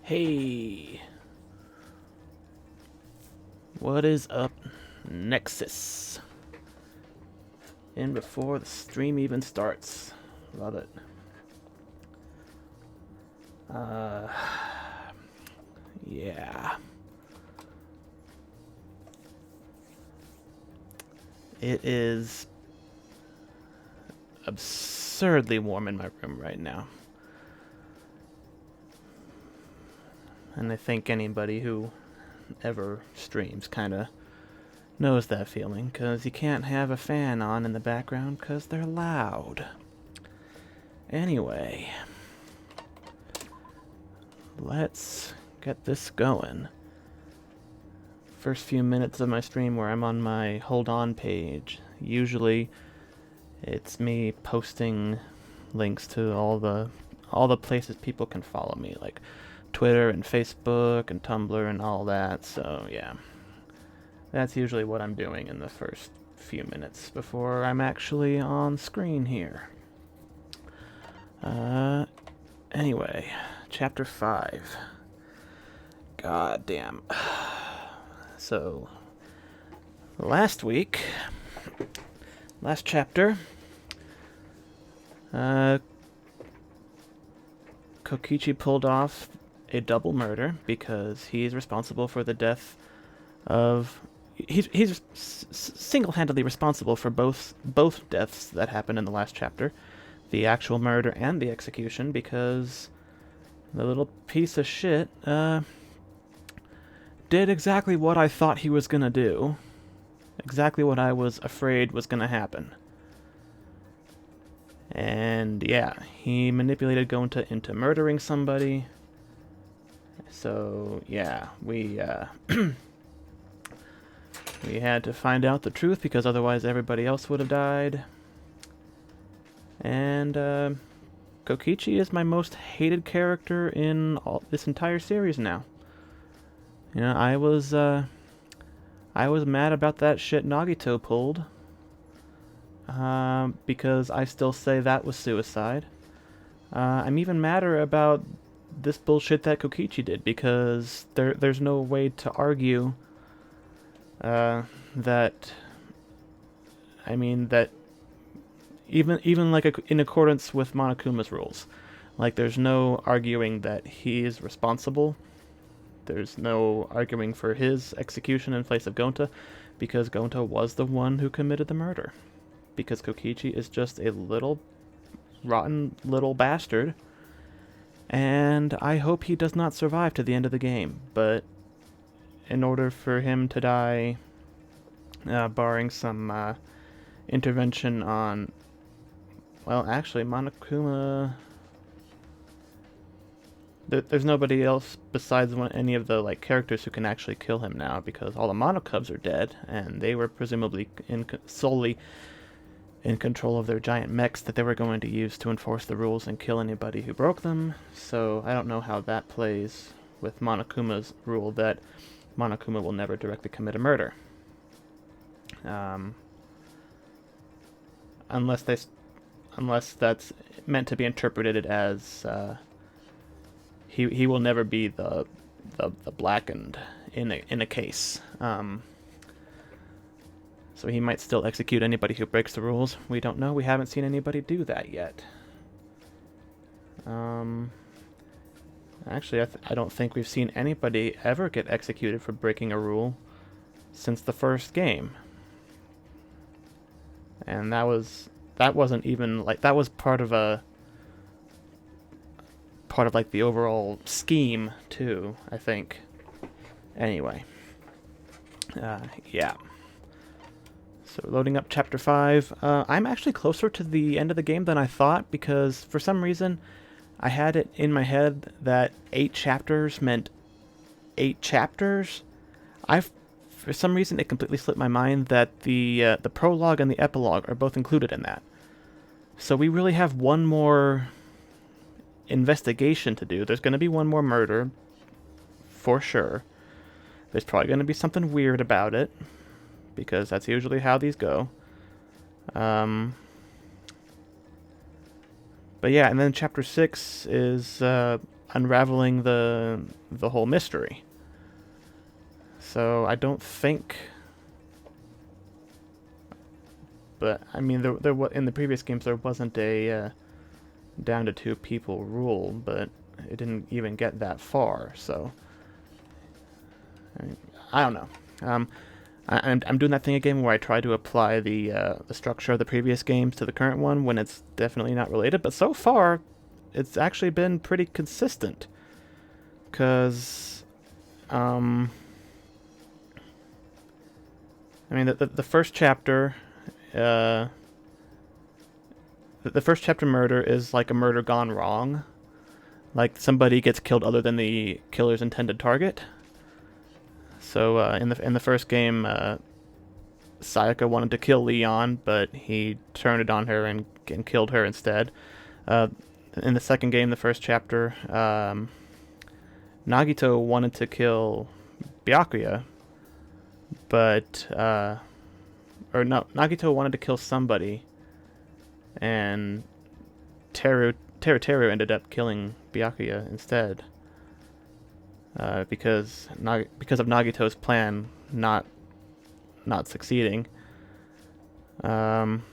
Hey, what is up, Nexus? In before the stream even starts. Love it. Uh, yeah. It is absurdly warm in my room right now. And I think anybody who ever streams kind of knows that feeling, because you can't have a fan on in the background because they're loud. Anyway, let's get this going. First few minutes of my stream where I'm on my hold on page. Usually it's me posting links to all the places people can follow me, like Twitter and Facebook and Tumblr and all that. So yeah, that's usually what I'm doing in the first few minutes before I'm actually on screen here. Anyway, chapter 5. God damn. So, last chapter, Kokichi pulled off a double murder because he's responsible for the death of... He's single-handedly responsible for both deaths that happened in the last chapter. The actual murder and the execution, because the little piece of shit, did exactly what I thought he was gonna do. Exactly what I was afraid was gonna happen. And yeah, he manipulated Gonta into murdering somebody. So yeah, we we had to find out the truth because otherwise everybody else would have died. And Kokichi is my most hated character in this entire series now. You know, I was mad about that shit Nagito pulled. Because I still say that was suicide. I'm even madder about this bullshit that Kokichi did, because there's no way to argue that... I mean, that even like in accordance with Monokuma's rules. Like, there's no arguing that he is responsible. There's no arguing for his execution in place of Gonta, because Gonta was the one who committed the murder. Because Kokichi is just a little rotten little bastard, and I hope he does not survive to the end of the game. But in order for him to die, barring some intervention on... Well, actually, Monokuma... There's nobody else besides any of the characters who can actually kill him now, because all the Monokubs are dead, and they were presumably solely in control of their giant mechs that they were going to use to enforce the rules and kill anybody who broke them. So I don't know how that plays with Monokuma's rule that Monokuma will never directly commit a murder. Unless that's meant to be interpreted as he will never be the blackened in a case. So he might still execute anybody who breaks the rules. We don't know. We haven't seen anybody do that yet. Actually, I don't think we've seen anybody ever get executed for breaking a rule since the first game. And that wasn't even that was part of the overall scheme too, I think. Anyway. Yeah. So loading up chapter 5. I'm actually closer to the end of the game than I thought, because for some reason I had it in my head that 8 chapters meant 8 chapters. For some reason it completely slipped my mind that the prologue and the epilogue are both included in that. So we really have one more investigation to do. There's going to be one more murder, for sure. There's probably going to be something weird about it, because that's usually how these go. But yeah, and then chapter 6 is unraveling the whole mystery. So I don't think. But I mean, there in the previous games there wasn't a down to 2 people rule, but it didn't even get that far. So I don't know. I'm doing that thing again where I try to apply the structure of the previous games to the current one when it's definitely not related. But so far, it's actually been pretty consistent. Because, I mean, the first chapter, the first chapter murder is like a murder gone wrong. Like somebody gets killed other than the killer's intended target. So in the first game, Sayaka wanted to kill Leon, but he turned it on her and killed her instead. In the second game, the first chapter, Nagito wanted to kill Byakuya, but Nagito wanted to kill somebody, and Teru ended up killing Byakuya instead. Because of Nagito's plan not succeeding. And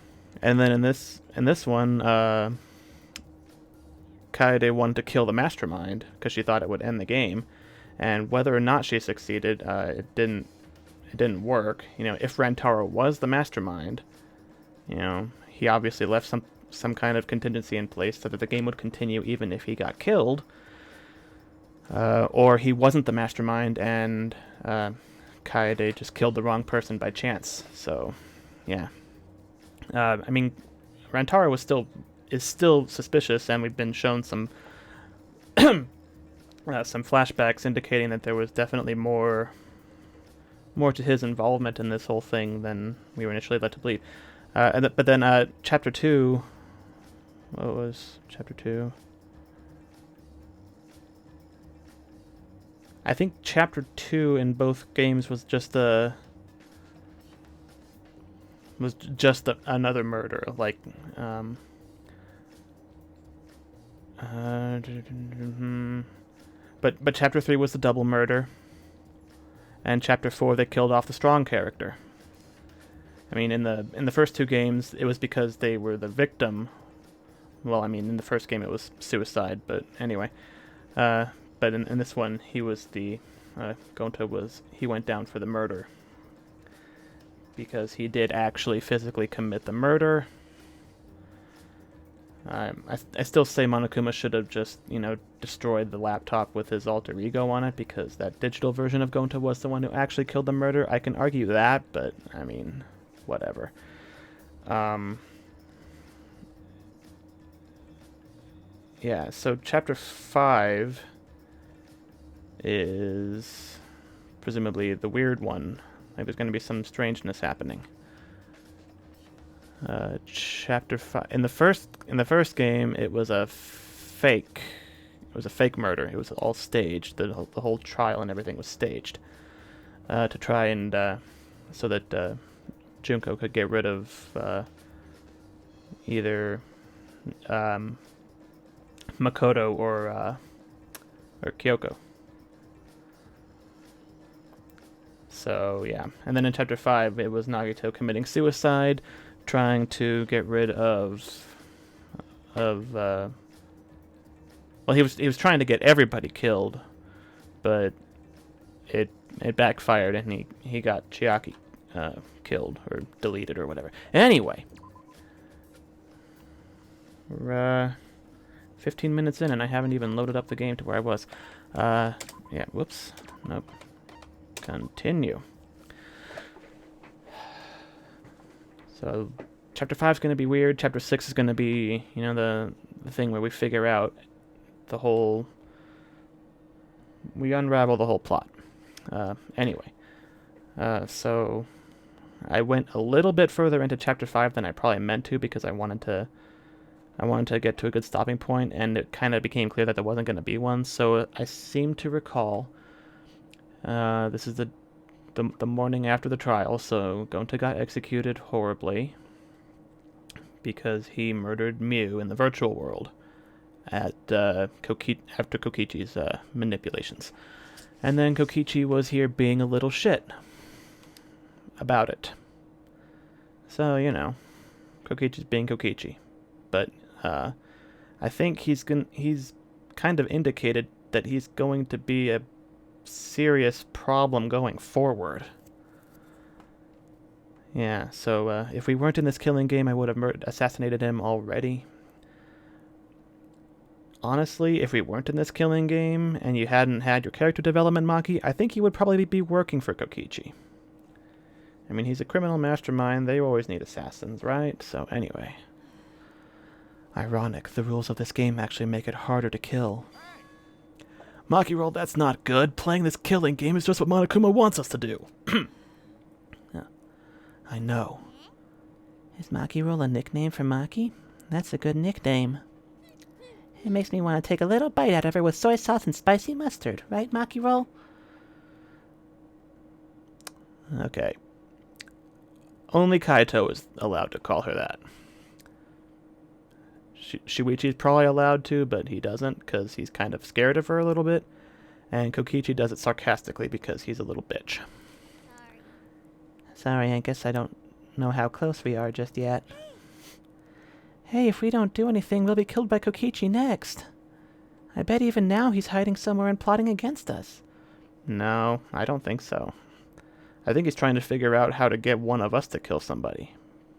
then in this one, Kaede wanted to kill the mastermind because she thought it would end the game, and whether or not she succeeded, it didn't work. You know, if Rantaro was the mastermind, you know, he obviously left some kind of contingency in place so that the game would continue even if he got killed. Or he wasn't the mastermind, and Kaede just killed the wrong person by chance. So, yeah. I mean, Rantaro is still suspicious, and we've been shown some flashbacks indicating that there was definitely more to his involvement in this whole thing than we were initially led to believe. But then Chapter 2... What was Chapter 2? I think Chapter 2 in both games was just another murder, like but Chapter 3 was the double murder, and Chapter 4 they killed off the strong character. I mean, in the first 2 games it was because they were the victim. Well, I mean, in the first game it was suicide, but anyway. But in this one, he was Gonta he went down for the murder. Because he did actually physically commit the murder. I still say Monokuma should have just, destroyed the laptop with his alter ego on it, because that digital version of Gonta was the one who actually killed the murder. I can argue that, but, I mean, whatever. Yeah, so Chapter 5... is presumably the weird one. Like there's going to be some strangeness happening. Chapter 5. In the first game, it was a fake. It was a fake murder. It was all staged. The whole trial and everything was staged to try and so that Junko could get rid of either Makoto or Kyoko. So, yeah. And then in Chapter 5, it was Nagito committing suicide, trying to get rid of well, he was trying to get everybody killed, but it backfired, and he got Chiaki killed, or deleted, or whatever. Anyway. We're 15 minutes in, and I haven't even loaded up the game to where I was. Yeah, whoops. Nope. Continue. So, Chapter 5 is going to be weird. Chapter 6 is going to be, the thing where we figure out we unravel the whole plot. Anyway. So, I went a little bit further into Chapter 5 than I probably meant to, because I wanted to get to a good stopping point, and it kind of became clear that there wasn't going to be one. So, I seem to recall... this is the morning after the trial, so Gonta got executed horribly because he murdered Miu in the virtual world. at after Kokichi's manipulations. And then Kokichi was here being a little shit about it. So, you know, Kokichi's being Kokichi. But I think he's kind of indicated that he's going to be a serious problem going forward. Yeah, so if we weren't in this killing game, I would have assassinated him already. Honestly, if we weren't in this killing game and you hadn't had your character development, Maki, I think you would probably be working for Kokichi. I mean, he's a criminal mastermind. They always need assassins, right? So anyway. Ironic, the rules of this game actually make it harder to kill. Maki roll, that's not good. Playing this killing game is just what Monokuma wants us to do. Yeah, I know. Is Maki roll a nickname for Maki? That's a good nickname. It makes me want to take a little bite out of her with soy sauce and spicy mustard, right, Maki roll? Okay. Only Kaito is allowed to call her that. Shuichi's probably allowed to, but he doesn't because he's kind of scared of her a little bit. And Kokichi does it sarcastically because he's a little bitch. Sorry, I guess I don't know how close we are just yet. Hey, if we don't do anything, we'll be killed by Kokichi next. I bet even now he's hiding somewhere and plotting against us. No, I don't think so. I think he's trying to figure out how to get one of us to kill somebody.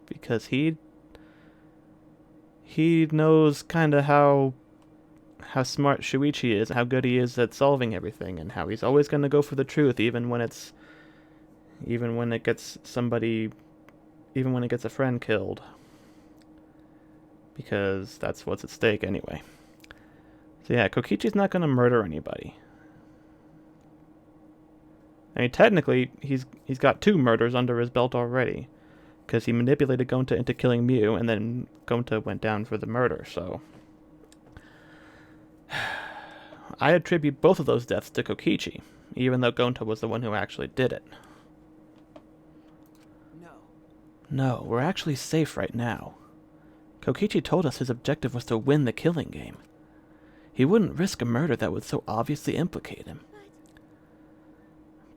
Because he knows kind of how smart Shuichi is, how good he is at solving everything, and how he's always going to go for the truth, even when it gets a friend killed. Because that's what's at stake anyway. So yeah, Kokichi's not going to murder anybody. I mean, technically, he's got 2 murders under his belt already. Because he manipulated Gonta into killing Mew, and then Gonta went down for the murder, so... I attribute both of those deaths to Kokichi, even though Gonta was the one who actually did it. No, we're actually safe right now. Kokichi told us his objective was to win the killing game. He wouldn't risk a murder that would so obviously implicate him.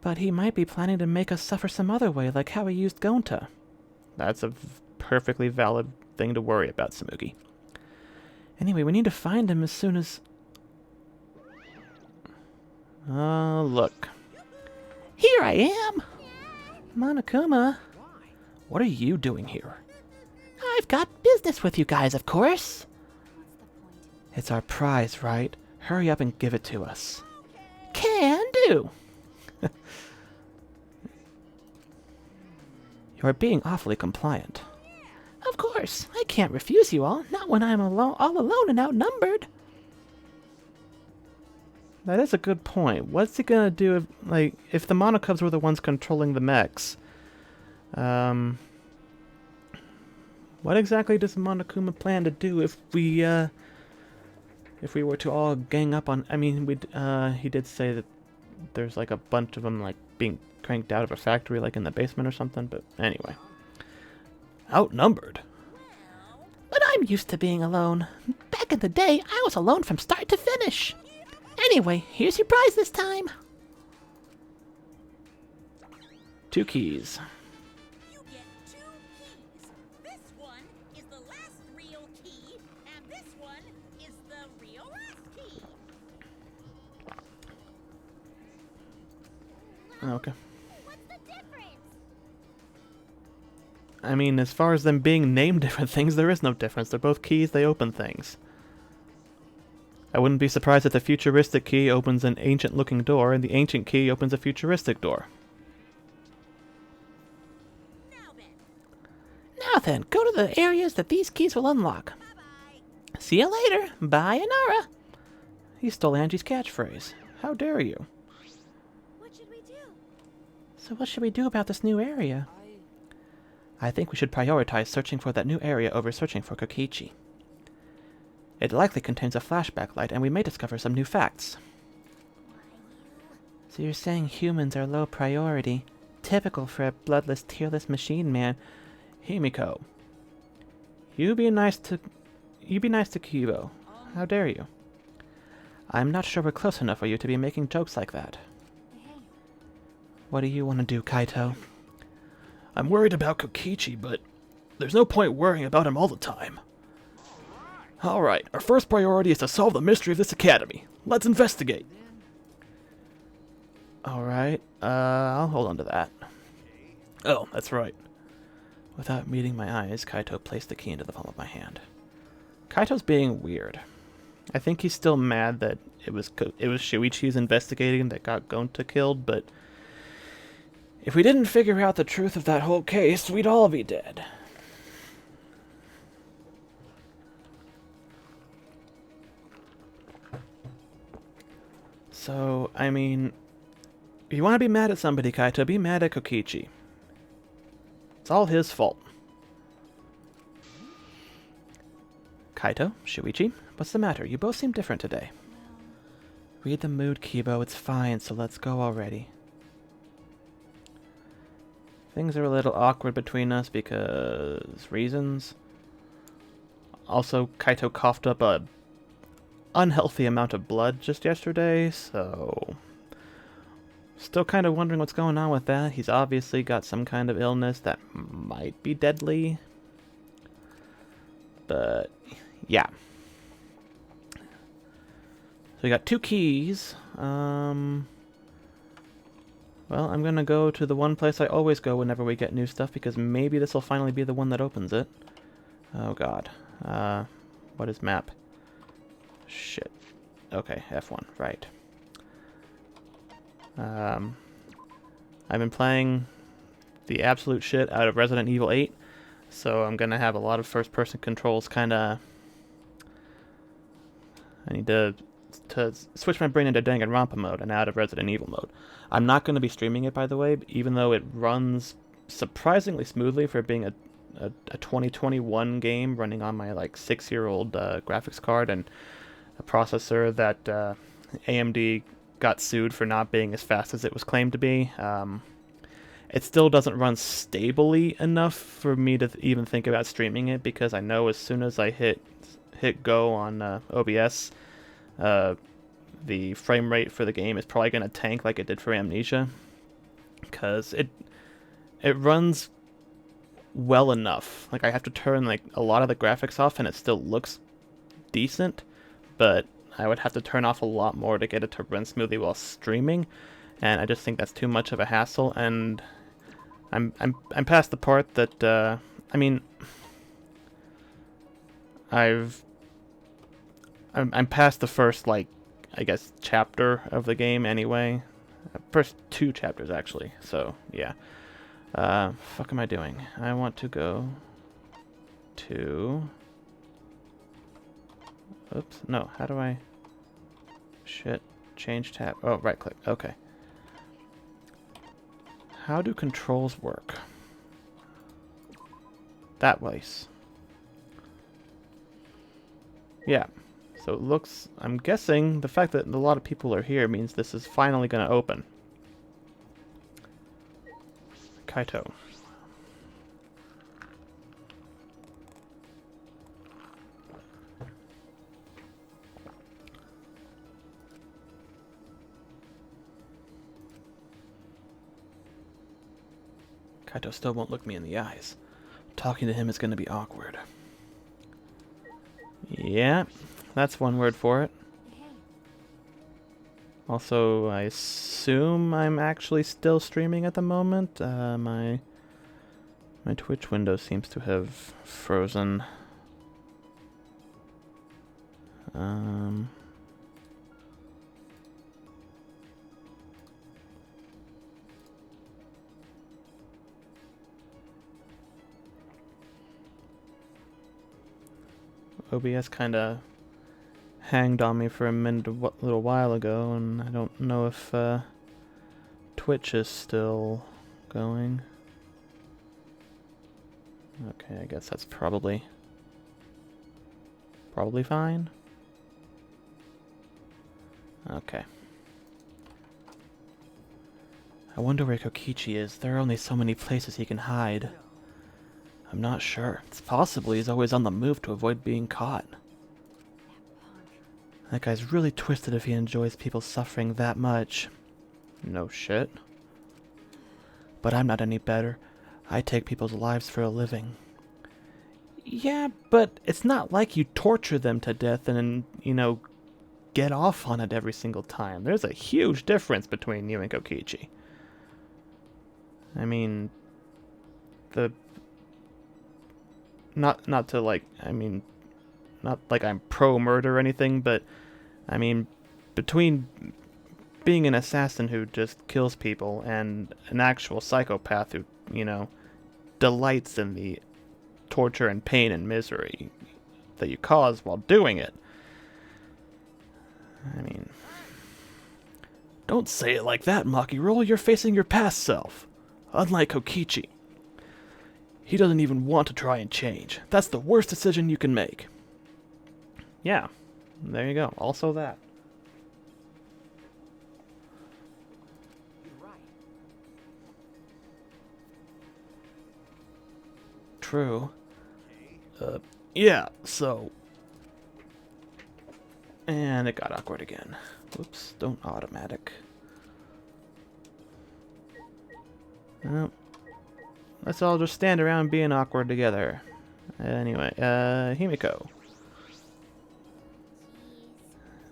But he might be planning to make us suffer some other way, like how he used Gonta. That's a perfectly valid thing to worry about, Samugi. Anyway, we need to find him as soon as... look. Here I am! Monokuma. What are you doing here? I've got business with you guys, of course. It's our prize, right? Hurry up and give it to us. Can do. You're being awfully compliant. Of course. I can't refuse you all, not when I'm all alone and outnumbered. That is a good point. What's he gonna do if the Monocubs were the ones controlling the mechs? What exactly does Monokuma plan to do if we were to all gang up on... I mean, he did say that there's like a bunch of them like being cranked out of a factory like in the basement or something, but anyway. Outnumbered? But I'm used to being alone. Back in the day, I was alone from start to finish. Anyway, here's your prize this time. 2 keys. You get 2 keys. This one is the last real key, and this one is the real last key. Okay. What's the difference? I mean, as far as them being named different things, there is no difference. They're both keys, they open things. I wouldn't be surprised if the futuristic key opens an ancient-looking door, and the ancient key opens a futuristic door. Now then, go to the areas that these keys will unlock. Bye-bye. See you later. Bye, Inara. He stole Angie's catchphrase. How dare you? What should we do? So what should we do about this new area? I think we should prioritize searching for that new area over searching for Kokichi. It likely contains a flashback light, and we may discover some new facts. So you're saying humans are low priority. Typical for a bloodless, tearless machine man. Himiko, you be nice to Kibo. How dare you? I'm not sure we're close enough for you to be making jokes like that. What do you want to do, Kaito? I'm worried about Kokichi, but there's no point worrying about him all the time. Alright, our first priority is to solve the mystery of this academy. Let's investigate. Alright, I'll hold on to that. Oh, that's right. Without meeting my eyes, Kaito placed the key into the palm of my hand. Kaito's being weird. I think he's still mad that it was Shuichi's investigating that got Gonta killed, but if we didn't figure out the truth of that whole case, we'd all be dead. So, I mean, if you want to be mad at somebody, Kaito, be mad at Kokichi. It's all his fault. Kaito, Shuichi, what's the matter? You both seem different today. Read the mood, Kibo. It's fine, so let's go already. Things are a little awkward between us because reasons. Also, Kaito coughed up a unhealthy amount of blood just yesterday, so still kind of wondering what's going on with that. He's obviously got some kind of illness that might be deadly. But yeah. So we got 2 keys. Well, I'm gonna go to the one place I always go whenever we get new stuff, because maybe this will finally be the one that opens it. Oh god. What is map? Shit. Okay, F1, right. I've been playing the absolute shit out of Resident Evil 8, so I'm gonna have a lot of first-person controls, kinda... I need to switch my brain into Danganronpa mode and out of Resident Evil mode. I'm not going to be streaming it, by the way, even though it runs surprisingly smoothly for being a 2021 game running on my, like, 6-year-old graphics card and a processor that AMD got sued for not being as fast as it was claimed to be. It still doesn't run stably enough for me to even think about streaming it, because I know as soon as I hit go on OBS, the frame rate for the game is probably going to tank like it did for Amnesia, because it runs well enough. Like, I have to turn like a lot of the graphics off and it still looks decent, but I would have to turn off a lot more to get it to run smoothly while streaming, and I just think that's too much of a hassle. And I'm past the part that I mean, I'm past the first, like, I guess, chapter of the game anyway. First 2 chapters, actually. So, yeah. Fuck am I doing? I want to go to... Oops. No, how do I... Shit. Change tab. Oh, right click. Okay. How do controls work? That place. Yeah. So it looks, I'm guessing the fact that a lot of people are here means this is finally going to open. Kaito. Kaito still won't look me in the eyes. Talking to him is going to be awkward. Yeah. That's one word for it. Also, I assume I'm actually still streaming at the moment. My Twitch window seems to have frozen. OBS kinda hanged on me for a little while ago, and I don't know if Twitch is still going. Okay, I guess that's probably fine. Okay. I wonder where Kokichi is. There are only so many places he can hide. I'm not sure. It's possible he's always on the move to avoid being caught. That guy's really twisted if he enjoys people suffering that much. No shit. But I'm not any better. I take people's lives for a living. Yeah, but it's not like you torture them to death and, get off on it every single time. There's a huge difference between you and Kokichi. I mean, the... Not to, like, I mean... Not like I'm pro-murder or anything, but, I mean, between being an assassin who just kills people and an actual psychopath who, delights in the torture and pain and misery that you cause while doing it. I mean... Don't say it like that, Makiroll. You're facing your past self. Unlike Kokichi. He doesn't even want to try and change. That's the worst decision you can make. Yeah, there you go. Also that. You're right. True. Yeah, so... And it got awkward again. Whoops, don't automatic. Well, let's all just stand around being awkward together. Anyway, Himiko.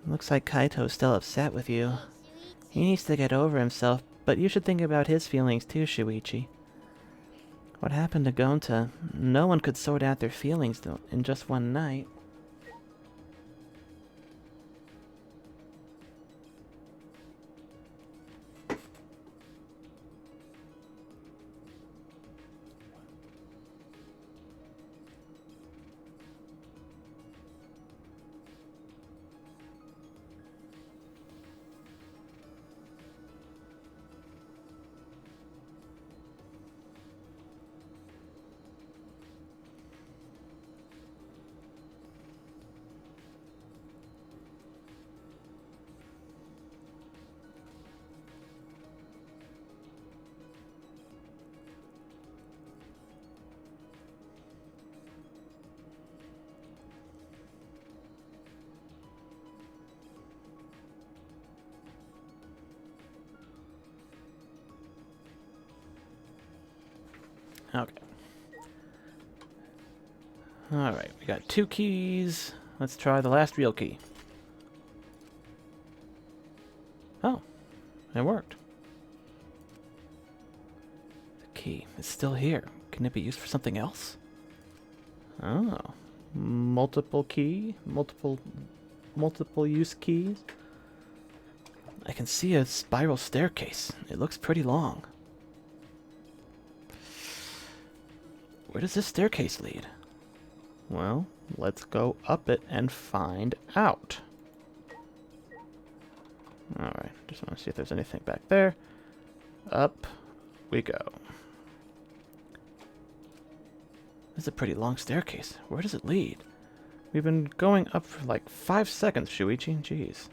Looks like Kaito's still upset with you. He needs to get over himself, but you should think about his feelings too, Shuichi. What happened to Gonta? No one could sort out their feelings in just one night. Okay. Alright, we got 2 keys. Let's try the last real key. Oh, it worked. The key is still here. Can it be used for something else? Oh. Multiple use keys. I can see a spiral staircase. It looks pretty long. Where does this staircase lead? Well, let's go up it and find out. Alright, just want to see if there's anything back there. Up we go. This is a pretty long staircase. Where does it lead? We've been going up for like 5 seconds, Shuichi. Jeez.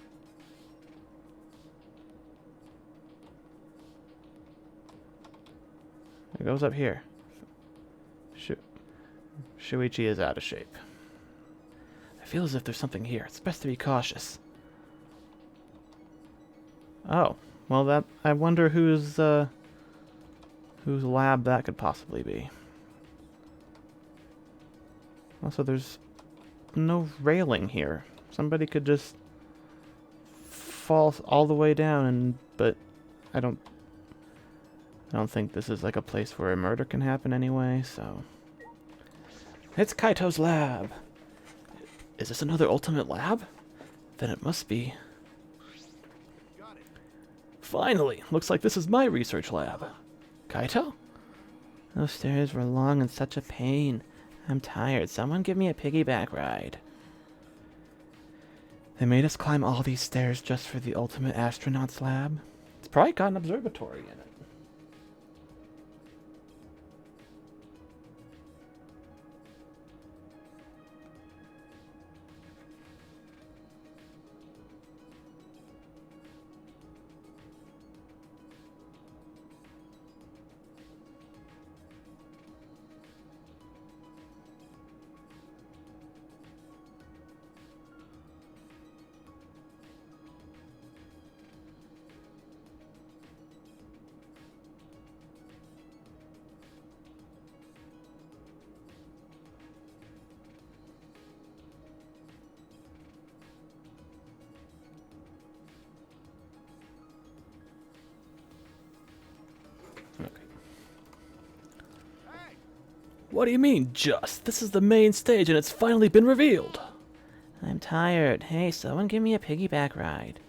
It goes up here. Shuichi is out of shape. I feel as if there's something here. It's best to be cautious. Oh, well that... I wonder whose lab that could possibly be. Also, there's no railing here. Somebody could just fall all the way down but I don't think this is like a place where a murder can happen anyway, so... It's Kaito's lab! Is this another ultimate lab? Then it must be. Got it. Finally! Looks like this is my research lab. Kaito? Those stairs were long and such a pain. I'm tired. Someone give me a piggyback ride. They made us climb all these stairs just for the ultimate astronaut's lab? It's probably got an observatory in it. What do you mean, just? This is the main stage and it's finally been revealed. I'm tired. Hey, someone give me a piggyback ride.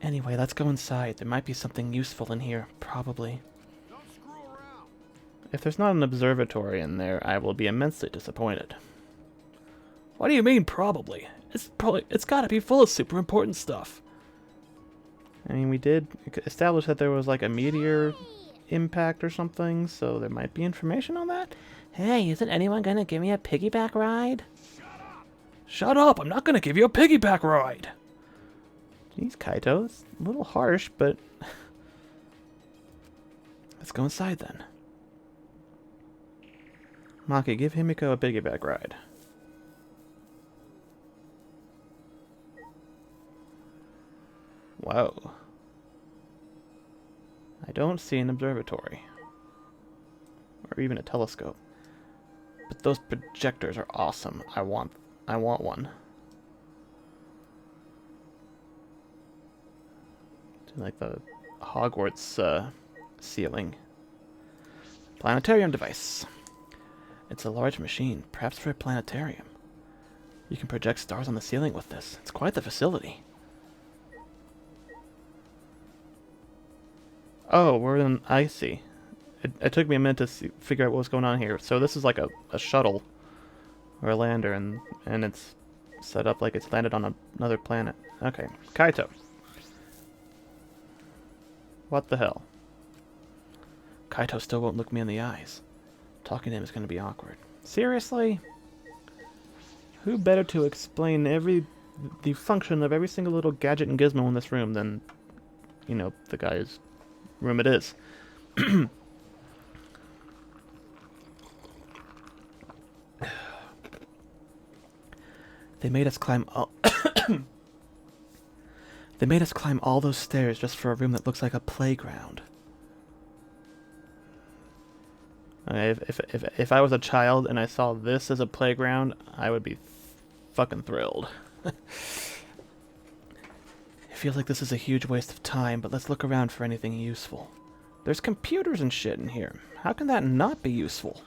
Anyway, let's go inside. There might be something useful in here. Probably. Don't screw around. If there's not an observatory in there, I will be immensely disappointed. What do you mean, probably? It's gotta be full of super important stuff. I mean, we did establish that there was like a meteor impact or something, so there might be information on that. Hey, isn't anyone gonna give me a piggyback ride? Shut up! I'm not gonna give you a piggyback ride! Jeez, Kaito, it's a little harsh, but... Let's go inside then. Maki, give Himiko a piggyback ride. Whoa. I don't see an observatory. Or even a telescope. But those projectors are awesome. I want one. Like the Hogwarts ceiling. Planetarium device. It's a large machine, perhaps for a planetarium. You can project stars on the ceiling with this. It's quite the facility. Oh, we're in... I see. It took me a minute to figure out what was going on here. So this is like a shuttle. Or a lander, and it's set up like it's landed on another planet. Okay. Kaito. What the hell? Kaito still won't look me in the eyes. Talking to him is going to be awkward. Seriously? Who better to explain the function of every single little gadget and gizmo in this room than, you know, the guy's room it is. They made us climb all They made us climb all those stairs just for a room that looks like a playground. Okay, if I was a child and I saw this as a playground, I would be fucking thrilled. It feels like this is a huge waste of time, but let's look around for anything useful. There's computers and shit in here. How can that not be useful?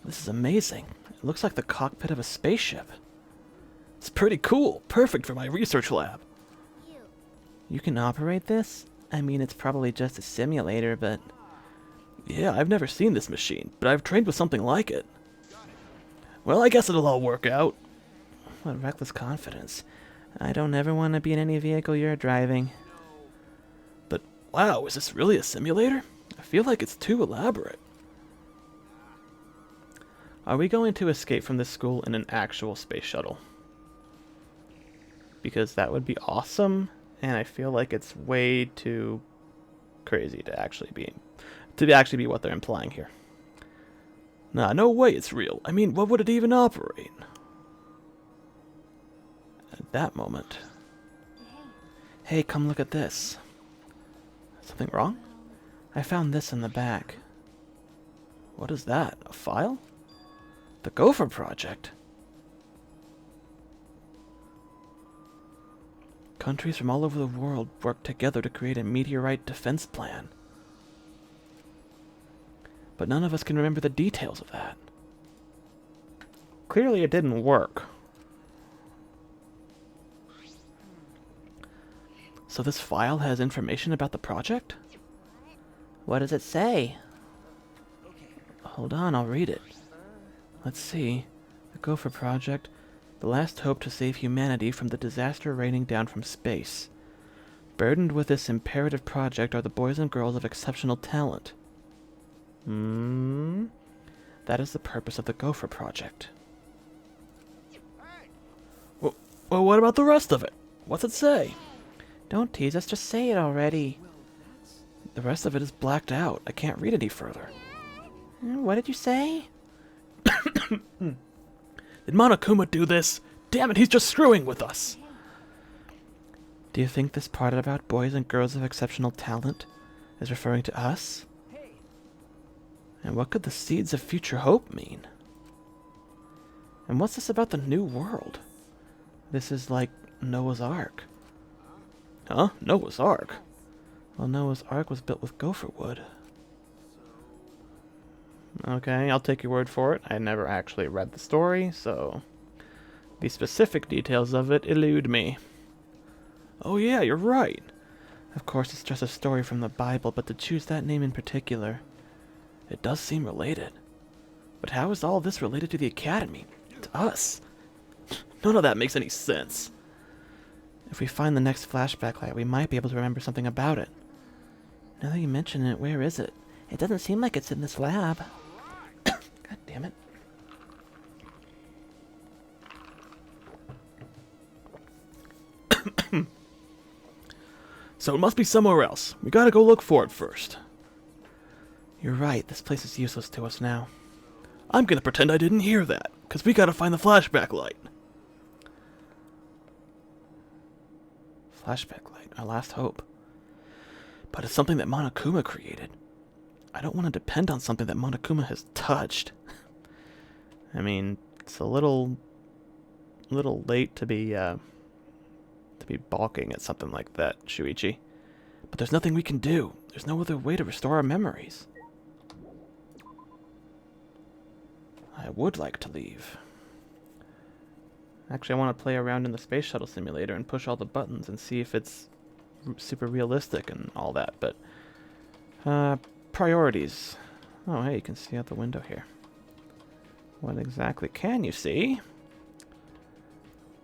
This is amazing. It looks like the cockpit of a spaceship. It's pretty cool. Perfect for my research lab. You can operate this? I mean, it's probably just a simulator, but... Yeah, I've never seen this machine, but I've trained with something like it. Well, I guess it'll all work out. What reckless confidence. I don't ever want to be in any vehicle you're driving. But, wow, is this really a simulator? I feel like it's too elaborate. Are we going to escape from this school in an actual space shuttle? Because that would be awesome, and I feel like it's way too crazy to actually be what they're implying here. Nah, no way it's real. I mean, what would it even operate? At that moment... Hey, come look at this. Something wrong? I found this in the back. What is that? A file? The Gopher Project? Countries from all over the world work together to create a meteorite defense plan. But none of us can remember the details of that. Clearly it didn't work. So this file has information about the project? What does it say? Hold on, I'll read it. Let's see. The Gopher Project. The last hope to save humanity from the disaster raining down from space. Burdened with this imperative project are the boys and girls of exceptional talent. That is the purpose of the Gopher Project. Well, what about the rest of it? What's it say? Don't tease us, just say it already. The rest of it is blacked out. I can't read any further. What did you say? Did Monokuma do this? Damn it, he's just screwing with us! Do you think this part about boys and girls of exceptional talent is referring to us? And what could the seeds of future hope mean? And what's this about the new world? This is like Noah's Ark. Huh? Noah's Ark? Well, Noah's Ark was built with gopher wood. Okay, I'll take your word for it. I never actually read the story, so the specific details of it elude me. Oh yeah, you're right. Of course, it's just a story from the Bible, but to choose that name in particular, it does seem related. But how is all this related to the Academy? To us? None of that makes any sense. if we find the next flashback light, we might be able to remember something about it. Now that you mention it, where is it? It doesn't seem like it's in this lab. God damn it. So it must be somewhere else. We gotta go look for it first. You're right, this place is useless to us now. I'm gonna pretend I didn't hear that, because we gotta find the flashback light. Flashback light, our last hope. But it's something that Monokuma created. I don't want to depend on something that Monokuma has touched. I mean, it's a little late to be balking at something like that, Shuichi. But there's nothing we can do. There's no other way to restore our memories. I would like to leave. Actually, I want to play around in the space shuttle simulator and push all the buttons and see if it's super realistic and all that, but priorities. Oh, hey, you can see out the window here. What exactly can you see?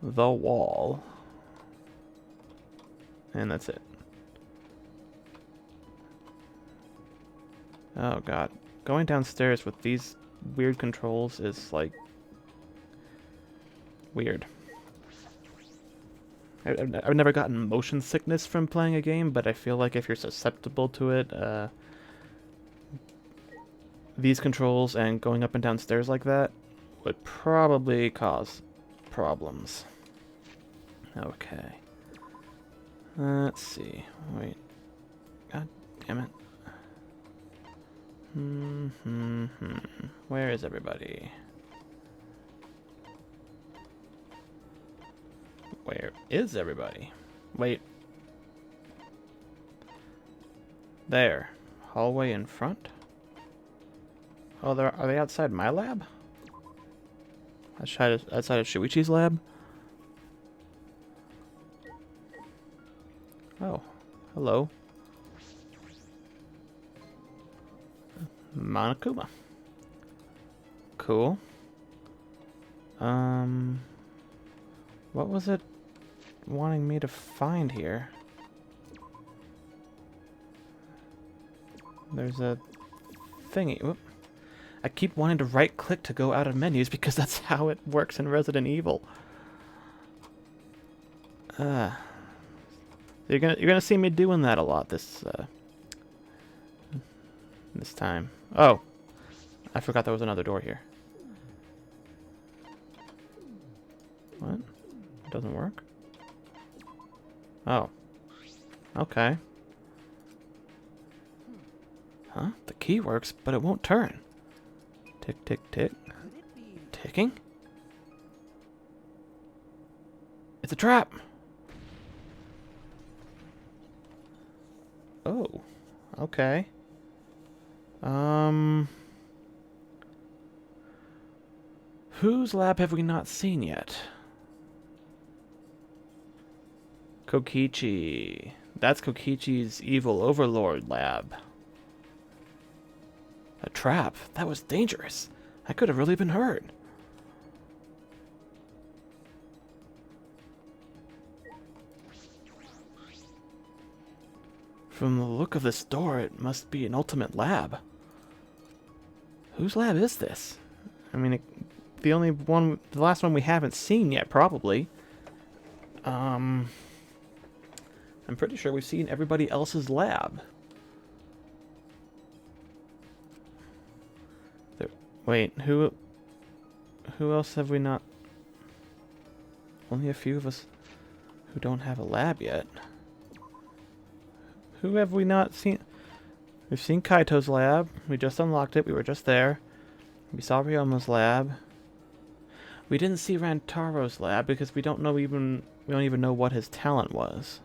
The wall. And that's it. Oh god. Going downstairs with these weird controls is like weird. I've never gotten motion sickness from playing a game, but I feel like if you're susceptible to it, these controls and going up and down stairs like that would probably cause problems. Okay. Let's see. Wait. God damn it. Where is everybody? Where is everybody? Wait. There. Hallway in front? Oh, are they outside my lab? Outside of Shuichi's lab? Oh. Hello. Monokuma. Cool. What was it wanting me to find here? There's a thingy. Whoop. I keep wanting to right click to go out of menus because that's how it works in Resident Evil. You're gonna see me doing that a lot this time. Oh, I forgot there was another door here. What? It doesn't work? Oh. Okay. Huh? The key works, but it won't turn. Tick, tick, tick. Ticking? It's a trap! Oh. Okay. Whose lab have we not seen yet? Kokichi. That's Kokichi's evil overlord lab. A trap? That was dangerous. I could have really been hurt. From the look of this door, it must be an ultimate lab. Whose lab is this? I mean, the last one we haven't seen yet, probably. I'm pretty sure we've seen everybody else's lab. Wait, who else have we not? Only a few of us who don't have a lab yet. Who have we not seen? We've seen Kaito's lab. We just unlocked it. We were just there. We saw Ryoma's lab. We didn't see Rantaro's lab because we don't even know what his talent was.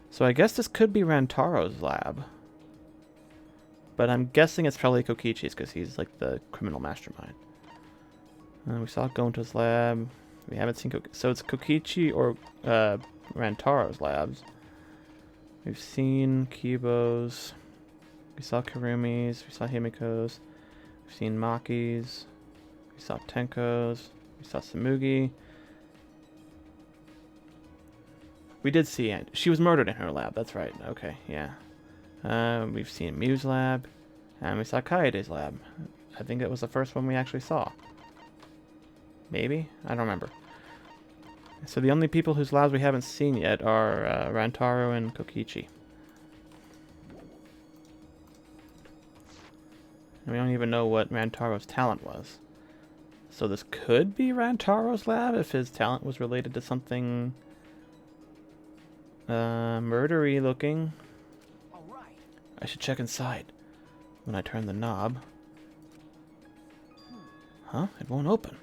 So I guess this could be Rantaro's lab. but I'm guessing it's probably Kokichi's because he's like the criminal mastermind. We saw Gonta's lab. We haven't seen so it's Kokichi or Rantaro's labs. We've seen Kibo's. We saw Karumi's. We saw Himiko's. We've seen Maki's. We saw Tenko's. We saw Samugi. We did see it. She was murdered in her lab. That's right. Okay, yeah. We've seen Miu's lab. And we saw Kaede's lab. I think it was the first one we actually saw. Maybe? I don't remember. So the only people whose labs we haven't seen yet are Rantaro and Kokichi. And we don't even know what Rantaro's talent was. So this could be Rantaro's lab if his talent was related to something murdery looking. All right. I should check inside when I turn the knob. Huh? It won't open.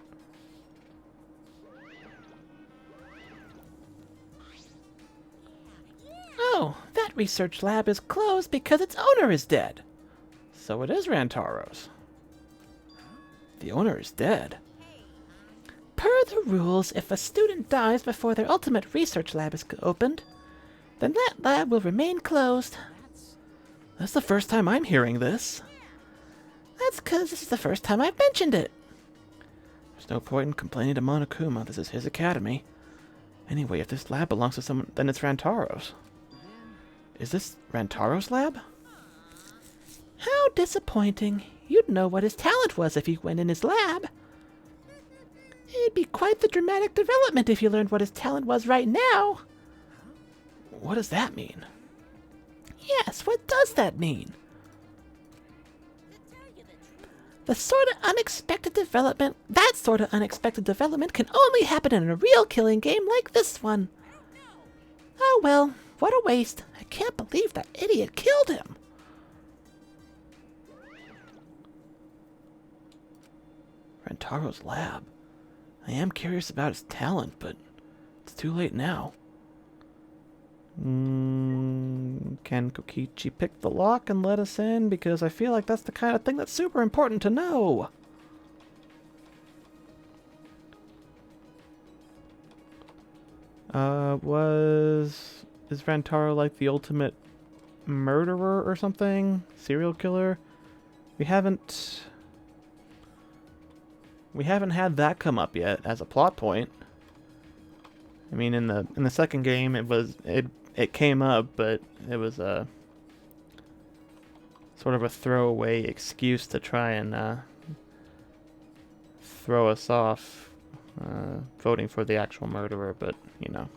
Oh, that research lab is closed because its owner is dead. So it is Rantaro's. The owner is dead. Per the rules, if a student dies before their ultimate research lab is opened, then that lab will remain closed. That's the first time I'm hearing this. That's because this is the first time I've mentioned it. There's no point in complaining to Monokuma. This is his academy. Anyway, if this lab belongs to someone, then it's Rantaro's. Is this Rantaro's lab? How disappointing. You'd know what his talent was if you went in his lab. It'd be quite the dramatic development if you learned what his talent was right now. What does that mean? Yes, what does that mean? To tell you the truth, That sort of unexpected development can only happen in a real killing game like this one. Oh well, what a waste. I can't believe that idiot killed him. Rantaro's lab. I am curious about his talent, but it's too late now. Can Kokichi pick the lock and let us in? Because I feel like that's the kind of thing that's super important to know. Is Rantaro like the ultimate murderer or something? Serial killer? We haven't had that come up yet as a plot point. I mean, in the second game, it came up, but it was a sort of a throwaway excuse to try and throw us off voting for the actual murderer. But you know,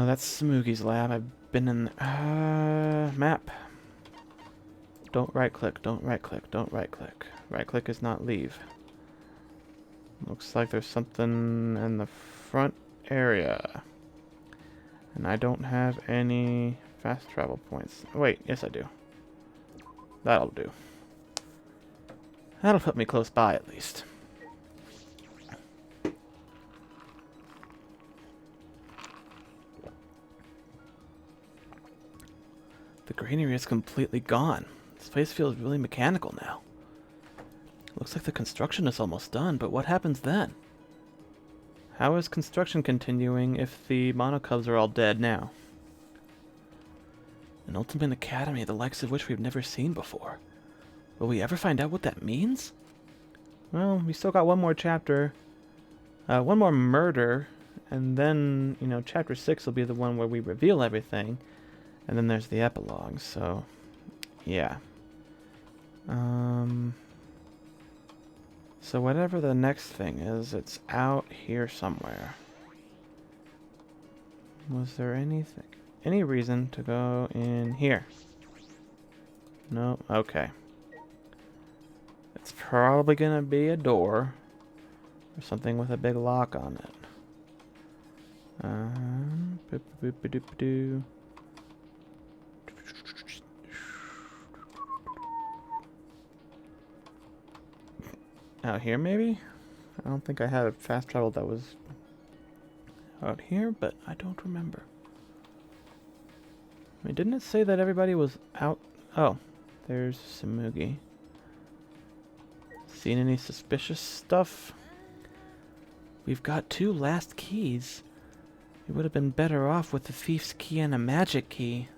that's Samugi's lab. I've been in map. Don't right click. Don't right click. Don't right click. Right click is not leave. Looks like there's something in the front area. And I don't have any fast travel points. Wait, yes I do. That'll do. That'll put me close by at least. The greenery is completely gone. This place feels really mechanical now. Looks like the construction is almost done, but what happens then? How is construction continuing if the monocubs are all dead now? An ultimate academy, the likes of which we've never seen before. Will we ever find out what that means? Well, we still got one more chapter. One more murder. And then, you know, chapter 6 will be the one where we reveal everything. And then there's the epilogue, so... yeah. So whatever the next thing is, it's out here somewhere. Was there any reason to go in here? No? Okay. It's probably gonna be a door or something with a big lock on it. Boop-a-boop-a-doop-a-doo. Out here, maybe? I don't think I had a fast travel that was out here, but I don't remember. I mean, didn't it say that everybody was out Oh, there's Samugi. Seen any suspicious stuff? We've got 2 last keys. We would have been better off with the thief's key and a magic key.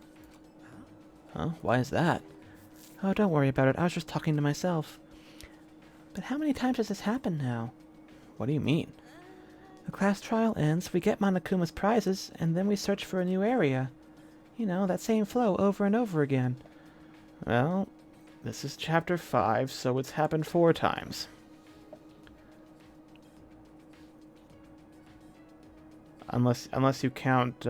Huh? Why is that? Oh, don't worry about it. I was just talking to myself. But how many times has this happened now? What do you mean? The class trial ends, we get Monokuma's prizes, and then we search for a new area. You know, that same flow over and over again. Well, this is chapter 5, so it's happened 4 times. Unless you count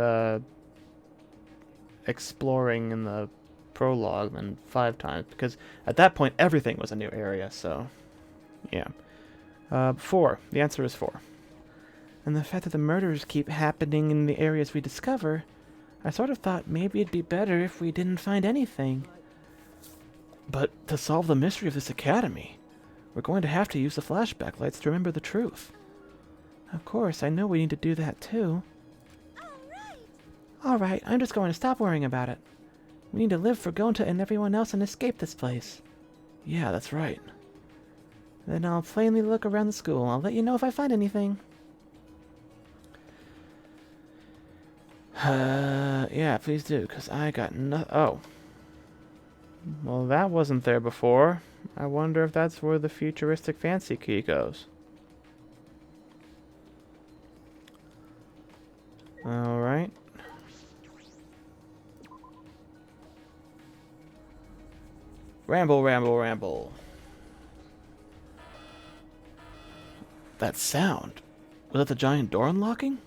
exploring in the prologue, then 5 times, because at that point everything was a new area, so yeah. 4. The answer is 4. And the fact that the murders keep happening in the areas we discover, I sort of thought maybe it'd be better if we didn't find anything. But to solve the mystery of this academy, we're going to have to use the flashback lights to remember the truth. Of course, I know we need to do that too. Alright, I'm just going to stop worrying about it. We need to live for Gonta and everyone else and escape this place. Yeah, that's right. Then I'll plainly look around the school. I'll let you know if I find anything. Yeah, please do, because I got no... Oh. Well, that wasn't there before. I wonder if that's where the futuristic fancy key goes. Alright. Ramble, ramble, ramble. That sound. Was that the giant door unlocking?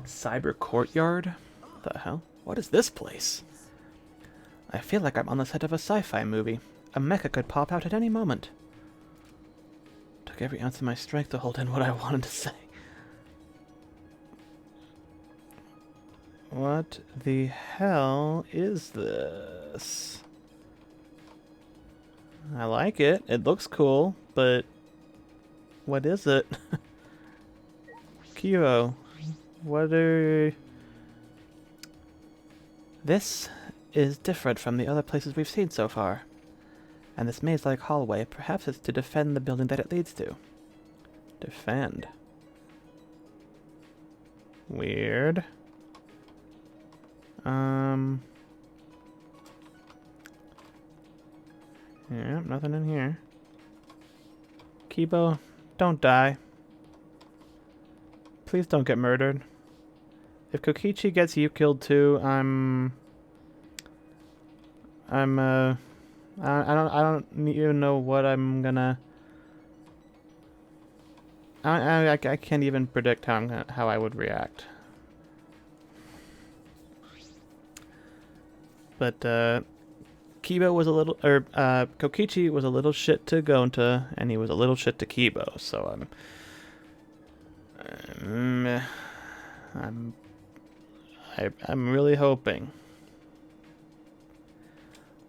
Cyber Courtyard? What the hell? What is this place? I feel like I'm on the set of a sci-fi movie. A mecha could pop out at any moment. Took every ounce of my strength to hold in what I wanted to say. What the hell is this? I like it. It looks cool, but what is it? Kyo, what are... This is different from the other places we've seen so far. And this maze-like hallway, perhaps it's to defend the building that it leads to. Defend. Weird. Yeah, nothing in here. Kibo, don't die. Please don't get murdered. If Kokichi gets you killed too, I don't even know what I'm gonna... I can't even predict how I would react. But Kibo was a little, Kokichi was a little shit to Gonta, and he was a little shit to Kibo. So I'm really hoping.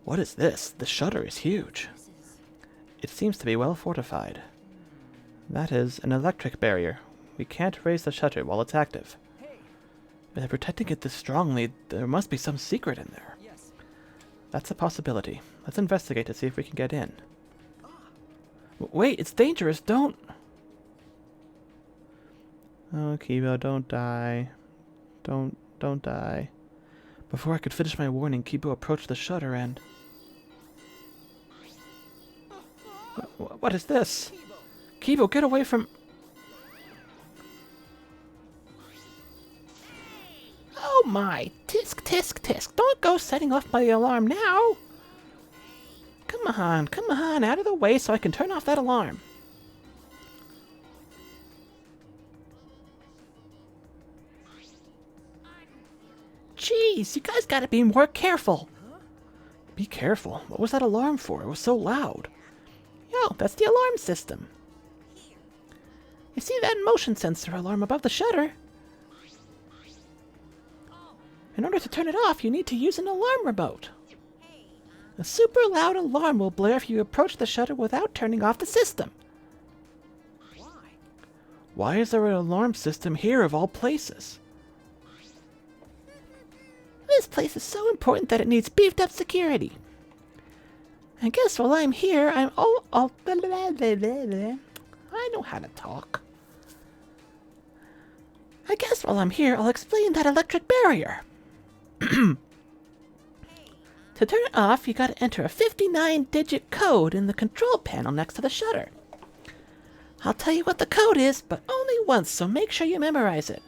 What is this? The shutter is huge. It seems to be well fortified. That is an electric barrier. We can't raise the shutter while it's active. If they're protecting it this strongly, there must be some secret in there. That's a possibility. Let's investigate to see if we can get in. Wait, it's dangerous, don't... Oh, Kibo, don't die. Don't die. Before I could finish my warning, Kibo approached the shutter and... What is this? Kibo, get away from... Oh my! Tisk, tisk, tisk! Don't go setting off my alarm now! Come on, out of the way so I can turn off that alarm. Jeez, you guys gotta be more careful! Be careful? What was that alarm for? It was so loud. Yo, that's the alarm system. You see that motion sensor alarm above the shutter? In order to turn it off, you need to use an alarm remote. A super loud alarm will blare if you approach the shutter without turning off the system. Why is there an alarm system here of all places? This place is so important that it needs beefed up security. I guess while I'm here, I know how to talk. I guess while I'm here, I'll explain that electric barrier. To turn it off, you gotta enter a 59-digit code in the control panel next to the shutter. I'll tell you what the code is, but only once, so make sure you memorize it.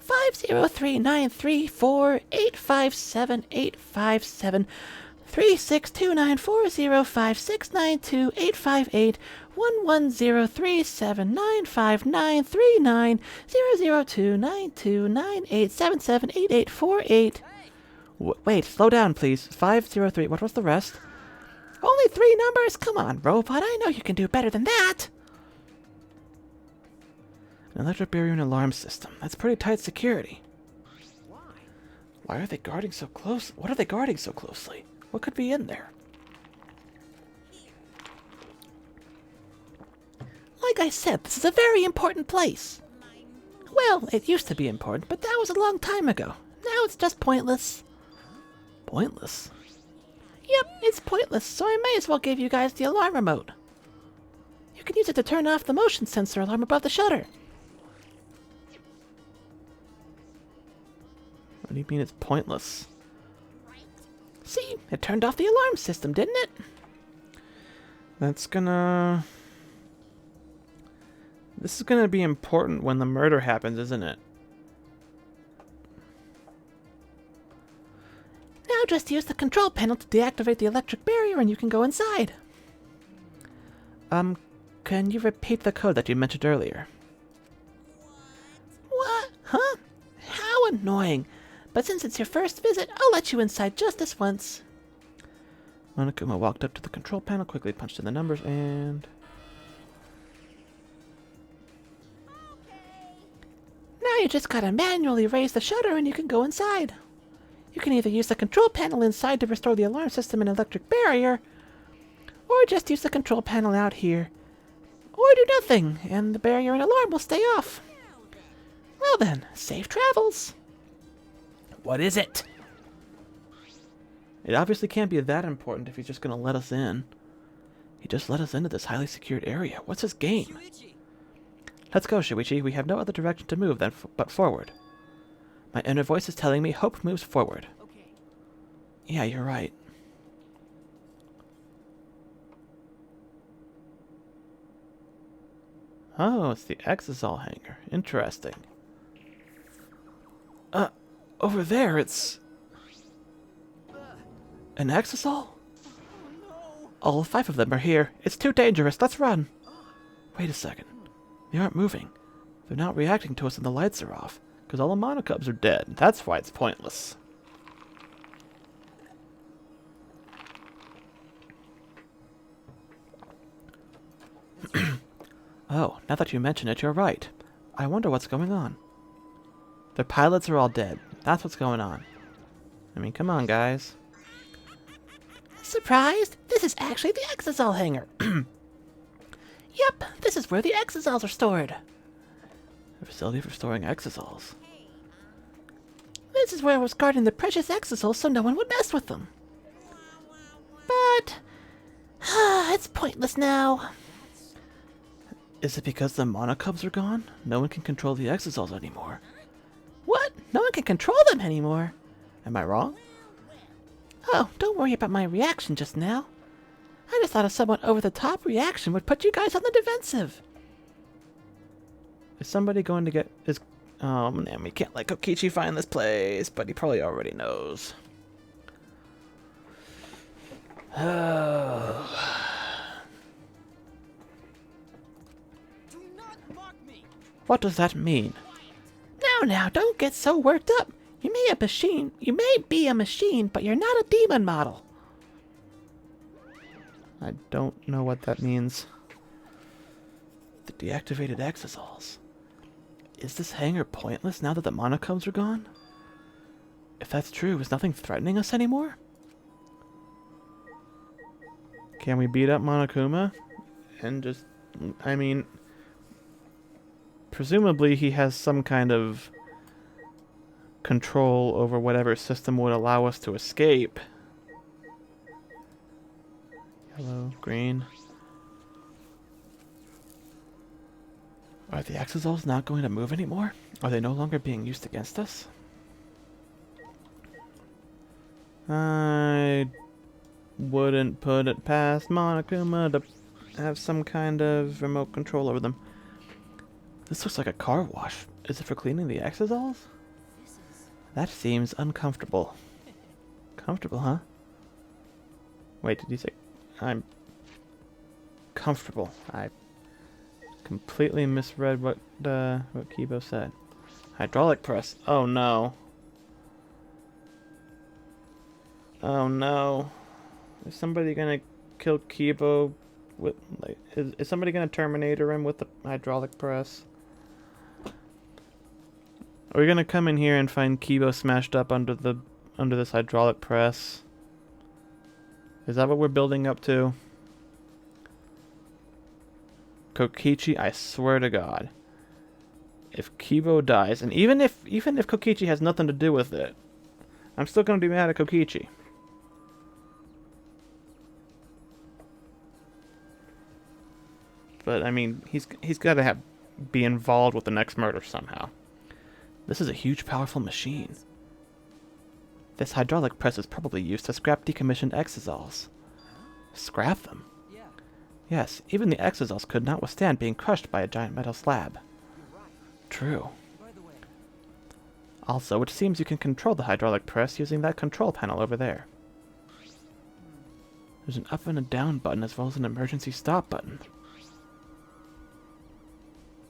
503-934-857-36294-056928593900292987788848. Wait, slow down, please. 503. What was the rest? Only 3 numbers? Come on, robot. I know you can do better than that. An electric barrier and alarm system. That's pretty tight security. Why are they guarding so close? What are they guarding so closely? What could be in there? Like I said, this is a very important place. Well, it used to be important, but that was a long time ago. Now it's just pointless. Pointless? Yep, it's pointless, so I may as well give you guys the alarm remote. You can use it to turn off the motion sensor alarm above the shutter. What do you mean it's pointless? See, it turned off the alarm system, didn't it? That's gonna... This is gonna be important when the murder happens, isn't it? Now just use the control panel to deactivate the electric barrier and you can go inside. Can you repeat the code that you mentioned earlier? What? Huh? How annoying. But since it's your first visit, I'll let you inside just this once. Monokuma walked up to the control panel, quickly punched in the numbers, and... Now you just gotta manually raise the shutter and you can go inside. You can either use the control panel inside to restore the alarm system and electric barrier, or just use the control panel out here. Or do nothing, and the barrier and alarm will stay off. Well then, safe travels. What is it? It obviously can't be that important if he's just gonna let us in. He just let us into this highly secured area. What's his game? Let's go, Shuichi. We have no other direction to move but forward. My inner voice is telling me hope moves forward. Okay. Yeah, you're right. Oh, it's the Exisal hanger. Interesting. Over there, it's... an Exisal? All 5 of them are here. It's too dangerous. Let's run. Wait a second. They aren't moving. They're not reacting to us and the lights are off. Because all the monocubs are dead. That's why it's pointless. Oh, now that you mention it, you're right. I wonder what's going on. Their pilots are all dead. That's what's going on. I mean, come on, guys. Surprised? This is actually the Exisal hangar. Yep, this is where the Exisals are stored. A facility for storing Exisals. This is where I was guarding the precious Exisals so no one would mess with them. But... it's pointless now. Is it because the monocubs are gone? No one can control the Exisals anymore. What? No one can control them anymore? Am I wrong? Oh, don't worry about my reaction just now. I just thought a somewhat over-the-top reaction would put you guys on the defensive. Is somebody going to get... Oh man, we can't let Kokichi find this place, but he probably already knows. Oh... Do not mock me. What does that mean? Now, don't get so worked up. You may be a machine, but you're not a demon model. I don't know what that means. The deactivated Exisals. Is this hangar pointless now that the monocubs are gone? If that's true, is nothing threatening us anymore? Can we beat up Monokuma? and just, I mean, presumably he has some kind of control over whatever system would allow us to escape. Yellow, green. Are the exosols not going to move anymore? Are they no longer being used against us? I wouldn't put it past Monokuma to have some kind of remote control over them. This looks like a car wash. Is it for cleaning the exosols? That seems uncomfortable. Comfortable, huh? Wait, did you say... I'm... comfortable. I completely misread what Kibo said. Hydraulic press. Oh no. Oh no. Is somebody gonna kill Kibo with, like, is somebody gonna Terminator him with the hydraulic press? Are we gonna come in here and find Kibo smashed up under this hydraulic press? Is that what we're building up to? Kokichi, I swear to God, if Kibo dies, and even if Kokichi has nothing to do with it, I'm still gonna be mad at Kokichi. But I mean, he's got to be involved with the next murder somehow. This is a huge, powerful machine. This hydraulic press is probably used to scrap decommissioned exosols. Scrap them? Yeah, Yes, even the exosols could not withstand being crushed by a giant metal slab. you're right. True. By the way, Also, it seems you can control the hydraulic press using that control panel over there. There's an up and a down button as well as an emergency stop button.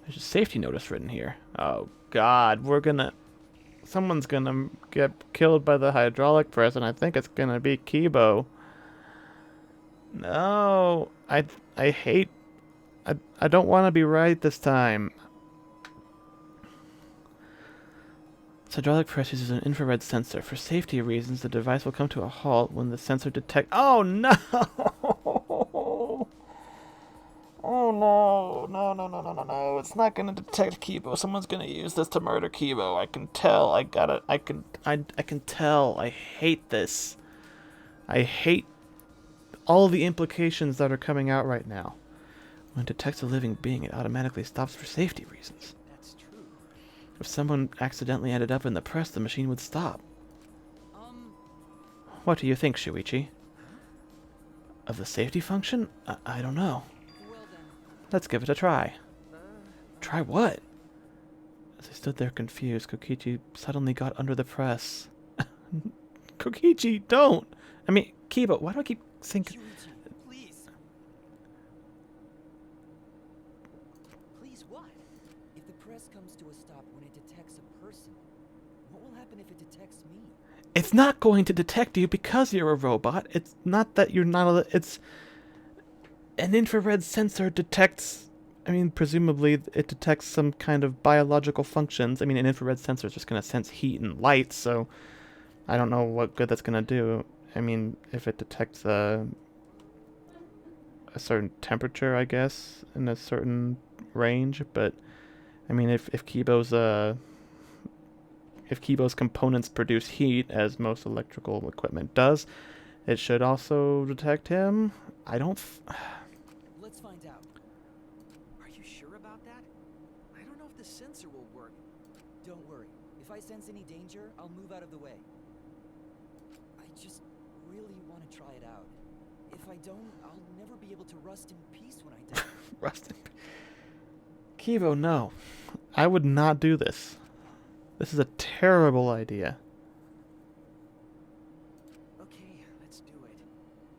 There's a safety notice written here. Oh God, someone's gonna get killed by the hydraulic press, and I think it's gonna be Kibo. No, I don't want to be right this time. This hydraulic press uses an infrared sensor. For safety reasons, the device will come to a halt when the sensor detects... Oh no! Oh no, no. It's not gonna detect Kibo. Someone's gonna use this to murder Kibo. I can tell. I can tell. I hate this. I hate all the implications that are coming out right now. When it detects a living being, it automatically stops for safety reasons. that's true. If someone accidentally ended up in the press, the machine would stop. What do you think, Shuichi? Of the safety function? I don't know. Well then, Let's give it a try. Try what? As I stood there confused, Kokichi suddenly got under the press. Kokichi, don't! I mean, Kibo, why do I keep thinking... Shuichi, please. Please what? If the press comes to a stop when it detects a person, what will happen if it detects me? It's not going to detect you because you're a robot. It's not that you're not a... It's... An infrared sensor detects... I mean, presumably it detects some kind of biological functions. I mean, an infrared sensor is just going to sense heat and light, so... I don't know what good that's going to do. I mean, if it detects a certain temperature, I guess, in a certain range, but... I mean, if Kibo's components produce heat, as most electrical equipment does, it should also detect him. I don't... Let's find out. Are you sure about that? I don't know if the sensor will work. Don't worry. If I sense any danger, I'll move out of the way. I just really want to try it out. If I don't, I'll never be able to rust in peace when I die. Rustin. Kibo, no. I would not do this. This is a terrible idea. Okay, let's do it.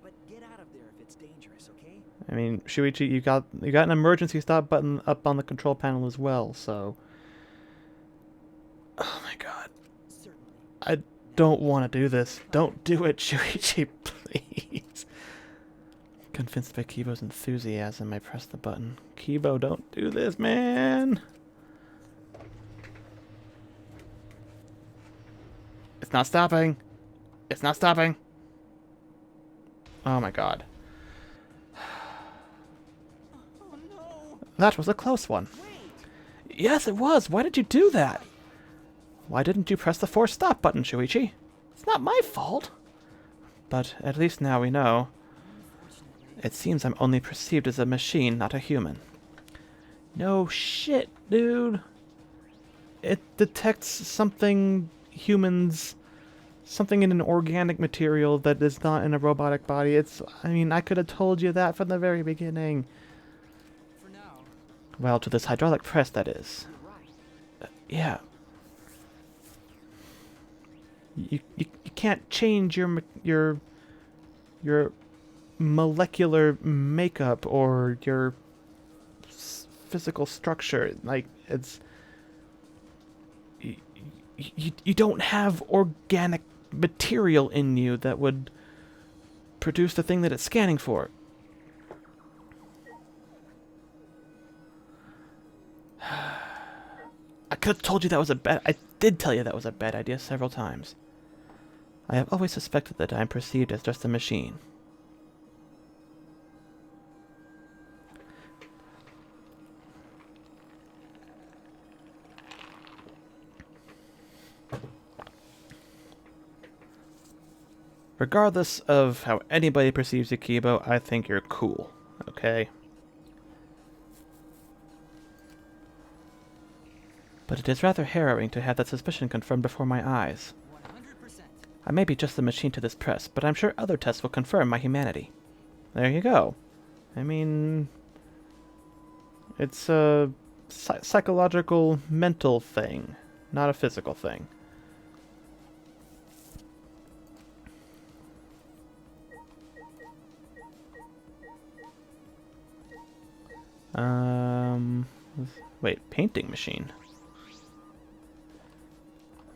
But get out of there if it's dangerous, okay? I mean, Shuichi, you got an emergency stop button up on the control panel as well, so... Oh my god. Certainly. I don't want to do this. Don't do it, Shuichi, please. Convinced by Kibo's enthusiasm, I pressed the button. Kibo, don't do this, man! It's not stopping. It's not stopping. Oh my god. That was a close one. Yes, it was. Why did you do that? Why didn't you press the force stop button, Shuichi? It's not my fault. But at least now we know. It seems I'm only perceived as a machine, not a human. No shit, dude. It detects something something in an organic material that is not in a robotic body. I mean, I could have told you that from the very beginning. For now, Well, to this hydraulic press, that is. you're right. Yeah. You can't change your molecular makeup or your physical structure. Like, it's you don't have organic material in you that would produce the thing that it's scanning for. I could have told you that was I did tell you that was a bad idea several times. I have always suspected that I am perceived as just a machine. Regardless of how anybody perceives you, Kibo, I think you're cool, okay? But it is rather harrowing to have that suspicion confirmed before my eyes. 100%. I may be just a machine to this press, but I'm sure other tests will confirm my humanity. There you go. I mean, it's a psychological, mental thing, not a physical thing. Wait, painting machine.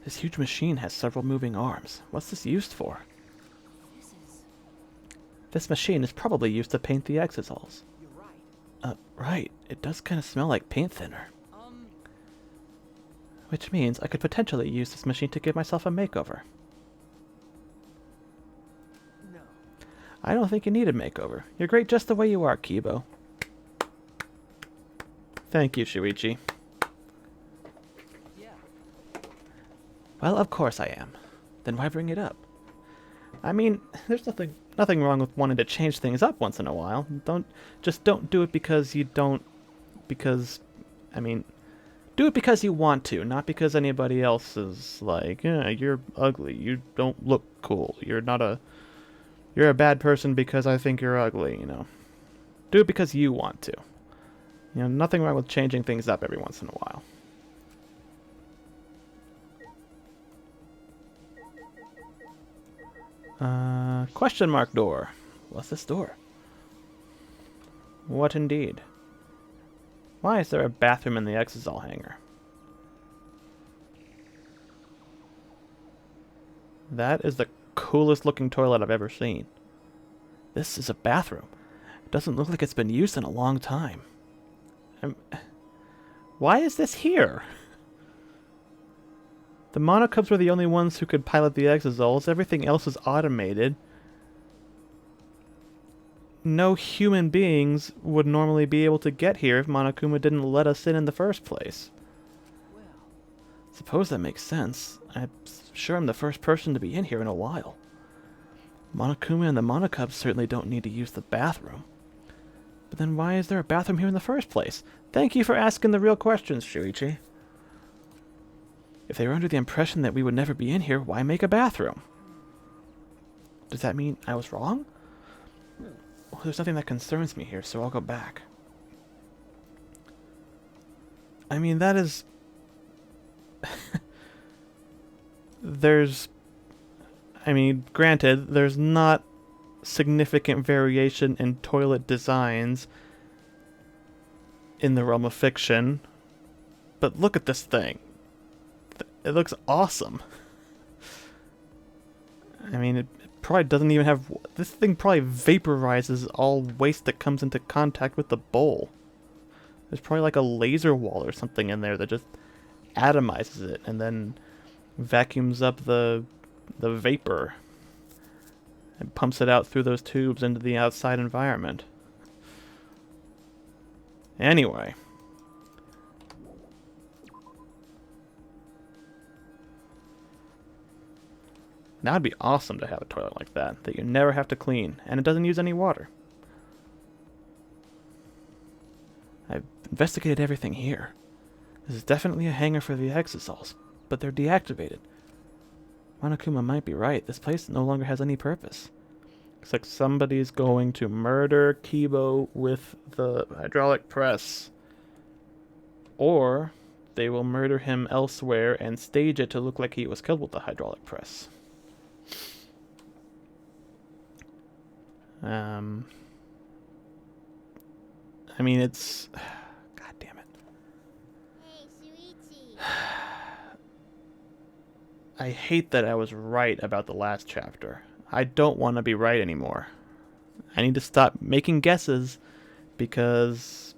This huge machine has several moving arms. What's this used for? This machine is probably used to paint the exosols. You're right. Right. It does kind of smell like paint thinner. Which means I could potentially use this machine to give myself a makeover. No. I don't think you need a makeover. You're great just the way you are, Kibo. Thank you, Shuichi. Yeah. Well, of course I am. Then why bring it up? I mean, there's nothing wrong with wanting to change things up once in a while. Don't do it because you don't, I mean, do it because you want to, not because anybody else is like, yeah, you're ugly, you don't look cool, you're a bad person because I think you're ugly, you know. Do it because you want to. You know, nothing wrong with changing things up every once in a while. Question mark door. What's this door? What indeed? Why is there a bathroom in the exosol hangar? That is the coolest looking toilet I've ever seen. This is a bathroom. It doesn't look like it's been used in a long time. Why is this here? The monocubs were the only ones who could pilot the exosols. Everything else is automated. No human beings would normally be able to get here if Monokuma didn't let us in the first place. Well, Suppose that makes sense. I'm sure I'm the first person to be in here in a while. Monokuma and the monocubs certainly don't need to use the bathroom. But then why is there a bathroom here in the first place? Thank you for asking the real questions, Shuichi. If they were under the impression that we would never be in here, why make a bathroom? Does that mean I was wrong? Well, there's nothing that concerns me here, so I'll go back. I mean, that is... granted, there's not significant variation in toilet designs in the realm of fiction, but look at this thing. It looks awesome. I mean, it probably doesn't even have... This thing probably vaporizes all waste that comes into contact with the bowl. There's probably like a laser wall or something in there that just atomizes it and then vacuums up the vapor and pumps it out through those tubes into the outside environment. Anyway. That would be awesome to have a toilet like that you never have to clean, and it doesn't use any water. I've investigated everything here. This is definitely a hangar for the exosols, but they're deactivated. Monokuma might be right. This place no longer has any purpose. Looks like somebody's going to murder Kibo with the hydraulic press. Or they will murder him elsewhere and stage it to look like he was killed with the hydraulic press. I mean, it's... God damn it. Hey, Shuichi. I hate that I was right about the last chapter. I don't want to be right anymore. I need to stop making guesses because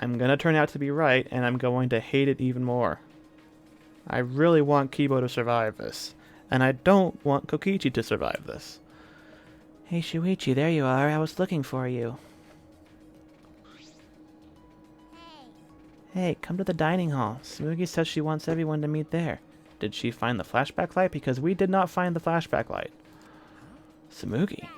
I'm going to turn out to be right and I'm going to hate it even more. I really want Kibo to survive this, and I don't want Kokichi to survive this. Hey, Shuichi, there you are. I was looking for you. Hey. Hey, come to the dining hall. Smugi says she wants everyone to meet there. Did she find the flashback light? Because we did not find the flashback light. Smugi? Right.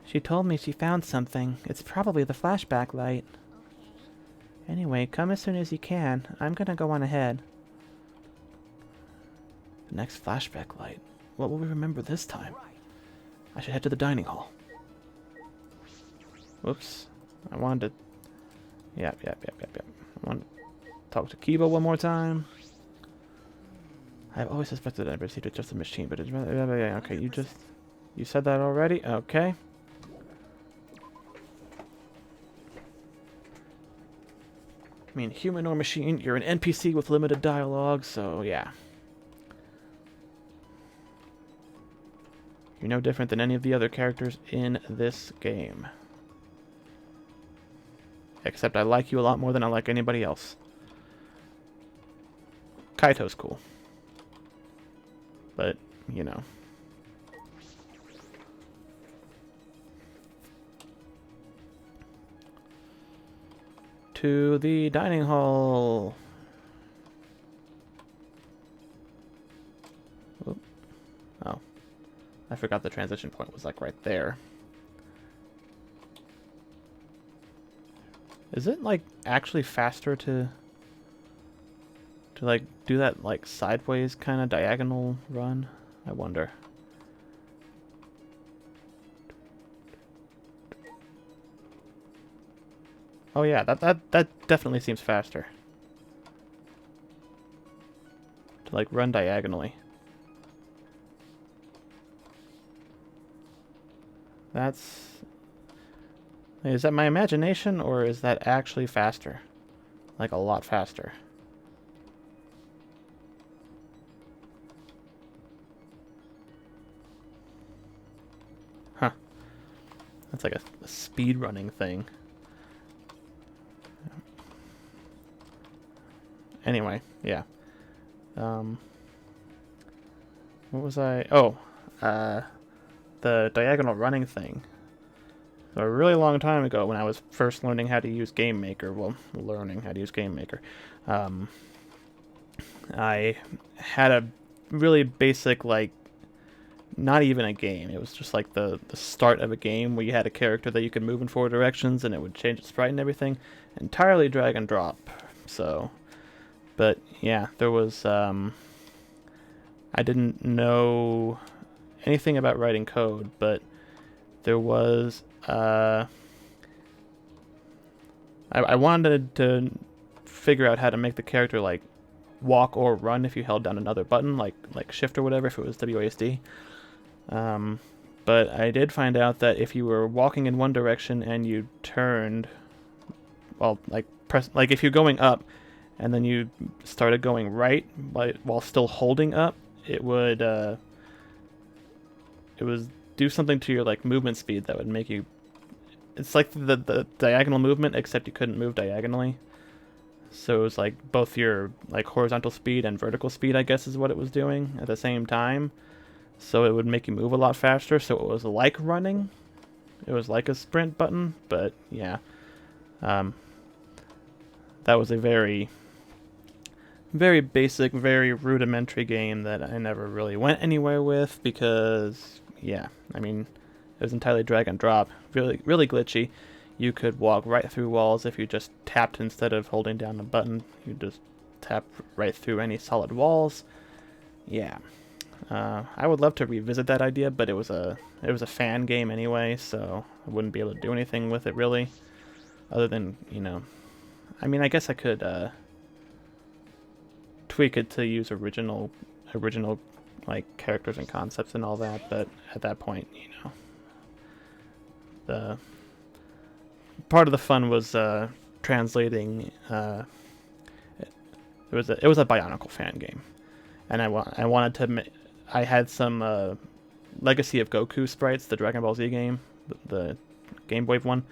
She told me she found something. It's probably the flashback light. Okay. Anyway, come as soon as you can. I'm gonna go on ahead. The next flashback light. What will we remember this time? Right. I should head to the dining hall. Whoops. I wanted to... Yep. I wanted to talk to Kibo one more time. I've always suspected that I received it just a machine, but it's... Okay, you said that already? Okay. I mean, human or machine, you're an NPC with limited dialogue, so yeah. You're no different than any of the other characters in this game. Except I like you a lot more than I like anybody else. Kaito's cool. But, you know. To the dining hall. Oop. Oh. I forgot the transition point was like right there. Is it like actually faster to like do that like sideways kind of diagonal run? I wonder. Oh yeah, that definitely seems faster. To like run diagonally. That's... Is that my imagination, or is that actually faster? Like, a lot faster. Huh. That's like a speed running thing. Anyway, yeah. What was I... Oh, the diagonal running thing. So a really long time ago, when I was first learning how to use Game Maker, well, learning how to use Game Maker, I had a really basic, like, not even a game. It was just like the start of a game where you had a character that you could move in 4 directions and it would change its sprite and everything. Entirely drag and drop. So, but yeah, there was, I didn't know anything about writing code, but there was I wanted to figure out how to make the character like walk or run if you held down another button, like shift or whatever, if it was WASD. But I did find out that if you were walking in one direction and you turned, well, like if you're going up and then you started going right while still holding up, it would do something to your like movement speed that would make you... It's like the diagonal movement, except you couldn't move diagonally. So it was like both your like horizontal speed and vertical speed, I guess is what it was doing at the same time. So it would make you move a lot faster. So it was like running. It was like a sprint button, but yeah. Um, that was a very, very basic, very rudimentary game that I never really went anywhere with because, yeah, I mean, it was entirely drag and drop, really, really glitchy. You could walk right through walls if you just tapped instead of holding down the button. You just tap right through any solid walls. Yeah, I would love to revisit that idea, but it was a fan game anyway, so I wouldn't be able to do anything with it really, other than, you know, I mean, I guess I could tweak it to use original like characters and concepts and all that, but at that point, you know, the part of the fun was translating. It was a Bionicle fan game, and I wanted to. I had some Legacy of Goku sprites, the Dragon Ball Z game, the Game Boy one.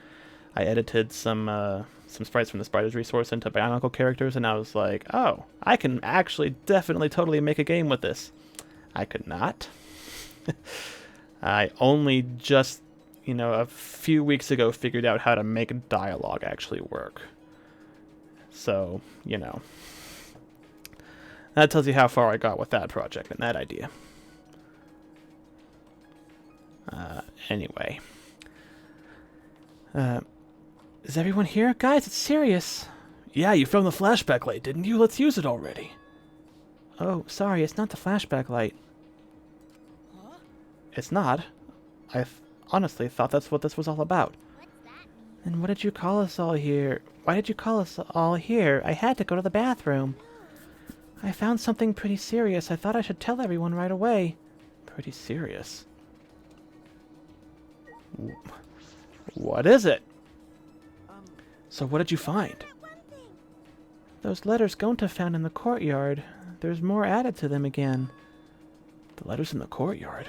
I edited some sprites from the Spiders resource into Bionicle characters, and I was like, oh, I can actually definitely totally make a game with this. I could not. I only just, you know, a few weeks ago figured out how to make dialogue actually work. So, you know, that tells you how far I got with that project and that idea. Anyway. Is everyone here? Guys, it's serious. Yeah, you found the flashback light, didn't you? Let's use it already. Oh, sorry, it's not the flashback light. Huh? It's not. I honestly thought that's what this was all about. What's that mean? And what did you call us all here? Why did you call us all here? I had to go to the bathroom. I found something pretty serious. I thought I should tell everyone right away. Pretty serious. What is it? So what did you find? That one thing. Those letters Gonta found in the courtyard. There's more added to them again. The letters in the courtyard.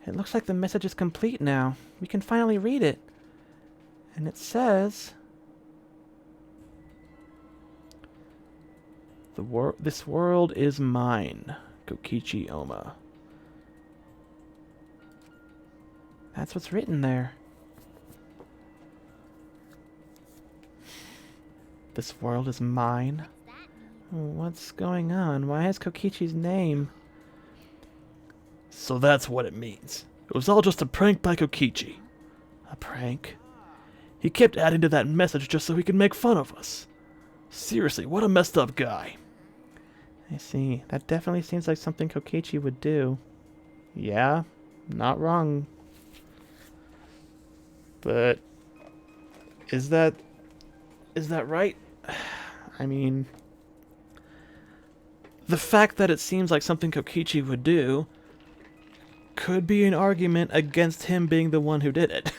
It looks like the message is complete now. We can finally read it. And it says... This world is mine, Kokichi Oma. That's what's written there. This world is mine? What's going on? Why has Kokichi's name? So that's what it means. It was all just a prank by Kokichi. A prank? He kept adding to that message just so he could make fun of us. Seriously, what a messed up guy. I see. That definitely seems like something Kokichi would do. Yeah, not wrong. But is that right? I mean, the fact that it seems like something Kokichi would do could be an argument against him being the one who did it.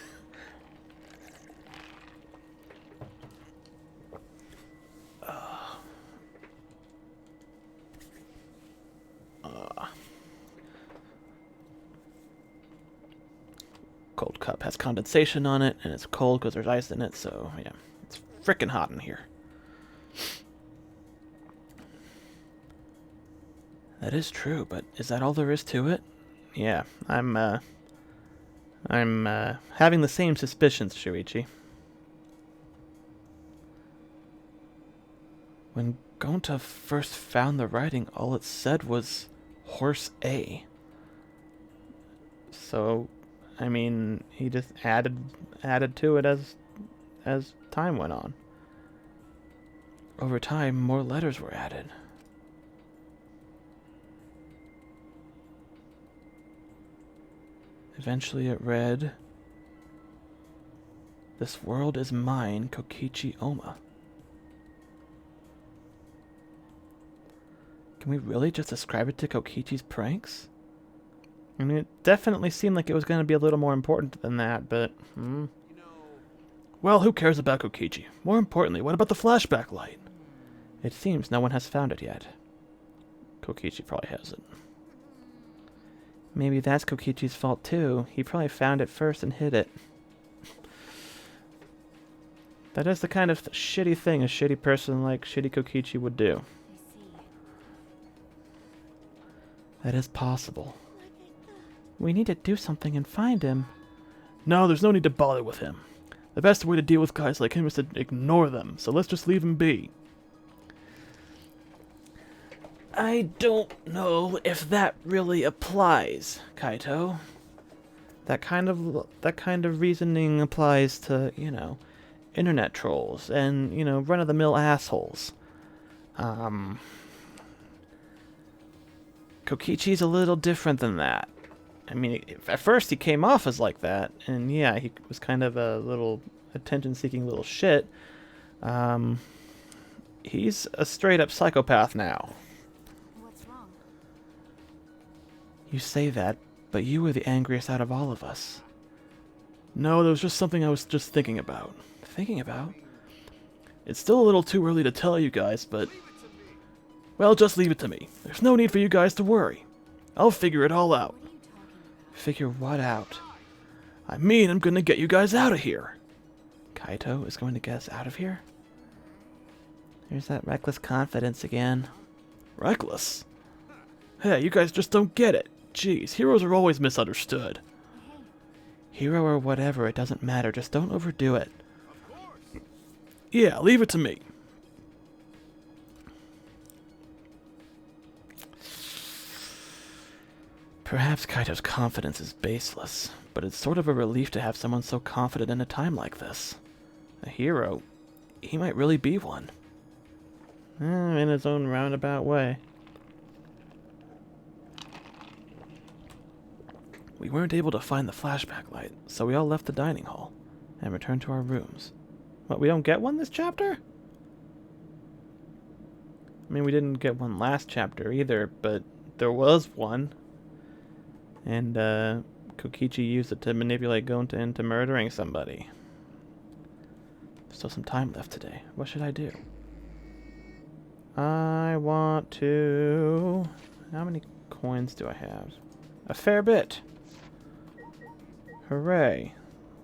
Cold cup has condensation on it, and it's cold because there's ice in it, so yeah, it's frickin' hot in here. That is true, but is that all there is to it? Yeah, I'm having the same suspicions, Shuichi. When Gonta first found the writing, all it said was Horse A. So, I mean, he just added to it as time went on. Over time, more letters were added. Eventually it read, "This world is mine, Kokichi Oma." Can we really just ascribe it to Kokichi's pranks? I mean, it definitely seemed like it was going to be a little more important than that, but... Well, who cares about Kokichi? More importantly, what about the flashback light? It seems no one has found it yet. Kokichi probably has it. Maybe that's Kokichi's fault too. He probably found it first and hid it. That is the kind of shitty thing a shitty person like shitty Kokichi would do. I see. That is possible. We need to do something and find him. No, there's no need to bother with him. The best way to deal with guys like him is to ignore them, so let's just leave him be. I don't know if that really applies, Kaito. That kind of reasoning applies to, internet trolls and, run-of-the-mill assholes. Kokichi's a little different than that. I mean, at first he came off as like that, and yeah, he was kind of a little attention-seeking little shit. He's a straight-up psychopath now. What's wrong? You say that, but you were the angriest out of all of us. No, there was just something I was just thinking about. Thinking about? It's still a little too early to tell you guys, but... Well, just leave it to me. There's no need for you guys to worry. I'll figure it all out. What are you talking about? Figure what out? I mean, I'm gonna get you guys out of here. Kaito is going to get us out of here? There's that reckless confidence again. Reckless? Hey, you guys just don't get it. Jeez, heroes are always misunderstood. Hero or whatever, it doesn't matter. Just don't overdo it. Yeah, leave it to me. Perhaps Kaito's confidence is baseless, but it's sort of a relief to have someone so confident in a time like this. A hero, he might really be one. In his own roundabout way. We weren't able to find the flashback light, so we all left the dining hall and returned to our rooms. What, we don't get one this chapter? I mean, we didn't get one last chapter either, but there was one. And, Kokichi used it to manipulate Gonta into murdering somebody. There's still some time left today. What should I do? I want to... How many coins do I have? A fair bit. Hooray.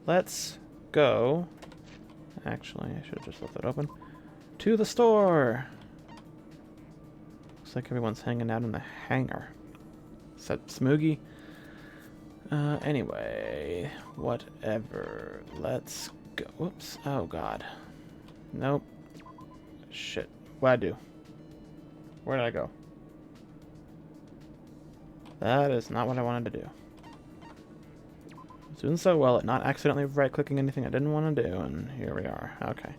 Let's go. Actually, I should have just left it open. To the store! Looks like everyone's hanging out in the hangar. Except Smoogie. Anyway, whatever. Let's go. Whoops. Oh, God. Nope. Shit. What'd I do? Where did I go? That is not what I wanted to do. I was doing so well at not accidentally right-clicking anything I didn't want to do, and here we are. Okay.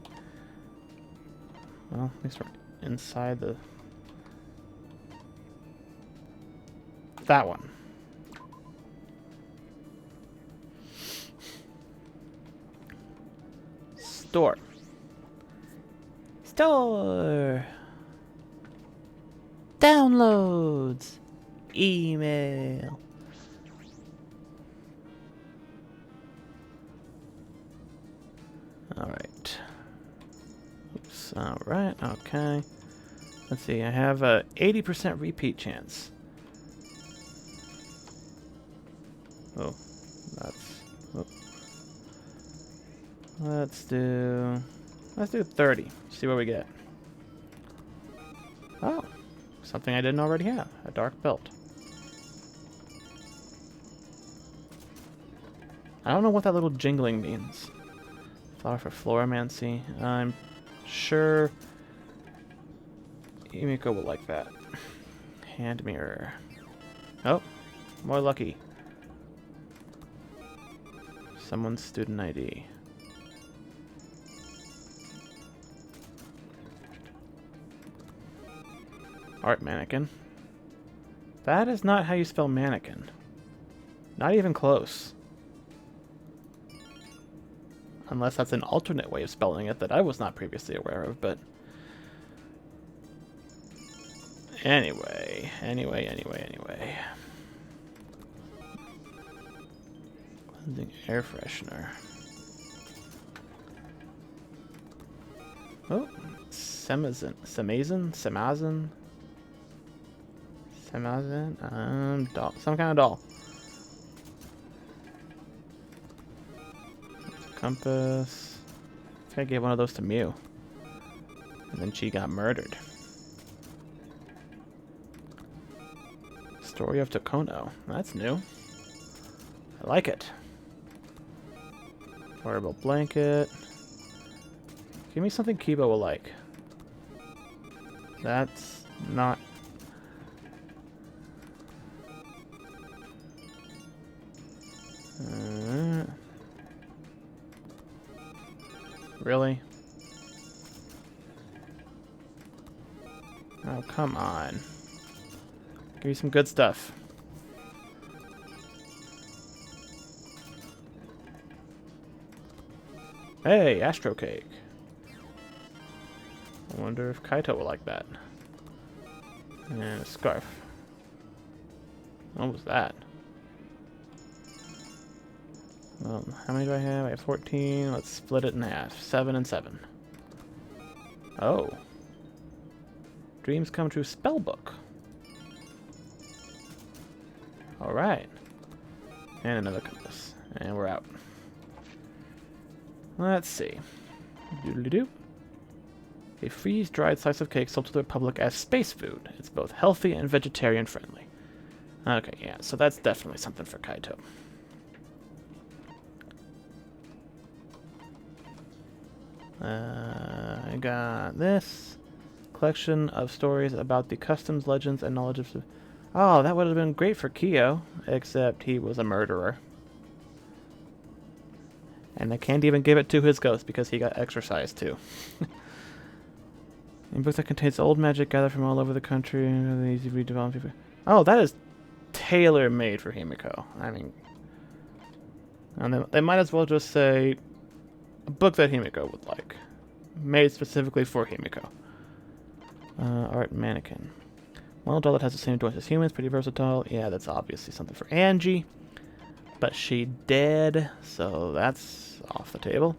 Well, at least we're inside the... That one. Store. Store! Downloads! Email! Alright. Oops. Alright, okay. Let's see, I have a 80% repeat chance. Oh, that's... Oh. Let's do 30. See what we get. Oh, something I didn't already have. A dark belt. I don't know what that little jingling means. Flower for Floromancy. I'm sure Yumiko will like that. Hand mirror. Oh, more lucky. Someone's student ID. Art mannequin. That is not how you spell mannequin. Not even close. Unless that's an alternate way of spelling it that I was not previously aware of, but... Anyway. Cleansing air freshener. Oh, Samazin? Doll. Some kind of doll. Compass. I think I gave one of those to Mew. And then she got murdered. Story of Tokono. That's new. I like it. Portable blanket. Give me something Kibo will like. That's not... Really? Oh, come on. Give me some good stuff. Hey, Astro Cake. I wonder if Kaito will like that. And a scarf. What was that? Well, how many do I have? I have 14. Let's split it in half. 7 and 7. Oh. Dreams Come True Spellbook. Alright. And another compass. And we're out. Let's see. Doodly-doo. A freeze-dried slice of cake sold to the public as space food. It's both healthy and vegetarian friendly. Okay, yeah, so that's definitely something for Kaito. I got this collection of stories about the customs, legends, and knowledge of... Oh, that would have been great for Kyo, except he was a murderer. And I can't even give it to his ghost because he got exorcised too. A book that contains old magic gathered from all over the country and easy to redevelop. Oh, that is tailor-made for Himiko. I mean, and they might as well just say a book that Himiko would like, made specifically for Himiko. Art mannequin. Well, doll that has the same joints as humans, pretty versatile. Yeah, that's obviously something for Angie, but she dead, so that's off the table.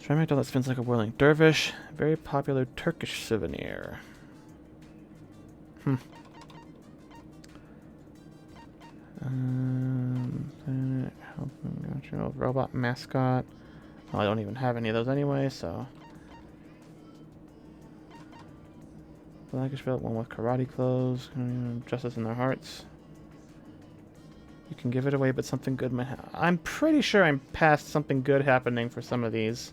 Ceramic doll that spins like a whirling dervish. Very popular Turkish souvenir. Robot mascot. Well, I don't even have any of those anyway, so. Blackish belt, one with karate clothes. Justice in their hearts. You can give it away, but something good might happen. I'm pretty sure I'm past something good happening for some of these.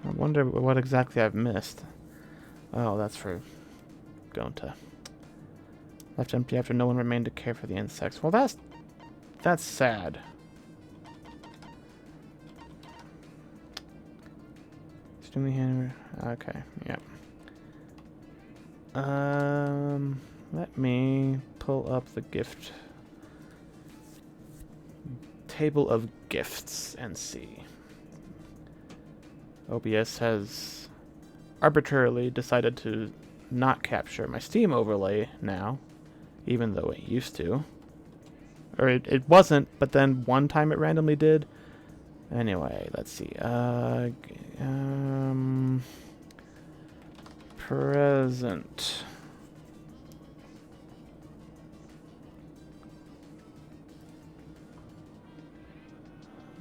I wonder what exactly I've missed. Oh, that's for Gonta. Left empty after no one remained to care for the insects. Well, that's sad. Extremely hammer. Okay, yep. Let me pull up the gift table of gifts and see. OBS has arbitrarily decided to not capture my Steam overlay now, even though it used to. Or it wasn't, but then one time it randomly did. Anyway, let's see. Present.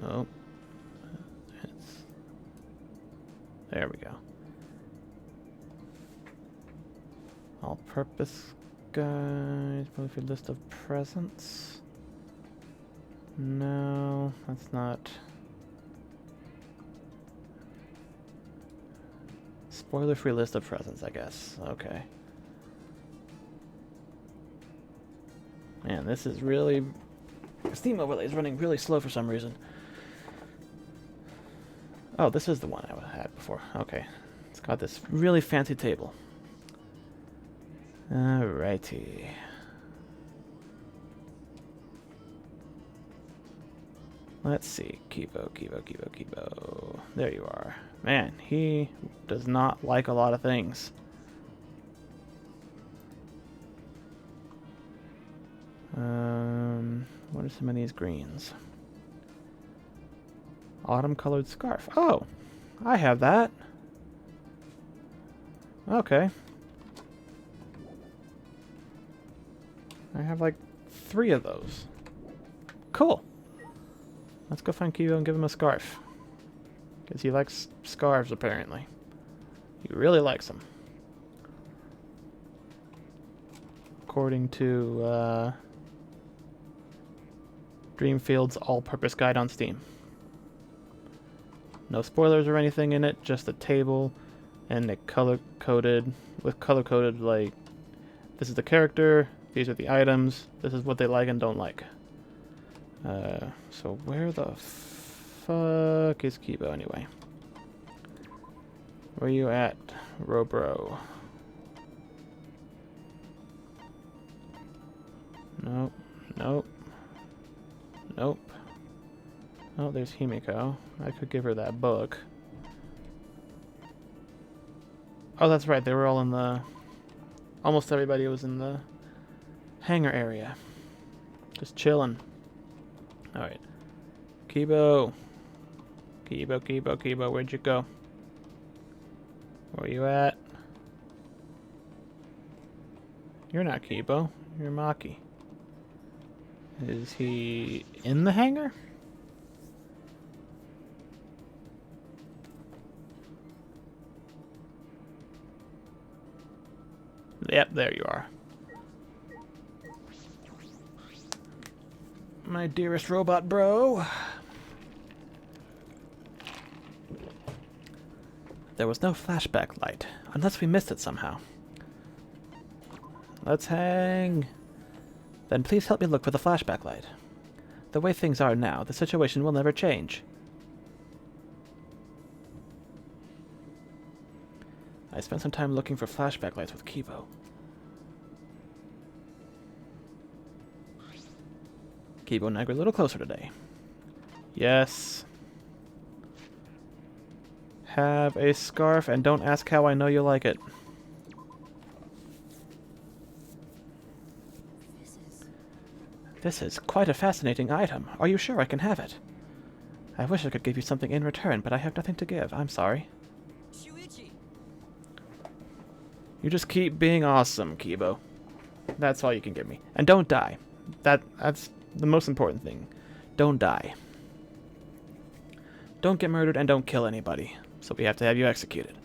Oh. There we go. All-purpose guide. Probably for list of presents. No, that's not. Spoiler-free list of presents, I guess. Okay. Man, this is really... Steam overlay is running really slow for some reason. Oh, this is the one I had before. Okay. It's got this really fancy table. Alrighty. Let's see. Kibo. There you are. Man, he does not like a lot of things. What are some of these greens? Autumn colored scarf. Oh, I have that. Okay. I have like 3 of those. Cool. Let's go find Kibo and give him a scarf. Because he likes scarves, apparently. He really likes them. According to, Dreamfield's all-purpose guide on Steam. No spoilers or anything in it, just a table and it color-coded, like, this is the character, these are the items, this is what they like and don't like. So where the fuck is Kibo anyway? Where you at, Robro? Nope, nope, nope. Oh, there's Himiko. I could give her that book. Oh, that's right, they were all in the... Almost everybody was in the hangar area. Just chilling. Alright. Kibo. Kibo, Kibo, Kibo, where'd you go? Where you at? You're not Kibo. You're Maki. Is he in the hangar? Yep, there you are. My dearest robot bro. There was no flashback light, unless we missed it somehow. Let's hang. Then please help me look for the flashback light. The way things are now, the situation will never change. I spent some time looking for flashback lights with Kibo. Kibo and I grew a little closer today. Yes. Have a scarf and don't ask how I know you like it. This is quite a fascinating item. Are you sure I can have it? I wish I could give you something in return, but I have nothing to give. I'm sorry. Shuichi! You just keep being awesome, Kibo. That's all you can give me. And don't die. That's the most important thing. Don't die. Don't get murdered and don't kill anybody. So we have to have you executed.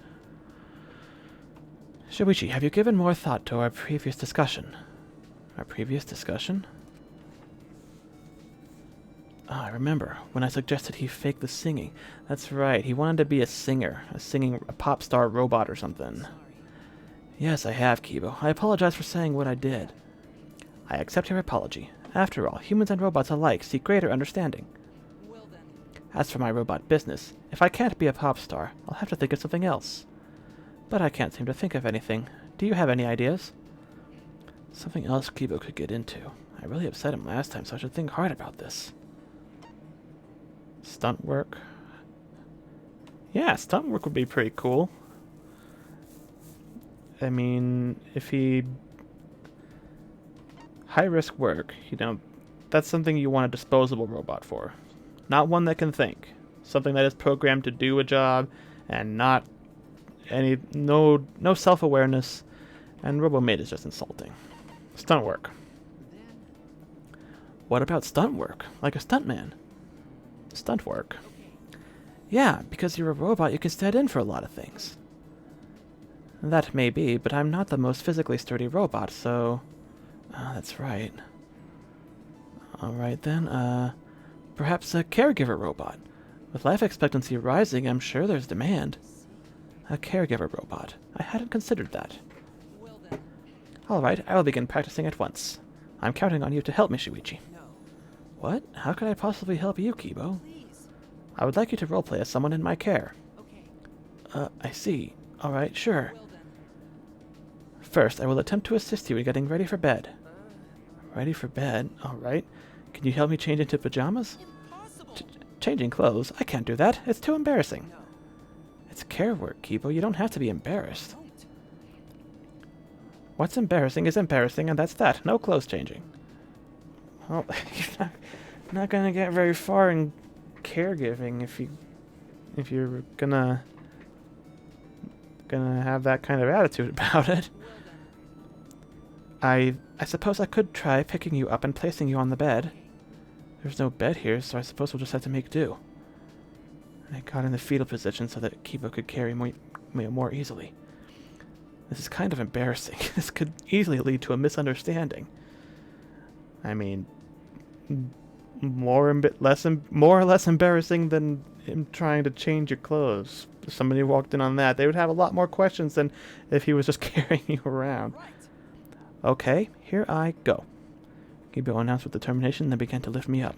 Shuichi, have you given more thought to our previous discussion? Our previous discussion? Ah, I remember when I suggested he fake the singing. That's right, he wanted to be a singer, a pop star robot or something. Sorry. Yes, I have, Kibo. I apologize for saying what I did. I accept your apology. After all, humans and robots alike seek greater understanding. Well then, As for my robot business, if I can't be a pop star, I'll have to think of something else. But I can't seem to think of anything. Do you have any ideas? Something else Kibo could get into. I really upset him last time, so I should think hard about this. Stunt work. Yeah, stunt work would be pretty cool. I mean, if he... High-risk work, you know, that's something you want a disposable robot for. Not one that can think. Something that is programmed to do a job and not no self-awareness. And RoboMate is just insulting. Stunt work. then, What about stunt work? Like a stuntman? Stunt work. okay. Yeah, because you're a robot, you can stand in for a lot of things. That may be, but I'm not the most physically sturdy robot, so... that's right. Alright then, perhaps a caregiver robot. With life expectancy rising, I'm sure there's demand. A caregiver robot. I hadn't considered that. Well then, Alright, I will begin practicing at once. I'm counting on you to help me, Shuichi. no. What? How could I possibly help you, Kibo? Please. I would like you to roleplay as someone in my care. Okay. I see. Alright, sure. Well then, First, I will attempt to assist you in getting ready for bed. Ready for bed? Alright. Can you help me change into pajamas? impossible! Changing clothes? I can't do that. It's too embarrassing. No, It's care work, Kibo. You don't have to be embarrassed. don't. What's embarrassing is embarrassing, and that's that. No clothes changing. Well, you're not gonna get very far in caregiving if you're gonna have that kind of attitude about it. Well then, I suppose I could try picking you up and placing you on the bed. There's no bed here, so I suppose we'll just have to make do. I got in the fetal position so that Kibo could carry me more easily. This is kind of embarrassing. This could easily lead to a misunderstanding. I mean, more or less embarrassing than him trying to change your clothes. If somebody walked in on that, they would have a lot more questions than if he was just carrying you around. Right. Okay, here I go. Kibo announced with determination, then began to lift me up.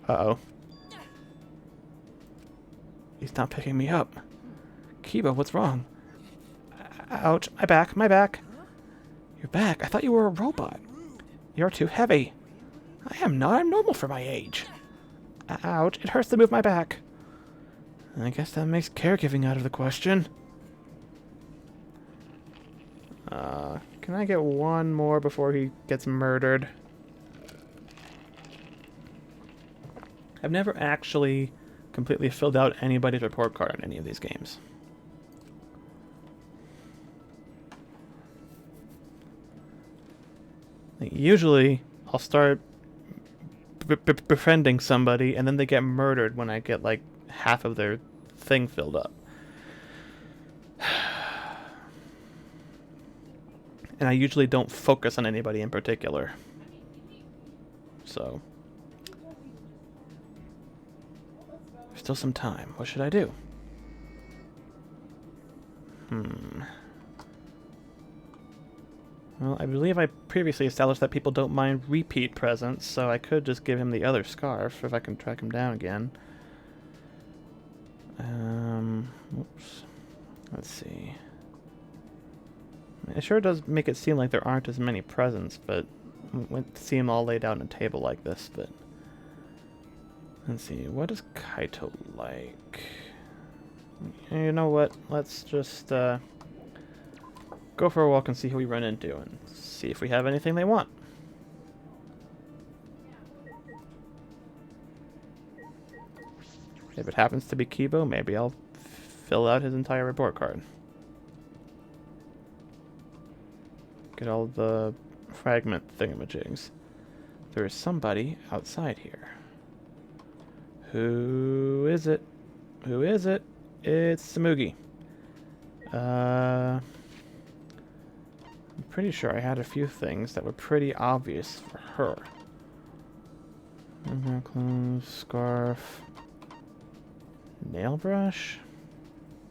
Uh-oh. He's not picking me up. Kibo, what's wrong? Ouch, my back, my back. Your back? I thought you were a robot. You're too heavy. I am not. I'm normal for my age. Ouch, it hurts to move my back. I guess that makes caregiving out of the question. Can I get one more before he gets murdered? I've never actually completely filled out anybody's report card on any of these games. Usually, I'll start befriending somebody, and then they get murdered when I get, like, half of their thing filled up. And I usually don't focus on anybody in particular. So. There's still some time. What should I do? Well, I believe I previously established that people don't mind repeat presents, so I could just give him the other scarf if I can track him down again. Oops. Let's see. It sure does make it seem like there aren't as many presents, but see them all laid out on a table like this, but... Let's see, what does Kaito like? You know what, let's just, go for a walk and see who we run into, and see if we have anything they want. If it happens to be Kibo, maybe I'll fill out his entire report card. Get all the fragment thingamajigs. There is somebody outside here. Who is it? Who is it? It's Samugi. I'm pretty sure I had a few things that were pretty obvious for her. Clothes, scarf, nail brush.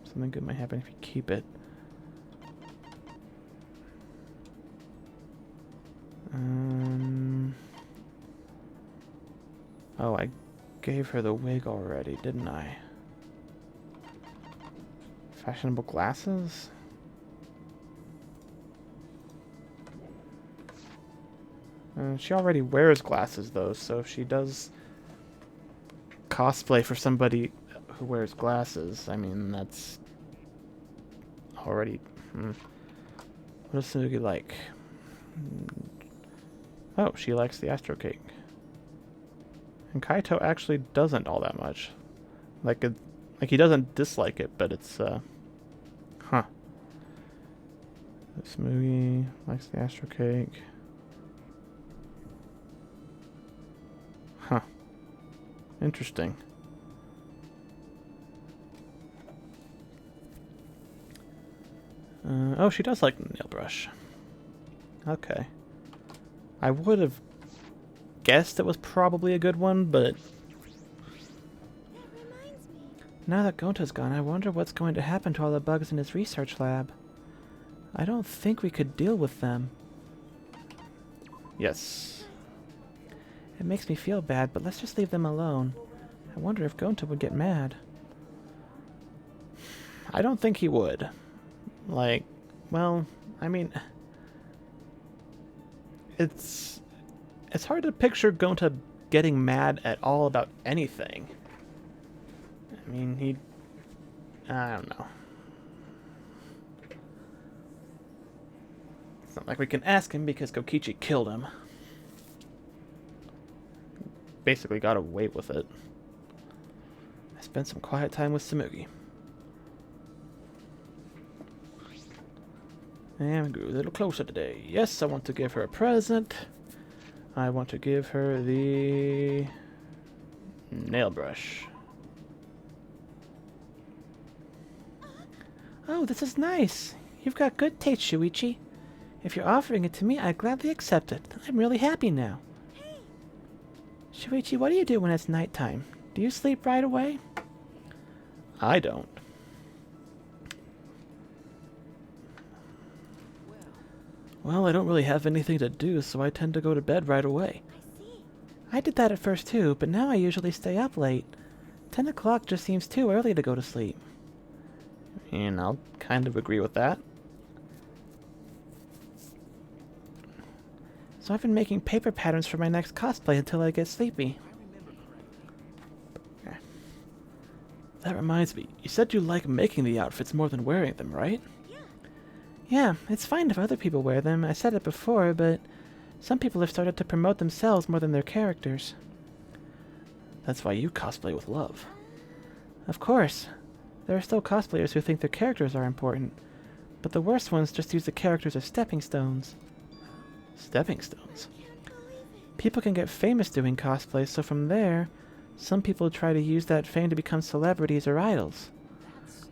Something good might happen if you keep it. Oh, I gave her the wig already, didn't I? Fashionable glasses? She already wears glasses, though, so if she does cosplay for somebody who wears glasses, I mean, that's already... What does Suzuki like? Oh, she likes the Astro Cake. And Kaito actually doesn't all that much. Like he doesn't dislike it, but it's, huh. This movie likes the Astro Cake. Huh. Interesting. Oh, she does like the nail brush. Okay. I would have guessed it was probably a good one, but... Now that Gonta's gone, I wonder what's going to happen to all the bugs in his research lab. I don't think we could deal with them. Yes. It makes me feel bad, but let's just leave them alone. I wonder if Gonta would get mad. I don't think he would. Like, well, I mean... It's hard to picture Gonta getting mad at all about anything. I mean, I don't know. It's not like we can ask him because Kokichi killed him. Basically got away with it. I spent some quiet time with Samugi. And we grew a little closer today. Yes, I want to give her a present. I want to give her the nail brush. Oh, this is nice. You've got good taste, Shuichi. If you're offering it to me, I'd gladly accept it. I'm really happy now. Shuichi, what do you do when it's nighttime? Do you sleep right away? I don't. Well, I don't really have anything to do, so I tend to go to bed right away. I see. I did that at first too, but now I usually stay up late. 10 o'clock just seems too early to go to sleep. And I'll kind of agree with that. So I've been making paper patterns for my next cosplay until I get sleepy. I remember correctly. That reminds me, you said you like making the outfits more than wearing them, right? Yeah. Yeah, it's fine if other people wear them. I said it before, but some people have started to promote themselves more than their characters. That's why you cosplay with love. Of course. There are still cosplayers who think their characters are important, but the worst ones just use the characters as stepping stones. Stepping stones. Can't believe it. People can get famous doing cosplay, so from there, some people try to use that fame to become celebrities or idols. That's...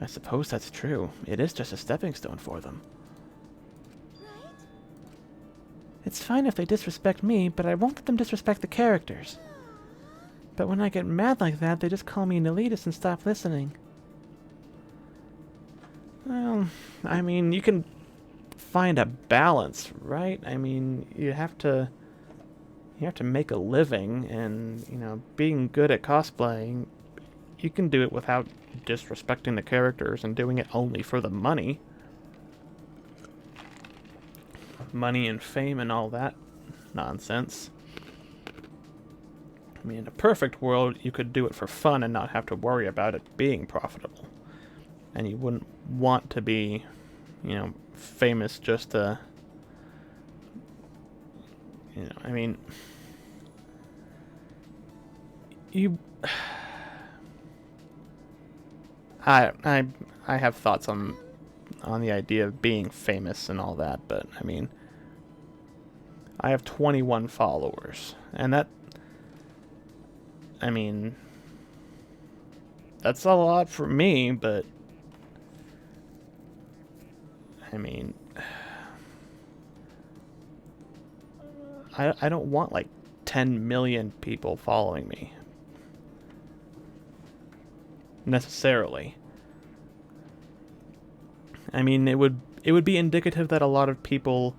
I suppose that's true. It is just a stepping stone for them. Right? It's fine if they disrespect me, but I won't let them disrespect the characters. But when I get mad like that, they just call me an elitist and stop listening. Well, I mean, you can find a balance, right? I mean, you have to make a living, and, you know, being good at cosplaying, you can do it without disrespecting the characters and doing it only for the money. Money and fame and all that nonsense. I mean, in a perfect world, you could do it for fun and not have to worry about it being profitable. And you wouldn't want to be, you know, famous just to, you know, I mean, you, I have thoughts on the idea of being famous and all that, but I mean, I have 21 followers, and that, I mean, that's a lot for me, but I mean, I don't want like 10 million people following me necessarily. I mean, it would be indicative that a lot of people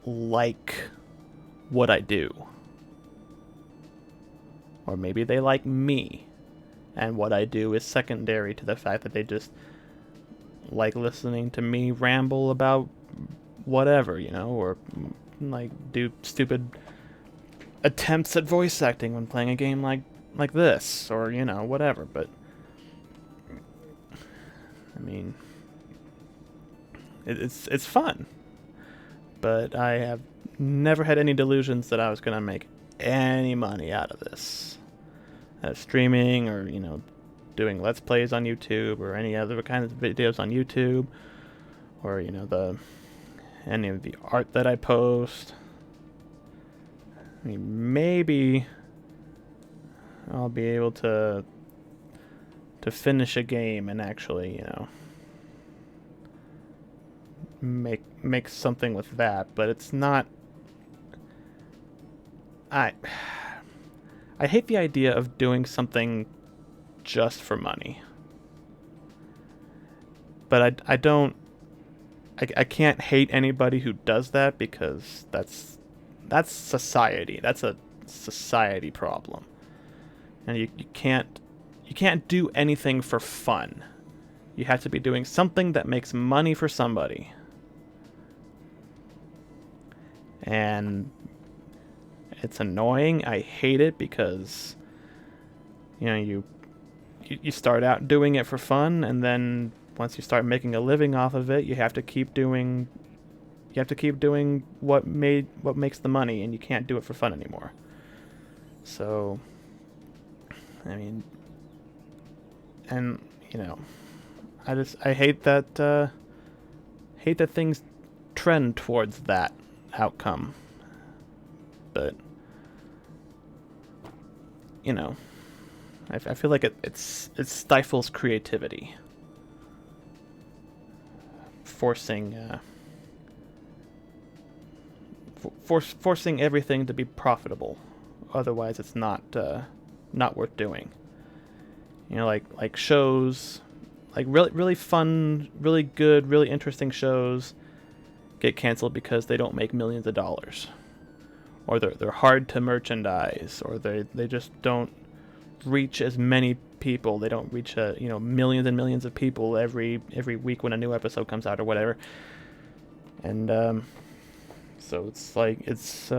like what I do. Or maybe they like me, and what I do is secondary to the fact that they just like listening to me ramble about whatever, you know, or like do stupid attempts at voice acting when playing a game like this, or, you know, whatever. But I mean, it's fun, but I have never had any delusions that I was gonna make any money out of this, streaming, or, you know, doing let's plays on YouTube, or any other kind of videos on YouTube, or, you know, any of the art that I post. I mean, maybe I'll be able to finish a game and actually, you know, make something with that, but it's not. I hate the idea of doing something just for money. But I can't hate anybody who does that, because that's society. That's a society problem. And you can't do anything for fun. You have to be doing something that makes money for somebody. And it's annoying. I hate it, because, you know, you start out doing it for fun, and then once you start making a living off of it, you have to keep doing what makes the money, and you can't do it for fun anymore. So, I mean, and, you know, I hate that things trend towards that outcome. But, you know, I feel like it stifles creativity, forcing forcing everything to be profitable. Otherwise, it's not worth doing. You know, like shows, like really fun, really good, really interesting shows get canceled because they don't make millions of dollars, or they're hard to merchandise, or they just don't reach as many people. They don't reach millions and millions of people every week when a new episode comes out or whatever. And so it's like it's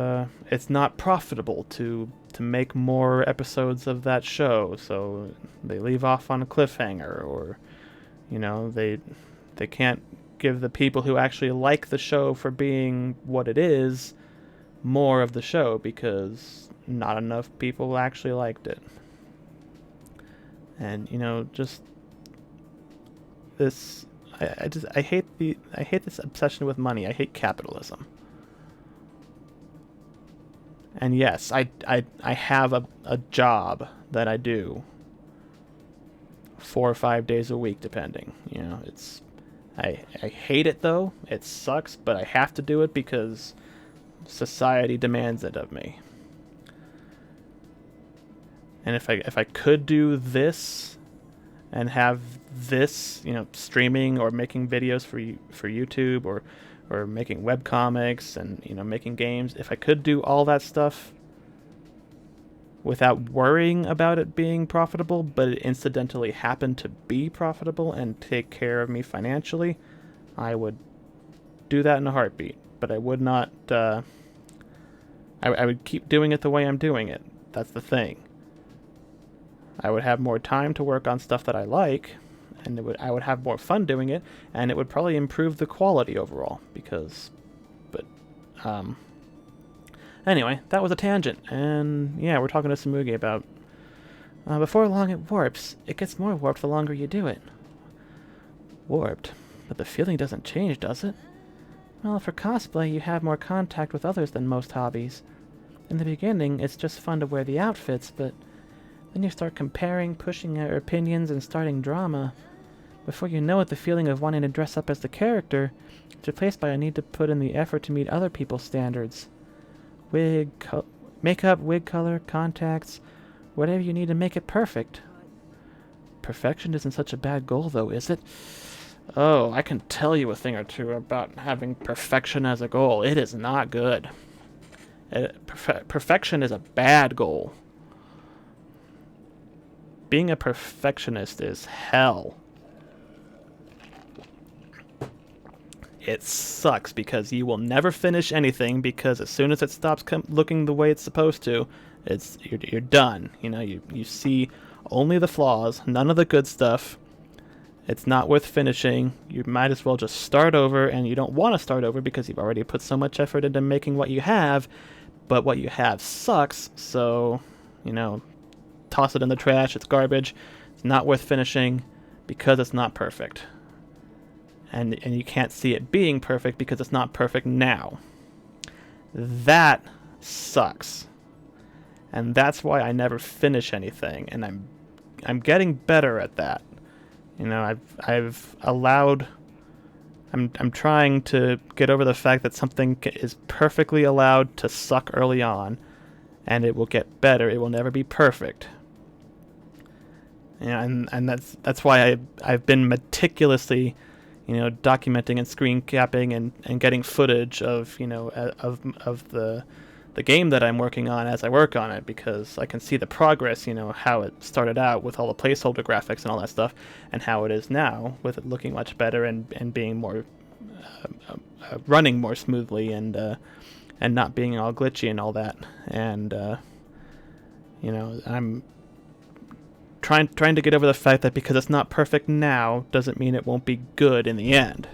not profitable to make more episodes of that show, so they leave off on a cliffhanger, or they can't give the people who actually like the show for being what it is more of the show because not enough people actually liked it. And just this, I hate this obsession with money. I hate capitalism. And yes, I have a job that I do 4 or 5 days a week, depending. I hate it though. It sucks, but I have to do it because society demands it of me. And if I could do this and have this, streaming or making videos for YouTube or making webcomics and making games, if I could do all that stuff without worrying about it being profitable, but it incidentally happened to be profitable and take care of me financially, I would do that in a heartbeat. But I would not. I would keep doing it the way I'm doing it. That's the thing. I would have more time to work on stuff that I like, and I would have more fun doing it, and it would probably improve the quality overall. Anyway, that was a tangent, and yeah, we're talking to Samugi about before long it warps. It gets more warped the longer you do it. Warped? But the feeling doesn't change, does it? Well, for cosplay, you have more contact with others than most hobbies. In the beginning, it's just fun to wear the outfits, but then you start comparing, pushing your opinions, and starting drama. Before you know it, the feeling of wanting to dress up as the character is replaced by a need to put in the effort to meet other people's standards. Makeup, wig color, contacts, whatever you need to make it perfect. Perfection isn't such a bad goal, though, is it? Oh, I can tell you a thing or two about having perfection as a goal. It is not good. Perfection is a bad goal. Being a perfectionist is hell. It sucks because you will never finish anything, because as soon as it stops looking the way it's supposed to, you're done. You see only the flaws, none of the good stuff. It's not worth finishing. You might as well just start over, and you don't want to start over because you've already put so much effort into making what you have, but what you have sucks, so, toss it in the trash. It's garbage. It's not worth finishing because it's not perfect. And you can't see it being perfect because it's not perfect now. That sucks. And that's why I never finish anything, and I'm getting better at that. I've allowed. I'm trying to get over the fact that something is perfectly allowed to suck early on, and it will get better. It will never be perfect. And that's why I've been meticulously, documenting and screen capping and getting footage of the game that I'm working on as I work on it, because I can see the progress, how it started out with all the placeholder graphics and all that stuff, and how it is now with it looking much better and being more running more smoothly and not being all glitchy and all that. And I'm trying to get over the fact that because it's not perfect now doesn't mean it won't be good in the end.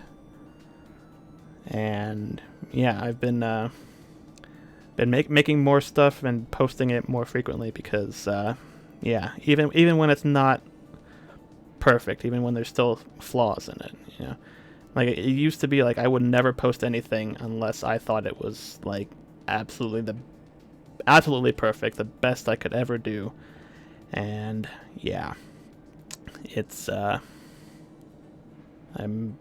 And yeah, I've been making more stuff and posting it more frequently because even when it's not perfect, even when there's still flaws in it, like it used to be like I would never post anything unless I thought it was like absolutely perfect, the best I could ever do. And yeah, it's I've been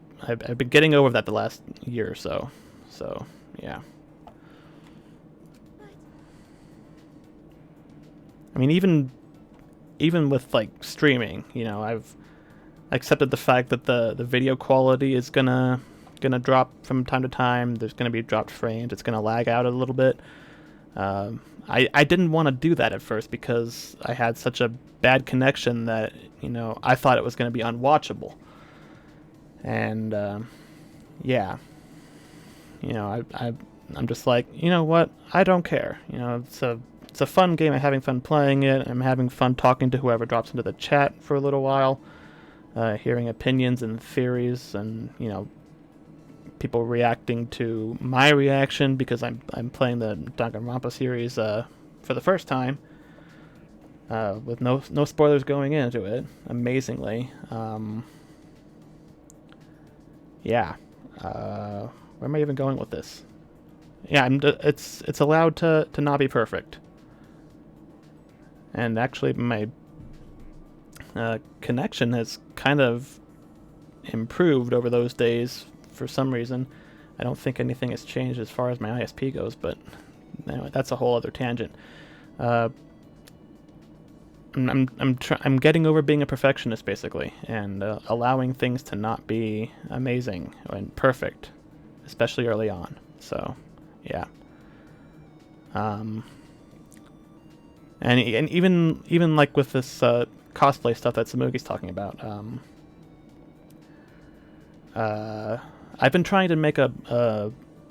getting over that the last year or so. So yeah. I mean, even with like streaming, you know, I've accepted the fact that the video quality is gonna drop from time to time. There's gonna be dropped frames. It's gonna lag out a little bit. I didn't want to do that at first because I had such a bad connection that, you know, I thought it was going to be unwatchable. And yeah, you know, I'm just like, you know what? I don't care. You know, it's a fun game. I'm having fun playing it. I'm having fun talking to whoever drops into the chat for a little while, hearing opinions and theories, and, you know, people reacting to my reaction because I'm playing the Danganronpa series for the first time, with no spoilers going into it. Amazingly, yeah. Where am I even going with this? Yeah, it's allowed to not be perfect. And actually, my connection has kind of improved over those days. For some reason, I don't think anything has changed as far as my ISP goes, but anyway, that's a whole other tangent. I'm getting over being a perfectionist, basically, and allowing things to not be amazing and perfect, especially early on. So, yeah. And even like with this cosplay stuff that Samugi's talking about, I've been trying to make a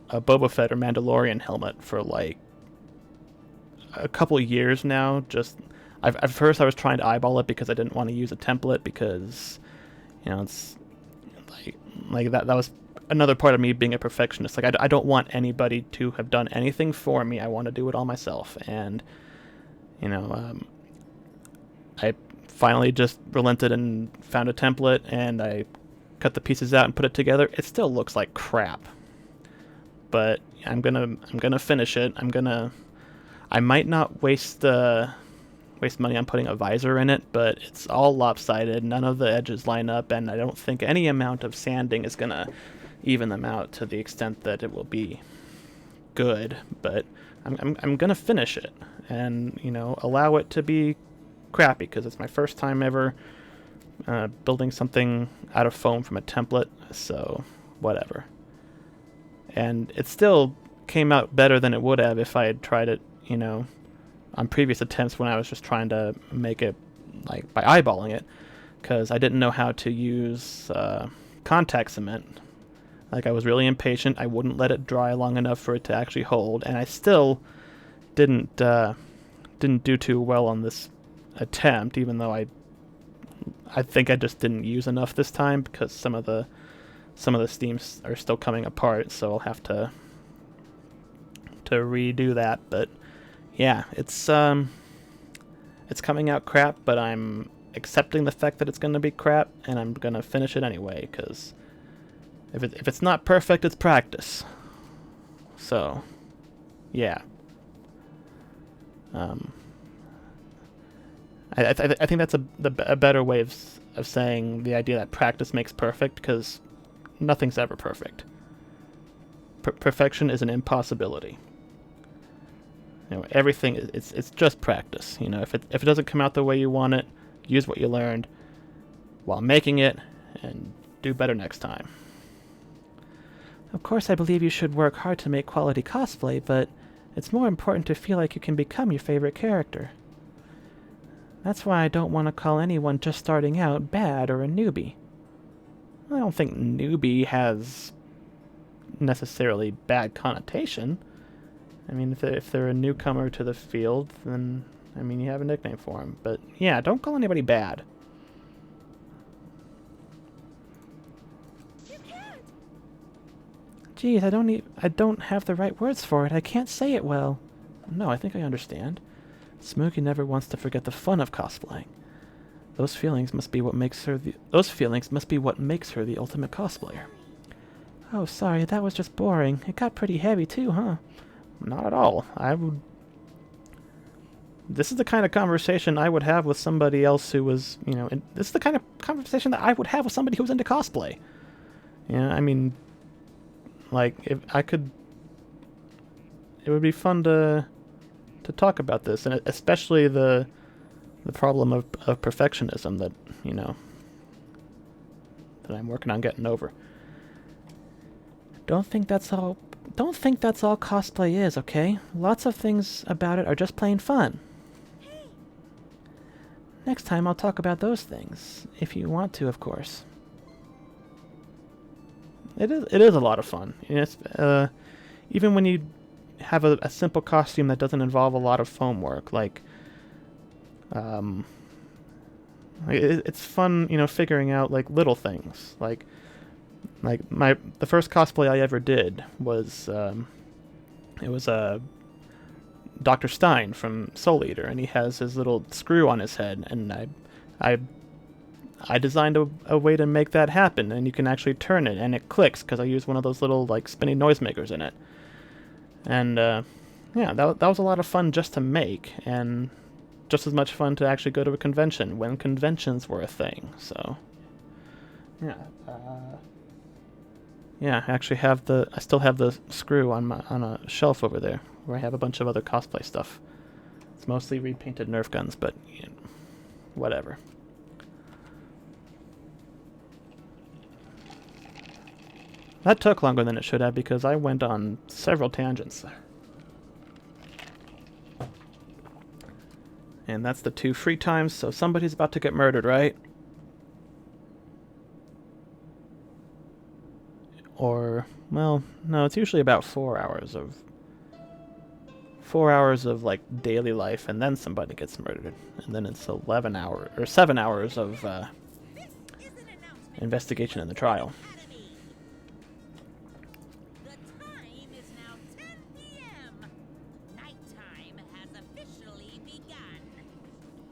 Boba Fett or Mandalorian helmet for like a couple of years now. Just at first I was trying to eyeball it because I didn't want to use a template because, you know, it's like that was another part of me being a perfectionist. Like I don't want anybody to have done anything for me. I want to do it all myself. And, you know, I finally just relented and found a template, and I cut the pieces out and put it together. It still looks like crap, but I'm gonna finish it. I might not waste money on putting a visor in it, but it's all lopsided. None of the edges line up, and I don't think any amount of sanding is gonna even them out to the extent that it will be good. But I'm gonna finish it, and, you know, allow it to be crappy because it's my first time ever building something out of foam from a template, so whatever. And it still came out better than it would have if I had tried it, you know, on previous attempts when I was just trying to make it like by eyeballing it, because I didn't know how to use contact cement. Like, I was really impatient. I wouldn't let it dry long enough for it to actually hold, and I still didn't do too well on this attempt, even though I think I just didn't use enough this time because some of the steams are still coming apart, so I'll have to redo that. But yeah, it's coming out crap, but I'm accepting the fact that it's going to be crap, and I'm going to finish it anyway, because if it's not perfect, it's practice. So, yeah. I think that's a better way of saying the idea that practice makes perfect, because nothing's ever perfect. Perfection is an impossibility. You know, everything it's just practice. You know, if it doesn't come out the way you want it, use what you learned while making it, and do better next time. Of course, I believe you should work hard to make quality cosplay, but it's more important to feel like you can become your favorite character. That's why I don't want to call anyone just starting out bad or a newbie. I don't think newbie has necessarily bad connotation. I mean, if they're a newcomer to the field, then, I mean, you have a nickname for them. But yeah, don't call anybody bad. You can't. Geez, I don't have the right words for it. I can't say it well. No, I think I understand. Smokey never wants to forget the fun of cosplaying. Those feelings must be what makes her the ultimate cosplayer. Oh, sorry, that was just boring. It got pretty heavy too, huh? Not at all. This is the kind of conversation I would have with somebody else who was, you know, this is the kind of conversation that I would have with somebody who was into cosplay. You know, I mean, like, if I could, it would be fun to talk about this, and especially the the problem of perfectionism that, you know, that I'm working on getting over. Don't think that's all cosplay is, okay? Lots of things about it are just plain fun. Next time I'll talk about those things, if you want to, of course. It is a lot of fun. And it's, even when you have a simple costume that doesn't involve a lot of foam work, like, it's fun, you know, figuring out like little things. Like the first cosplay I ever did was it was Dr. Stein from Soul Eater, and he has his little screw on his head, and I designed a way to make that happen, and you can actually turn it, and it clicks because I used one of those little like spinny noisemakers in it. And yeah, that was a lot of fun just to make, and just as much fun to actually go to a convention when conventions were a thing. So yeah, yeah, I actually I still have the screw on a shelf over there where I have a bunch of other cosplay stuff. It's mostly repainted Nerf guns, but you know, whatever. That took longer than it should have because I went on several tangents. And that's the 2 free times, so somebody's about to get murdered, right? Or, well, no, it's usually about 4 hours of like daily life, and then somebody gets murdered, and then it's 7 hours of investigation in the trial. The time is now 10 p.m. Nighttime has officially begun.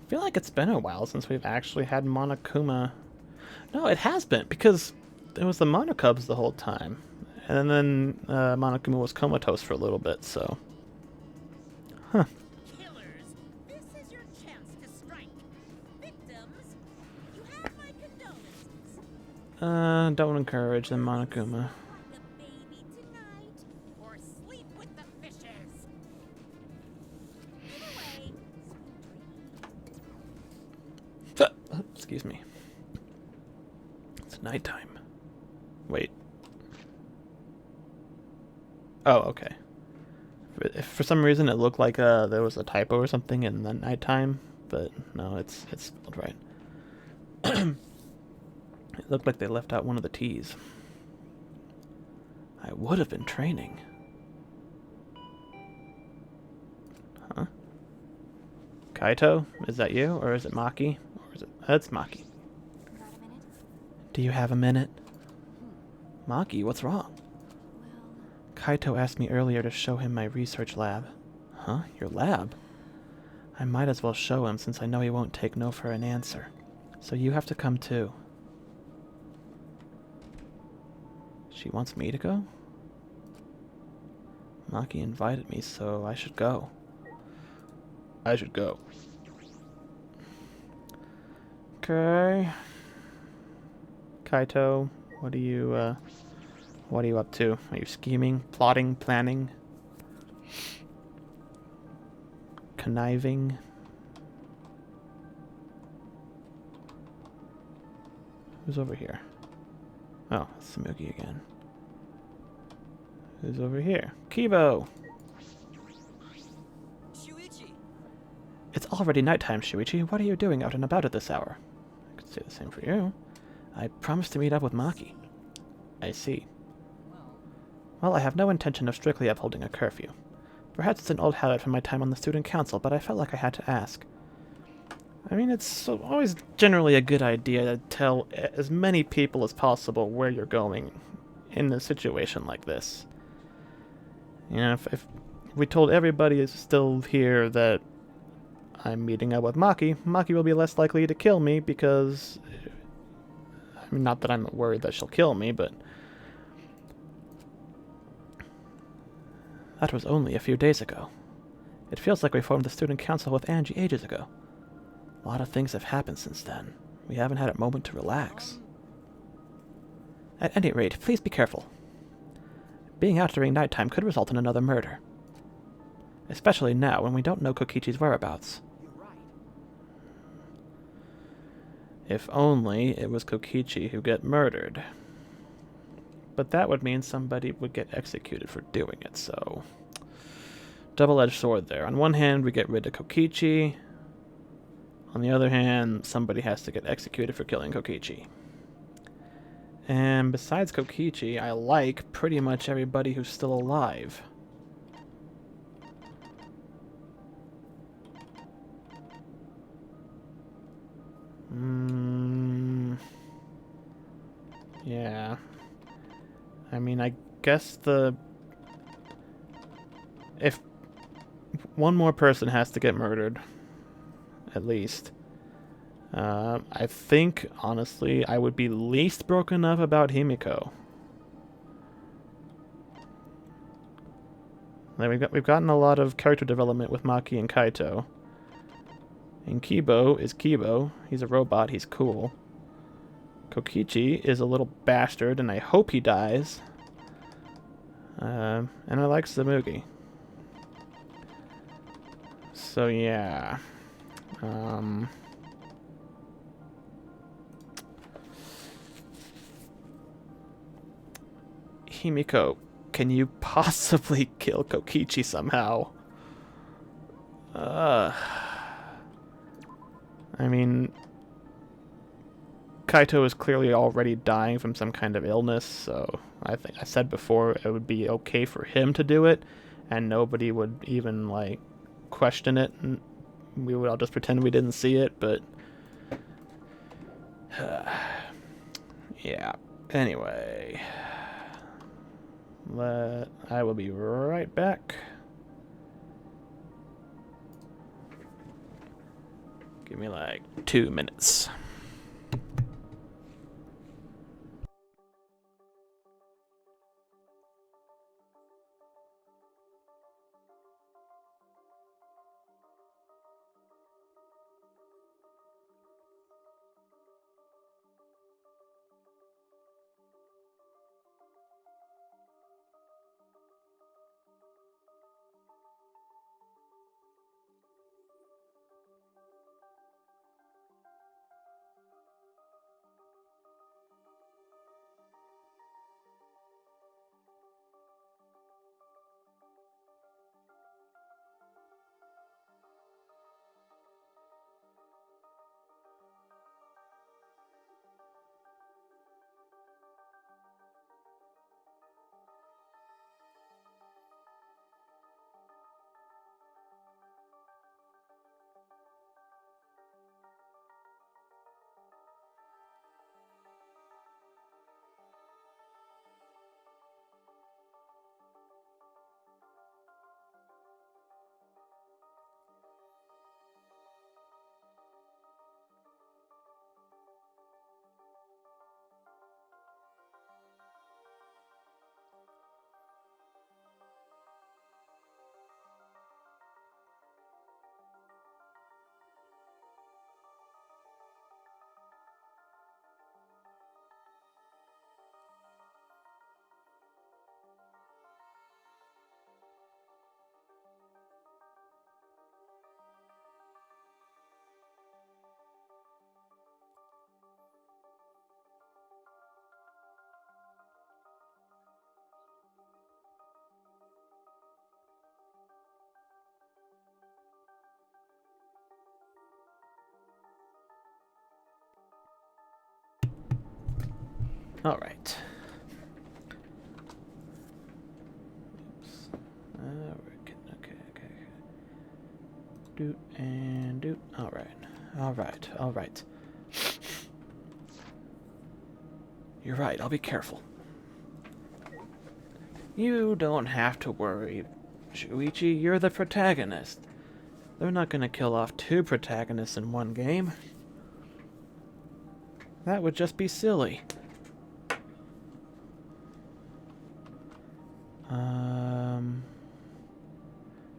I feel like it's been a while since we've actually had Monokuma. No, it has been, because it was the Monokubs the whole time. And then Monokuma was comatose for a little bit, so... Huh. Killers, this is your chance to strike. Victims, you have my condolences. Don't encourage them, Monokuma. The baby tonight, or sleep with the fishes. Either way, Excuse me. It's nighttime. Wait. Oh, okay. If for some reason it looked like there was a typo or something in the nighttime, but no, it's spelled right. It looked like they left out one of the T's. I would have been training. Huh? Kaito? Is that you? Or is it Maki? Or is it... That's Maki. Got a minute? Do you have a minute? Maki, what's wrong? Well, Kaito asked me earlier to show him my research lab. Huh? Your lab? I might as well show him since I know he won't take no for an answer. So you have to come too. She wants me to go? Maki invited me, so I should go. I should go. Okay. Kaito, what are you up to? Are you scheming, plotting, planning, conniving? Who's over here? Oh, it's Samugi again. Who's over here? Kibo! Shuichi! It's already nighttime, Shuichi. What are you doing out and about at this hour? I could say the same for you. I promised to meet up with Maki. I see. Well, I have no intention of strictly upholding a curfew. Perhaps it's an old habit from my time on the student council, but I felt like I had to ask. I mean, it's always generally a good idea to tell as many people as possible where you're going in a situation like this. You know, if we told everybody is still here that I'm meeting up with Maki, Maki will be less likely to kill me because... I mean, not that I'm worried that she'll kill me, but... That was only a few days ago. It feels like we formed the student council with Angie ages ago. A lot of things have happened since then. We haven't had a moment to relax. At any rate, please be careful. Being out during nighttime could result in another murder. Especially now, when we don't know Kokichi's whereabouts. You're right. If only it was Kokichi who got murdered. But that would mean somebody would get executed for doing it, so... Double-edged sword there. On one hand, we get rid of Kokichi. On the other hand, somebody has to get executed for killing Kokichi. And besides Kokichi, I like pretty much everybody who's still alive. Yeah. I mean, I guess if one more person has to get murdered, at least. I think, honestly, I would be least broken up about Himiko. Like, we've gotten a lot of character development with Maki and Kaito. And Kibo is Kibo. He's a robot. He's cool. Kokichi is a little bastard, and I hope he dies. And I like Samugi. So yeah. Himiko, can you possibly kill Kokichi somehow? I mean, Kaito is clearly already dying from some kind of illness, so I think I said before it would be okay for him to do it, and nobody would even, like, question it, and we would all just pretend we didn't see it, but... yeah. Anyway... I will be right back. Give me like 2 minutes. All right. Oops. Okay. Doot and doot. All right. You're right. I'll be careful. You don't have to worry, Shuichi. You're the protagonist. They're not gonna kill off 2 protagonists in one game. That would just be silly.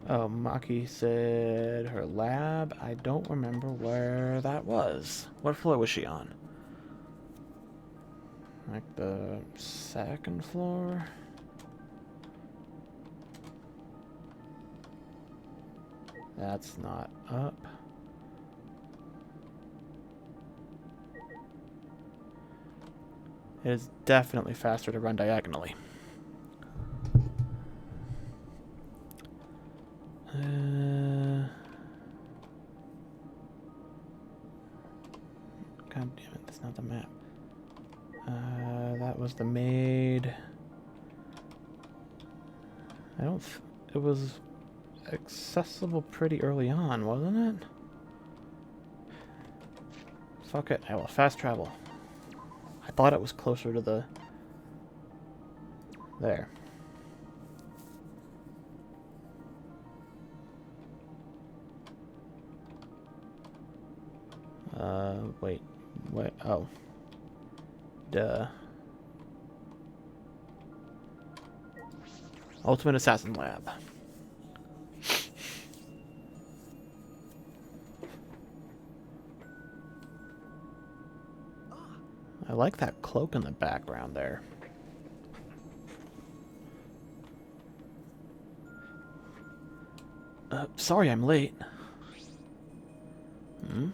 Oh, Maki said her lab. I don't remember where that was. What floor was she on? Like the 2nd floor? That's not up. It is definitely faster to run diagonally. God damn it, that's not the map. That was the maid. I don't... it was accessible pretty early on, wasn't it? Fuck it, I will fast travel. I thought it was closer to the... there. Wait. What? Oh. Duh. Ultimate Assassin Lab. I like that cloak in the background there. Sorry I'm late. Hmm?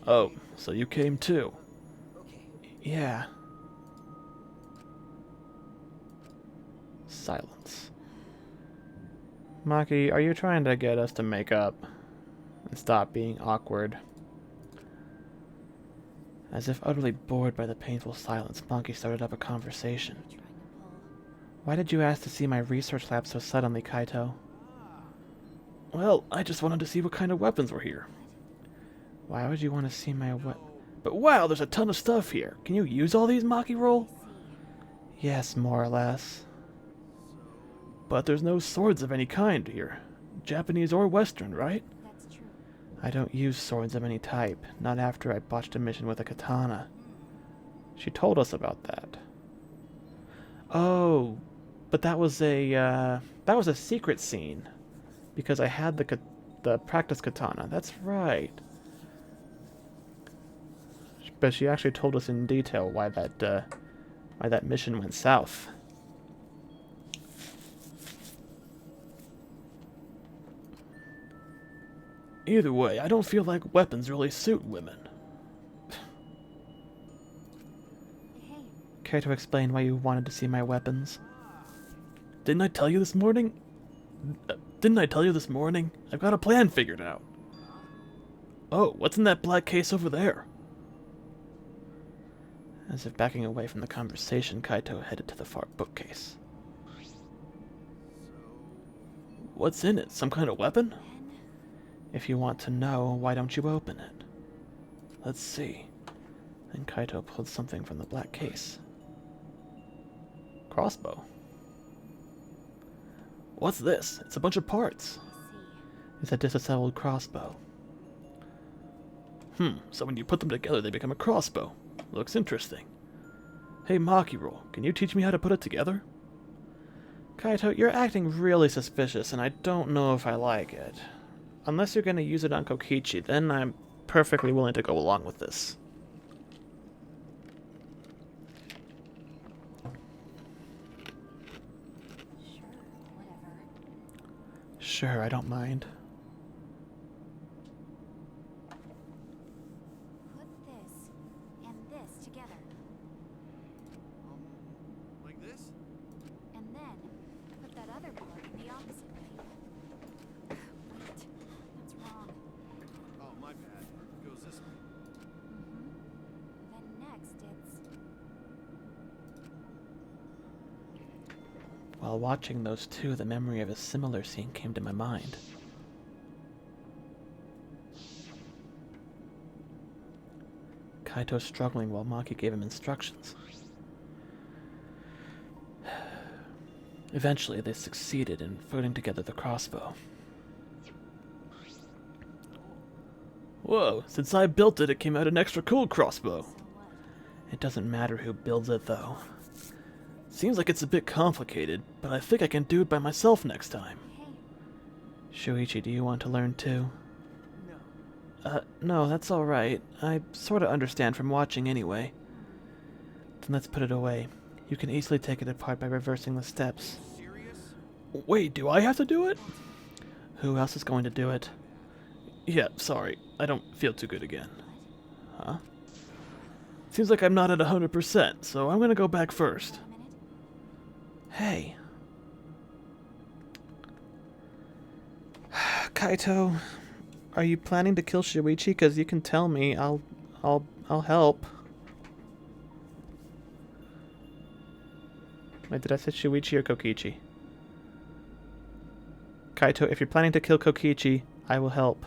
Oh, so you came too? Okay. Yeah. Silence. Maki, are you trying to get us to make up and stop being awkward? As if utterly bored by the painful silence, Maki started up a conversation. Trying to pull. Why did you ask to see my research lab so suddenly, Kaito? Well, I just wanted to see what kind of weapons were here. Why would you want to see my But wow, there's a ton of stuff here. Can you use all these, Maki roll? Yes, more or less. But there's no swords of any kind here. Japanese or Western, right? That's true. I don't use swords of any type, not after I botched a mission with a katana. She told us about that. Oh, but that was a secret scene. Because I had the practice katana. That's right. But she actually told us in detail why that mission went south. Either way, I don't feel like weapons really suit women. Hey, Care to explain why you wanted to see my weapons? Didn't I tell you this morning? I've got a plan figured out. Oh, what's in that black case over there? As if backing away from the conversation, Kaito headed to the far bookcase. What's in it? Some kind of weapon? If you want to know, why don't you open it? Let's see. Then Kaito pulled something from the black case. Crossbow. What's this? It's a bunch of parts. I see. It's a disassembled crossbow. So when you put them together, they become a crossbow. Looks interesting. Hey, Makiro, can you teach me how to put it together? Kaito, you're acting really suspicious, and I don't know if I like it. Unless you're going to use it on Kokichi, then I'm perfectly willing to go along with this. Sure, whatever. Sure, I don't mind. Put this and this together. Like this? And then put that other part the opposite way. Wait, that's wrong. Oh, my bad. It goes this way. Then next it's... While watching those two, the memory of a similar scene came to my mind. Kaito struggling while Maki gave him instructions. Eventually, they succeeded in putting together the crossbow. Whoa, since I built it, it came out an extra cool crossbow. So what? It doesn't matter who builds it, though. Seems like it's a bit complicated, but I think I can do it by myself next time. Hey, Shuichi, do you want to learn too? No. No, that's alright. I sorta understand from watching anyway. Then let's put it away. You can easily take it apart by reversing the steps. Serious? Wait, do I have to do it? Who else is going to do it? Yeah, sorry. I don't feel too good again. Huh? Seems like I'm not at 100%, so I'm gonna go back first. A minute? Hey. Kaito, are you planning to kill Shuichi? Because you can tell me. I'll help. Wait, did I say Shuichi or Kokichi? Kaito, if you're planning to kill Kokichi, I will help.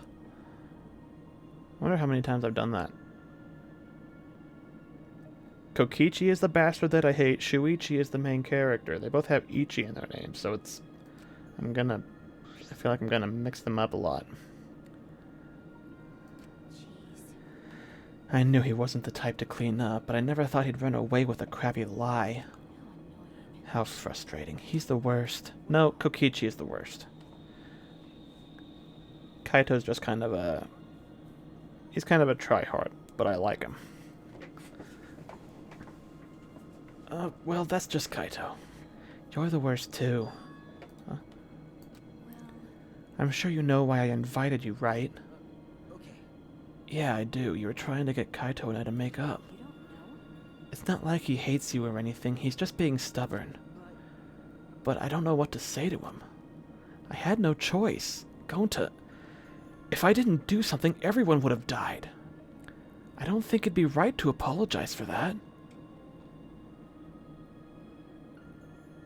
I wonder how many times I've done that. Kokichi is the bastard that I hate. Shuichi is the main character. They both have Ichi in their names, so it's... I feel like I'm gonna mix them up a lot. Jeez. I knew he wasn't the type to clean up, but I never thought he'd run away with a crappy lie. How annoying. How frustrating. He's the worst. No, Kokichi is the worst. Kaito's just kind of a... He's kind of a tryhard, but I like him. Well, that's just Kaito. You're the worst, too. Well, I'm sure you know why I invited you, right? Okay. Yeah, I do. You were trying to get Kaito and I to make up. you don't know? It's not like he hates you or anything. He's just being stubborn. But I don't know what to say to him. I had no choice. Gonta... If I didn't do something, everyone would have died. I don't think it'd be right to apologize for that.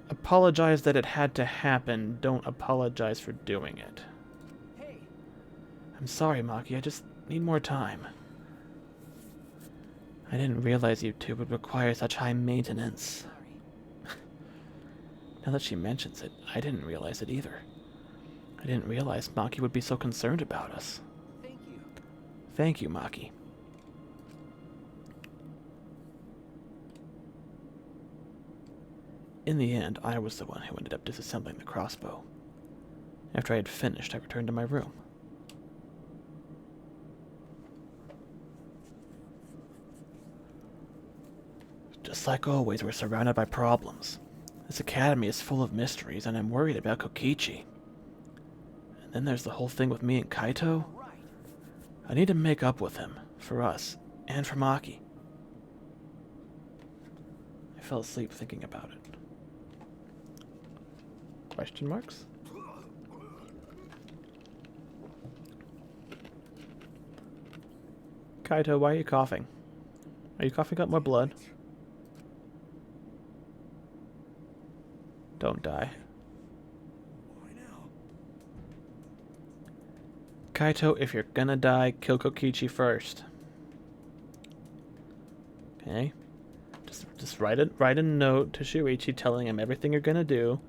Apologize that it had to happen. Don't apologize for doing it. Hey, I'm sorry, Maki. I just need more time. I didn't realize you two would require such high maintenance. sorry. Now that she mentions it, I didn't realize it either. I didn't realize Maki would be so concerned about us. Thank you. Thank you, Maki. In the end, I was the one who ended up disassembling the crossbow. After I had finished, I returned to my room. Just like always, we're surrounded by problems. This academy is full of mysteries, and I'm worried about Kokichi. And then there's the whole thing with me and Kaito. Right. I need to make up with him, for us, and for Maki. I fell asleep thinking about it. Question marks? Kaito, why are you coughing? Are you coughing up more blood? Don't die. Why now? Kaito, if you're gonna die, kill Kokichi first. Okay? Just write a note to Shuichi telling him everything you're gonna do.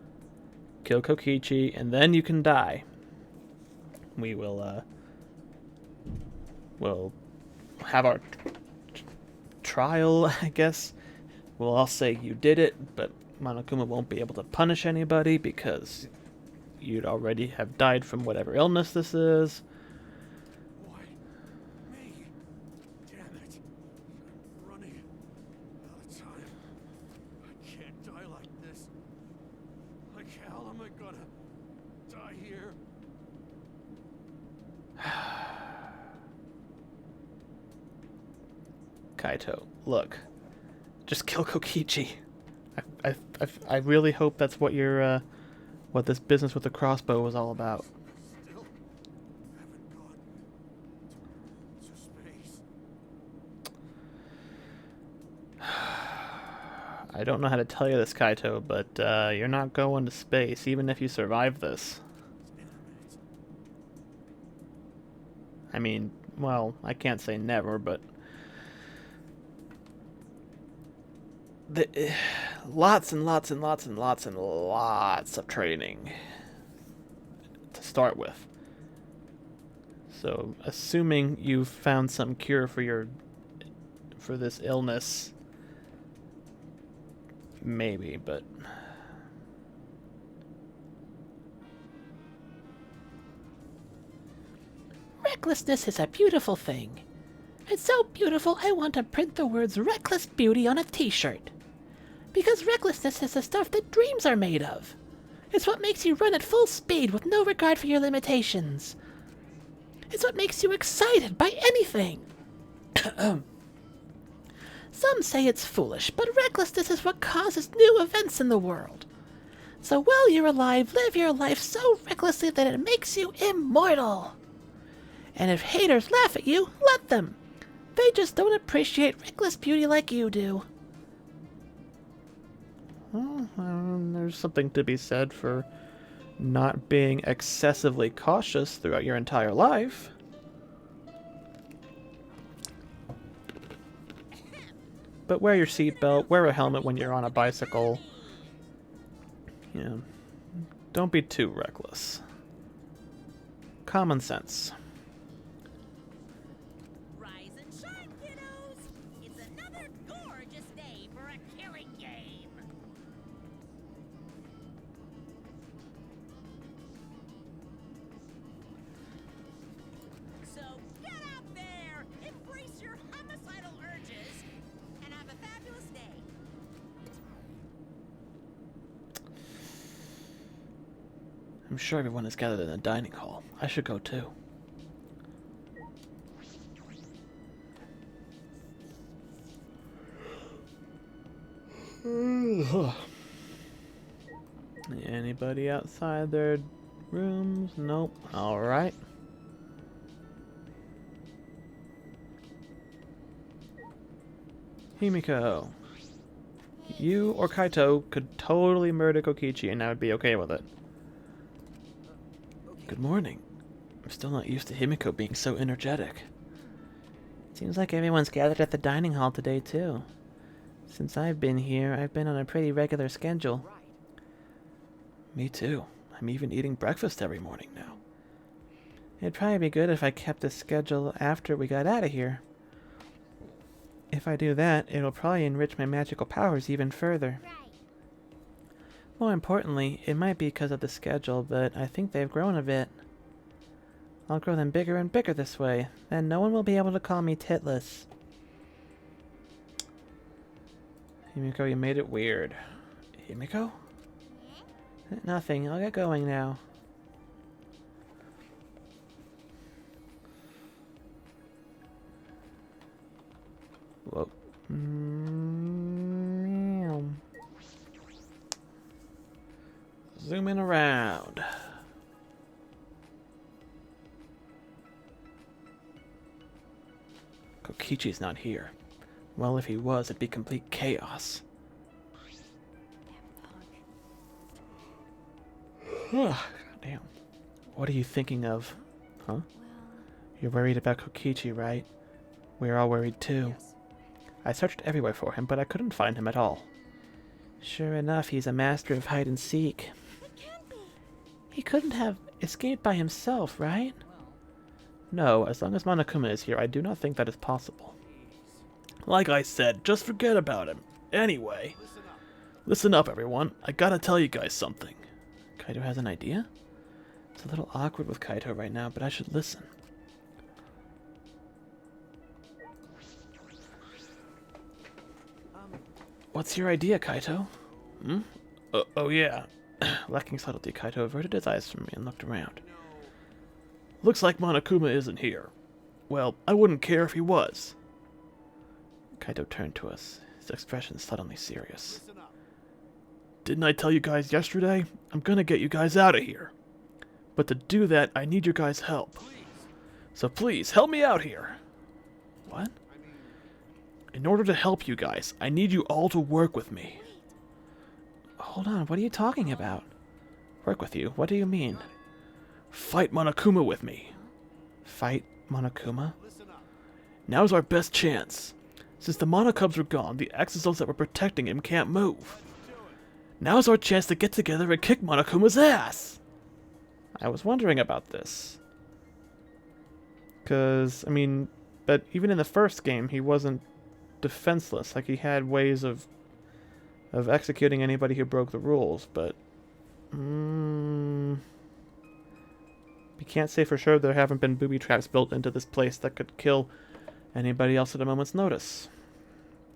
Kill Kokichi, and then you can die. We will, we'll have our trial, I guess. We'll all say you did it, but Monokuma won't be able to punish anybody because you'd already have died from whatever illness this is. Why? Me? Damn it. I'm running out of time. I can't die like this. Like how am I gonna die here? Kaito, look. Just kill Kokichi. I really hope that's what your, what this business with the crossbow was all about. Still haven't gone to space. I don't know how to tell you this, Kaito, but you're not going to space, even if you survive this. It's been a minute. I mean, well, I can't say never, but... lots and lots and lots and lots and lots of training to start with. So, assuming you've found some cure for this illness, maybe, but Recklessness is a beautiful thing. It's so beautiful I want to print the words Reckless Beauty on a t-shirt. Because recklessness is the stuff that dreams are made of. It's what makes you run at full speed with no regard for your limitations. It's what makes you excited by anything. Some say it's foolish, but recklessness is what causes new events in the world. So while you're alive, live your life so recklessly that it makes you immortal. And if haters laugh at you, let them. They just don't appreciate reckless beauty like you do. Well, there's something to be said for not being excessively cautious throughout your entire life. But wear your seatbelt, wear a helmet when you're on a bicycle. You know, don't be too reckless. Common sense. Rise and shine, kiddos! It's another gorgeous day for a killing game! So get out there, embrace your homicidal urges, and have a fabulous day. I'm sure everyone is gathered in the dining hall. I should go too. Anybody outside their rooms? Nope. Alright. Himiko. You or Kaito could totally murder Kokichi and I would be okay with it. Good morning. I'm still not used to Himiko being so energetic. Seems like everyone's gathered at the dining hall today, too. Since I've been here, I've been on a pretty regular schedule. Me too. I'm even eating breakfast every morning now. It'd probably be good if I kept a schedule after we got out of here. If I do that, it'll probably enrich my magical powers even further. More importantly, it might be because of the schedule, but I think they've grown a bit. I'll grow them bigger and bigger this way, then no one will be able to call me titless. Himiko, you made it weird. Himiko? Nothing, I'll get going now. Whoa. Zooming around. Kokichi's not here. Well, if he was, it'd be complete chaos. Damn. What are you thinking of? Huh? You're worried about Kokichi, right? We're all worried too. I searched everywhere for him, but I couldn't find him at all. Sure enough, he's a master of hide and seek. He couldn't have escaped by himself, right? No, as long as Monokuma is here, I do not think that is possible. Like I said, just forget about him. Anyway, listen up everyone, I gotta tell you guys something. Kaito has an idea? It's a little awkward with Kaito right now, but I should listen. What's your idea, Kaito? Hmm? Oh yeah. Lacking subtlety, Kaito averted his eyes from me and looked around. Looks like Monokuma isn't here. Well, I wouldn't care if he was. Kaito turned to us, his expression suddenly serious. Didn't I tell you guys yesterday? I'm gonna get you guys out of here. But to do that, I need your guys' help. So please, help me out here. What? In order to help you guys, I need you all to work with me. Hold on, what are you talking about? Work with you? What do you mean? Fight Monokuma with me. Fight Monokuma? Now's our best chance. Since the Monokubs are gone, the Exosols that were protecting him can't move. Now's our chance to get together and kick Monokuma's ass! I was wondering about this. Because, I mean, but even in the first game, he wasn't defenseless. Like, he had ways of executing anybody who broke the rules, but... you can't say for sure there haven't been booby traps built into this place that could kill anybody else at a moment's notice.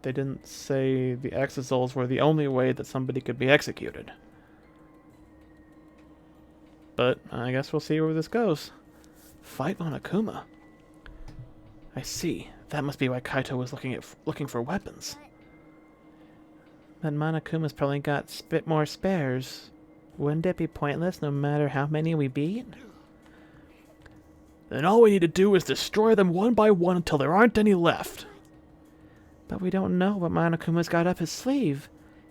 They didn't say the Exosols were the only way that somebody could be executed. But I guess we'll see where this goes. Fight Monokuma. I see. That must be why Kaito was looking for weapons. But Monokuma's probably got a bit more spares. Wouldn't it be pointless no matter how many we beat? Then all we need to do is destroy them one by one until there aren't any left. But we don't know what Monokuma's got up his sleeve.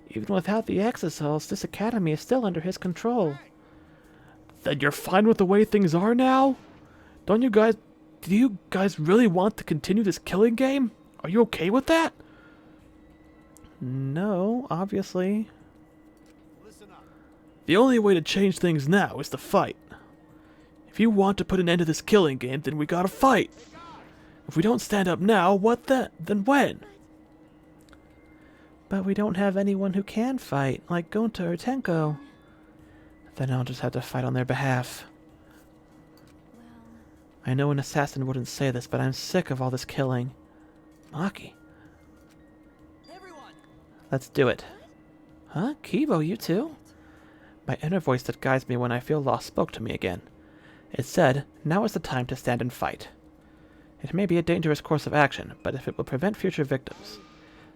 Even without the Exosols, this academy is still under his control. Then you're fine with the way things are now? Do you guys really want to continue this killing game? Are you okay with that? No, obviously. The only way to change things now is to fight. If you want to put an end to this killing game, then we gotta fight. If we don't stand up now, what then? Then when? But we don't have anyone who can fight, like Gonta or Tenko. Then I'll just have to fight on their behalf. I know an assassin wouldn't say this, but I'm sick of all this killing. Maki. Everyone! Let's do it. Huh? Kibo, you too? My inner voice that guides me when I feel lost spoke to me again. It said, now is the time to stand and fight. It may be a dangerous course of action, but if it will prevent future victims,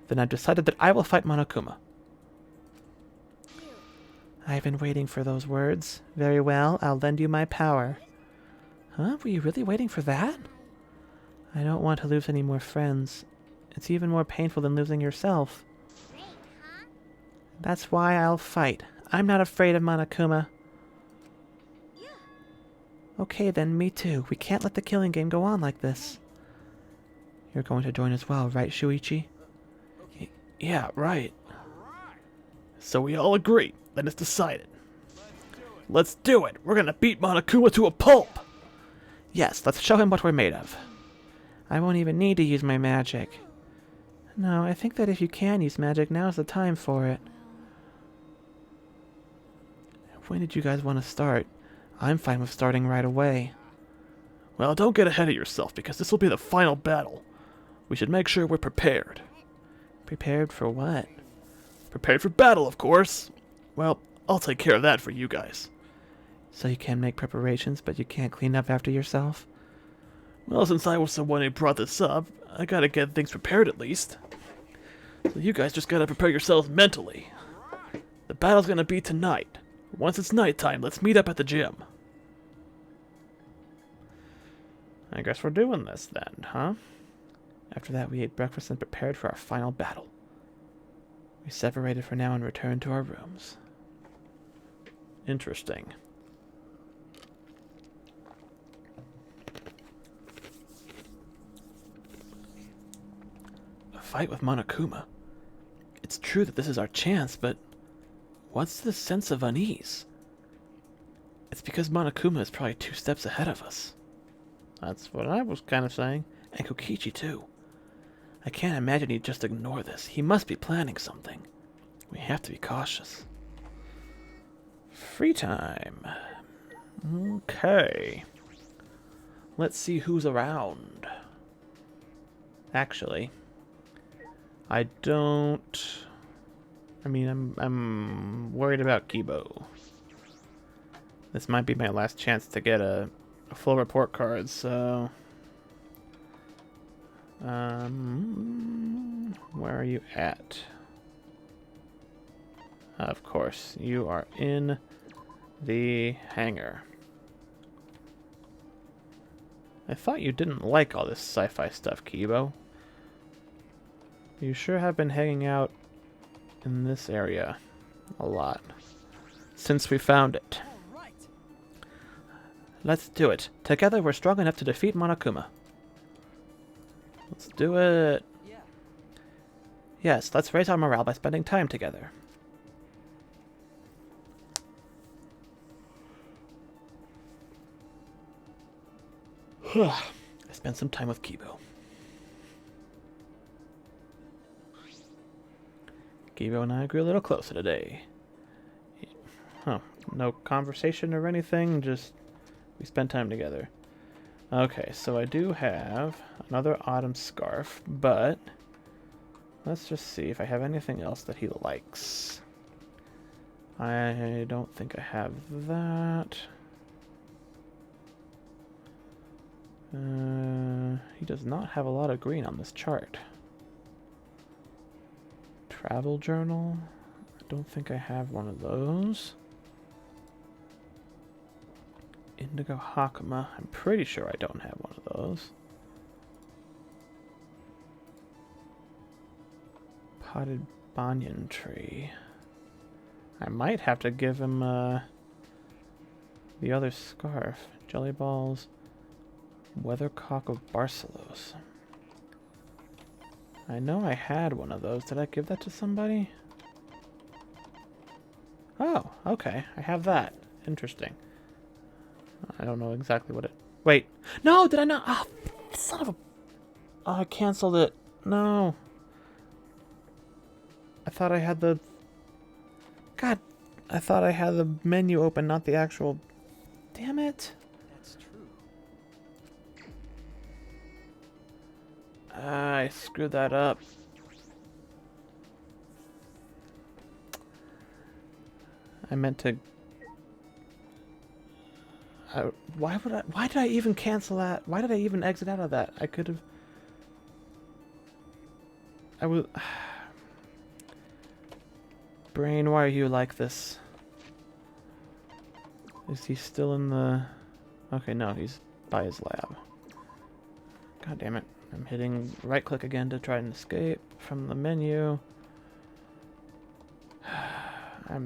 then I've decided that I will fight Monokuma. I've been waiting for those words. Very well, I'll lend you my power. Huh? Were you really waiting for that? I don't want to lose any more friends. It's even more painful than losing yourself. That's why I'll fight. I'm not afraid of Monokuma. Okay then, me too. We can't let the killing game go on like this. You're going to join as well, right, Shuichi? Yeah, right. So we all agree. Then it's decided. Let's do it. We're gonna beat Monokuma to a pulp. Yes, let's show him what we're made of. I won't even need to use my magic. No, I think that if you can use magic, now's the time for it. When did you guys want to start? I'm fine with starting right away. Well, don't get ahead of yourself, because this will be the final battle. We should make sure we're prepared. Prepared for what? Prepared for battle, of course. Well, I'll take care of that for you guys. So you can make preparations, but you can't clean up after yourself? Well, since I was the one who brought this up, I gotta get things prepared at least. So you guys just gotta prepare yourselves mentally. The battle's gonna be tonight. Once it's nighttime, let's meet up at the gym. I guess we're doing this then, huh? After that, we ate breakfast and prepared for our final battle. We separated for now and returned to our rooms. Interesting. A fight with Monokuma. It's true that this is our chance, but what's this sense of unease? It's because Monokuma is probably 2 steps ahead of us. That's what I was kind of saying. And Kokichi, too. I can't imagine he'd just ignore this. He must be planning something. We have to be cautious. Free time. Okay. Let's see who's around. Actually, I don't... I mean, I'm worried about Kibo. This might be my last chance to get a full report card, so... where are you at? Of course, you are in the hangar. I thought you didn't like all this sci-fi stuff, Kibo. You sure have been hanging out in this area a lot since we found it. All right. Let's do it. Together we're strong enough to defeat Monokuma. Let's do it. Yeah. Yes, let's raise our morale by spending time together. I spent some time with Kibo. Kibo and I grew a little closer today. Huh. No conversation or anything, just we spent time together. Okay, so I do have another autumn scarf, but let's just see if I have anything else that he likes. I don't think I have that. He does not have a lot of green on this chart. Travel journal. I don't think I have one of those. Indigo Hakama. I'm pretty sure I don't have one of those. Potted banyan tree. I might have to give him the other scarf. Jelly balls. Weathercock of Barcelos. I know I had one of those. Did I give that to somebody? Oh, okay. I have that. Interesting. I don't know exactly what it... Wait. No, did I not? Oh, son of a... Oh, I canceled it. No. I thought I had the... God. I thought I had the menu open, not the actual... Damn it. That's true. I screwed that up. I meant to... why did I even cancel that? Why did I even exit out of that? I could have... I was... Brain, why are you like this? Is he still in the... Okay, no, he's by his lab. God damn it. I'm hitting right click again to try and escape from the menu. I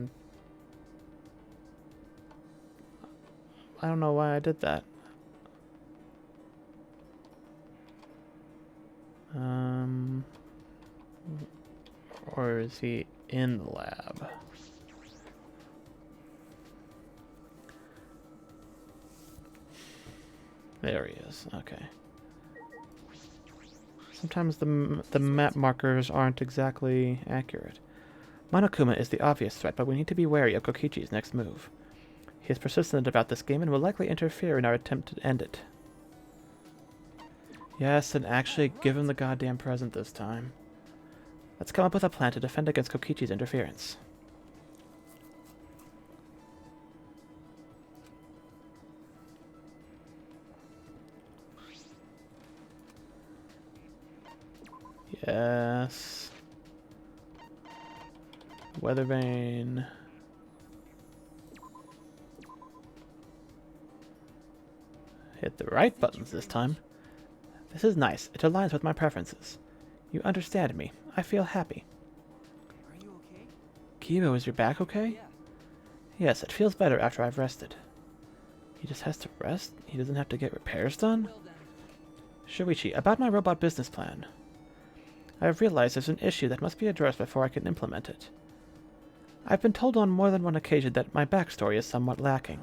don't know why I did that. Or is he in the lab? There he is. Okay. Sometimes the map markers aren't exactly accurate. Monokuma is the obvious threat, but we need to be wary of Kokichi's next move. He is persistent about this game and will likely interfere in our attempt to end it. Yes, and actually give him the goddamn present this time. Let's come up with a plan to defend against Kokichi's interference. Yes. Weather vane. Hit the right buttons this time. This is nice. It aligns with my preferences. You understand me. I feel happy. Are you okay? Kibo, is your back okay? Yeah. Yes, it feels better after I've rested. He just has to rest? He doesn't have to get repairs done? Well then. Shuichi, about my robot business plan. I have realized there's an issue that must be addressed before I can implement it. I've been told on more than one occasion that my backstory is somewhat lacking.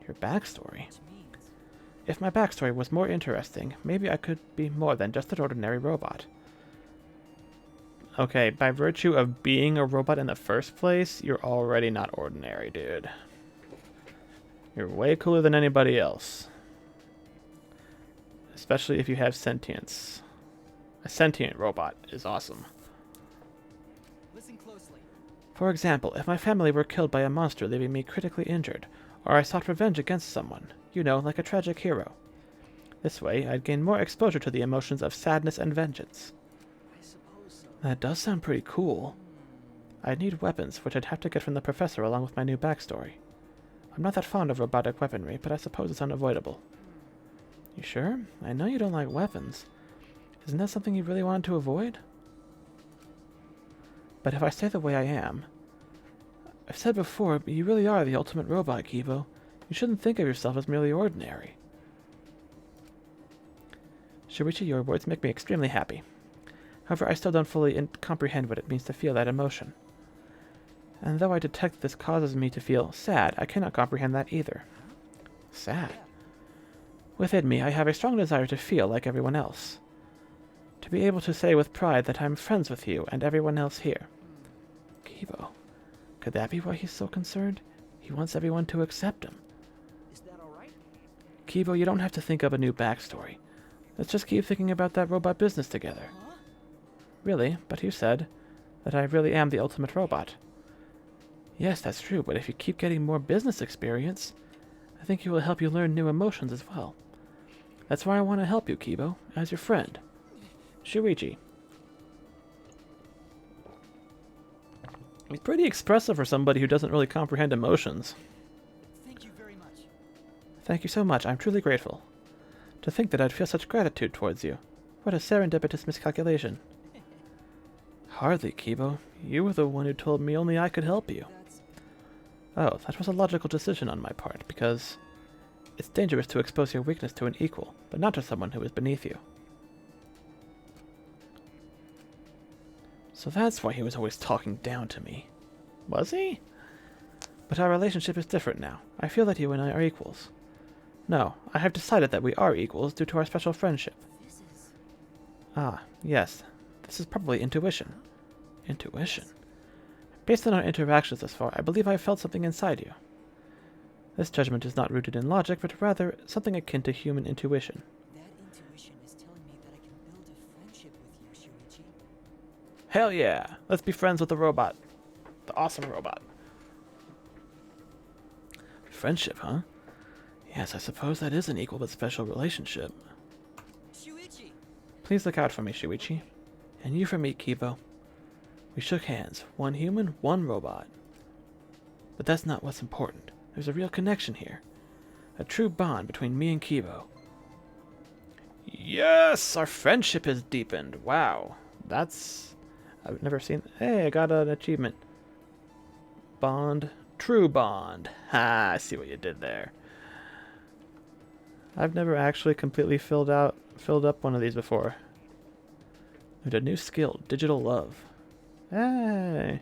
Your backstory? Which means If my backstory was more interesting, maybe I could be more than just an ordinary robot. Okay, by virtue of being a robot in the first place, you're already not ordinary, dude. You're way cooler than anybody else. Especially if you have sentience. A sentient robot is awesome. listen closely. For example, if my family were killed by a monster leaving me critically injured, or I sought revenge against someone, you know, like a tragic hero. This way, I'd gain more exposure to the emotions of sadness and vengeance. I suppose so. That does sound pretty cool. I'd need weapons, which I'd have to get from the professor along with my new backstory. I'm not that fond of robotic weaponry, but I suppose it's unavoidable. You sure? I know you don't like weapons. Isn't that something you really wanted to avoid? But if I stay the way I am... I've said before, but you really are the ultimate robot, Kibo. You shouldn't think of yourself as merely ordinary. Shuichi, your words make me extremely happy. However, I still don't fully comprehend what it means to feel that emotion. And though I detect this causes me to feel sad, I cannot comprehend that either. Sad? Within me, I have a strong desire to feel like everyone else. To be able to say with pride that I'm friends with you and everyone else here. Kibo, could that be why he's so concerned? He wants everyone to accept him. Is that alright? Kibo, you don't have to think up a new backstory. Let's just keep thinking about that robot business together. Huh? Really, but you said that I really am the ultimate robot. Yes, that's true, but if you keep getting more business experience, I think it will help you learn new emotions as well. That's why I want to help you, Kibo, as your friend. Shuichi. He's pretty expressive for somebody who doesn't really comprehend emotions. Thank you very much. Thank you so much. I'm truly grateful. To think that I'd feel such gratitude towards you. What a serendipitous miscalculation. Hardly, Kibo. You were the one who told me only I could help you. That's... Oh, that was a logical decision on my part, because it's dangerous to expose your weakness to an equal, but not to someone who is beneath you. So that's why he was always talking down to me. Was he? But our relationship is different now. I feel that you and I are equals. No, I have decided that we are equals due to our special friendship. This is... Ah, yes. This is probably intuition. Intuition? Based on our interactions thus far, I believe I have felt something inside you. This judgment is not rooted in logic, but rather something akin to human intuition. That intuition is telling me that I can build a friendship with you, Shuichi. Hell yeah! Let's be friends with the robot. The awesome robot. Friendship, huh? Yes, I suppose that is an equal but special relationship. Shuichi! Please look out for me, Shuichi. And you for me, Kibo. We shook hands. One human, one robot. But that's not what's important. There's a real connection here. A true bond between me and Kibo. Yes! Our friendship has deepened. Wow. That's... I've never seen... Hey, I got an achievement. Bond. True bond. Ha, I see what you did there. I've never actually completely filled up one of these before. There's a new skill, digital love. Hey!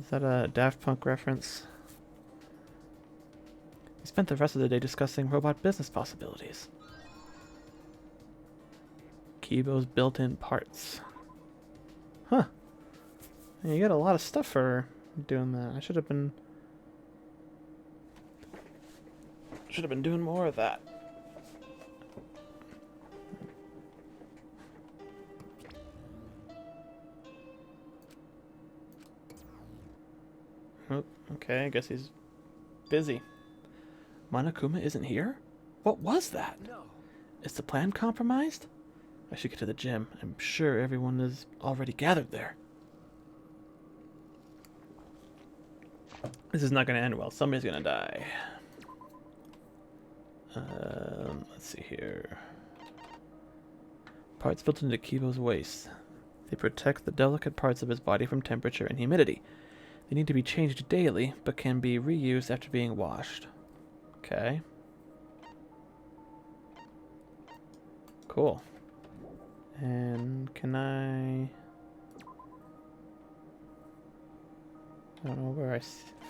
Is that a Daft Punk reference? We spent the rest of the day discussing robot business possibilities. Kibo's built-in parts. Huh. You get a lot of stuff for doing that. I should have been doing more of that. Oh, okay, I guess he's busy. Monokuma isn't here? What was that? No. Is the plan compromised? I should get to the gym. I'm sure everyone is already gathered there. This is not going to end well. Somebody's going to die. Let's see here. Parts built into Kibo's waist. They protect the delicate parts of his body from temperature and humidity. They need to be changed daily, but can be reused after being washed. Okay. Cool. And can I don't know where I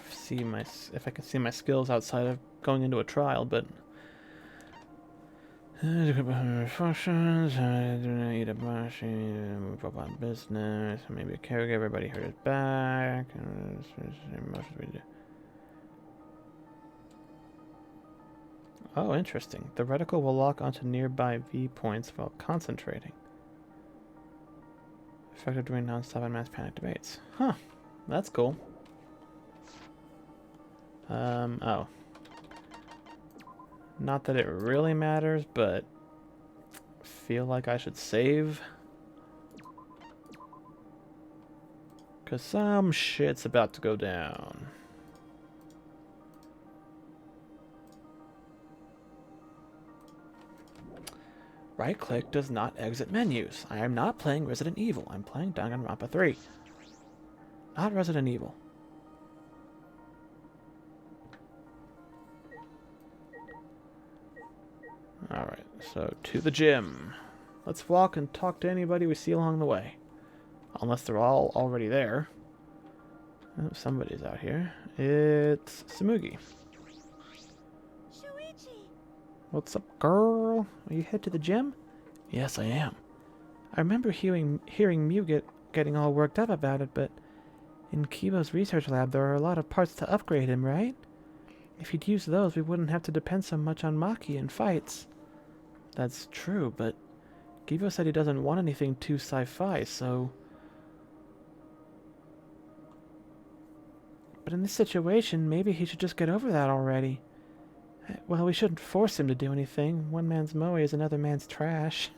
see my... if I can see my skills outside of going into a trial, but... functions, I do not eat a brush, move up on business, maybe a caregiver, everybody hurt his back, oh, interesting. The reticle will lock onto nearby V points while concentrating. Effective during non-stop and mass panic debates. Huh, that's cool. Oh. Not that it really matters, but feel like I should save. 'Cause some shit's about to go down. Right-click does not exit menus. I am not playing Resident Evil. I'm playing Danganronpa 3. Not Resident Evil. Alright, so to the gym. Let's walk and talk to anybody we see along the way. Unless they're all already there. Oh, somebody's out here. It's Tsumugi. Shuichi! What's up, girl? Are you head to the gym? Yes, I am. I remember hearing Mew getting all worked up about it, but in Kibo's research lab there are a lot of parts to upgrade him, right? If he'd use those, we wouldn't have to depend so much on Maki in fights. That's true, but Kibo said he doesn't want anything too sci-fi, so... But in this situation, maybe he should just get over that already. Well, we shouldn't force him to do anything. One man's moe is another man's trash.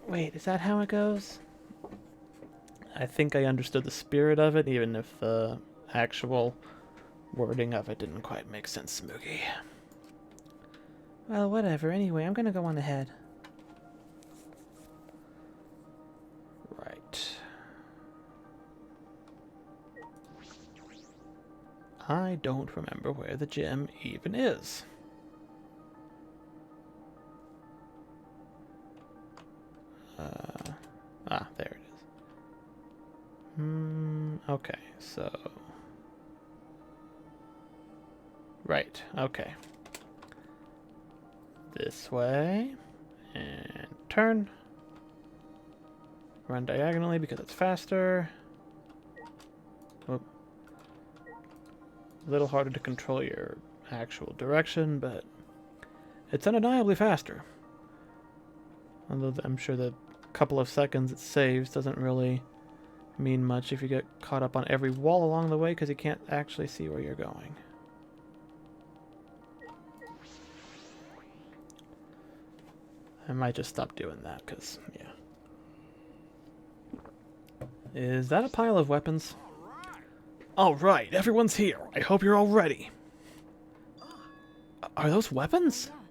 Wait, is that how it goes? I think I understood the spirit of it, even if the actual wording of it didn't quite make sense to Moogie. Well, whatever. Anyway, I'm gonna go on ahead. Right. I don't remember where the gym even is. There it is. Okay, so... Right, okay. This way, and turn. Run diagonally because it's faster. Oop. A little harder to control your actual direction, but it's undeniably faster. Although I'm sure the couple of seconds it saves doesn't really mean much if you get caught up on every wall along the way because you can't actually see where you're going. I might just stop doing that because, yeah. Is that a pile of weapons? Alright, everyone's here. I hope you're all ready. Are those weapons? Yeah.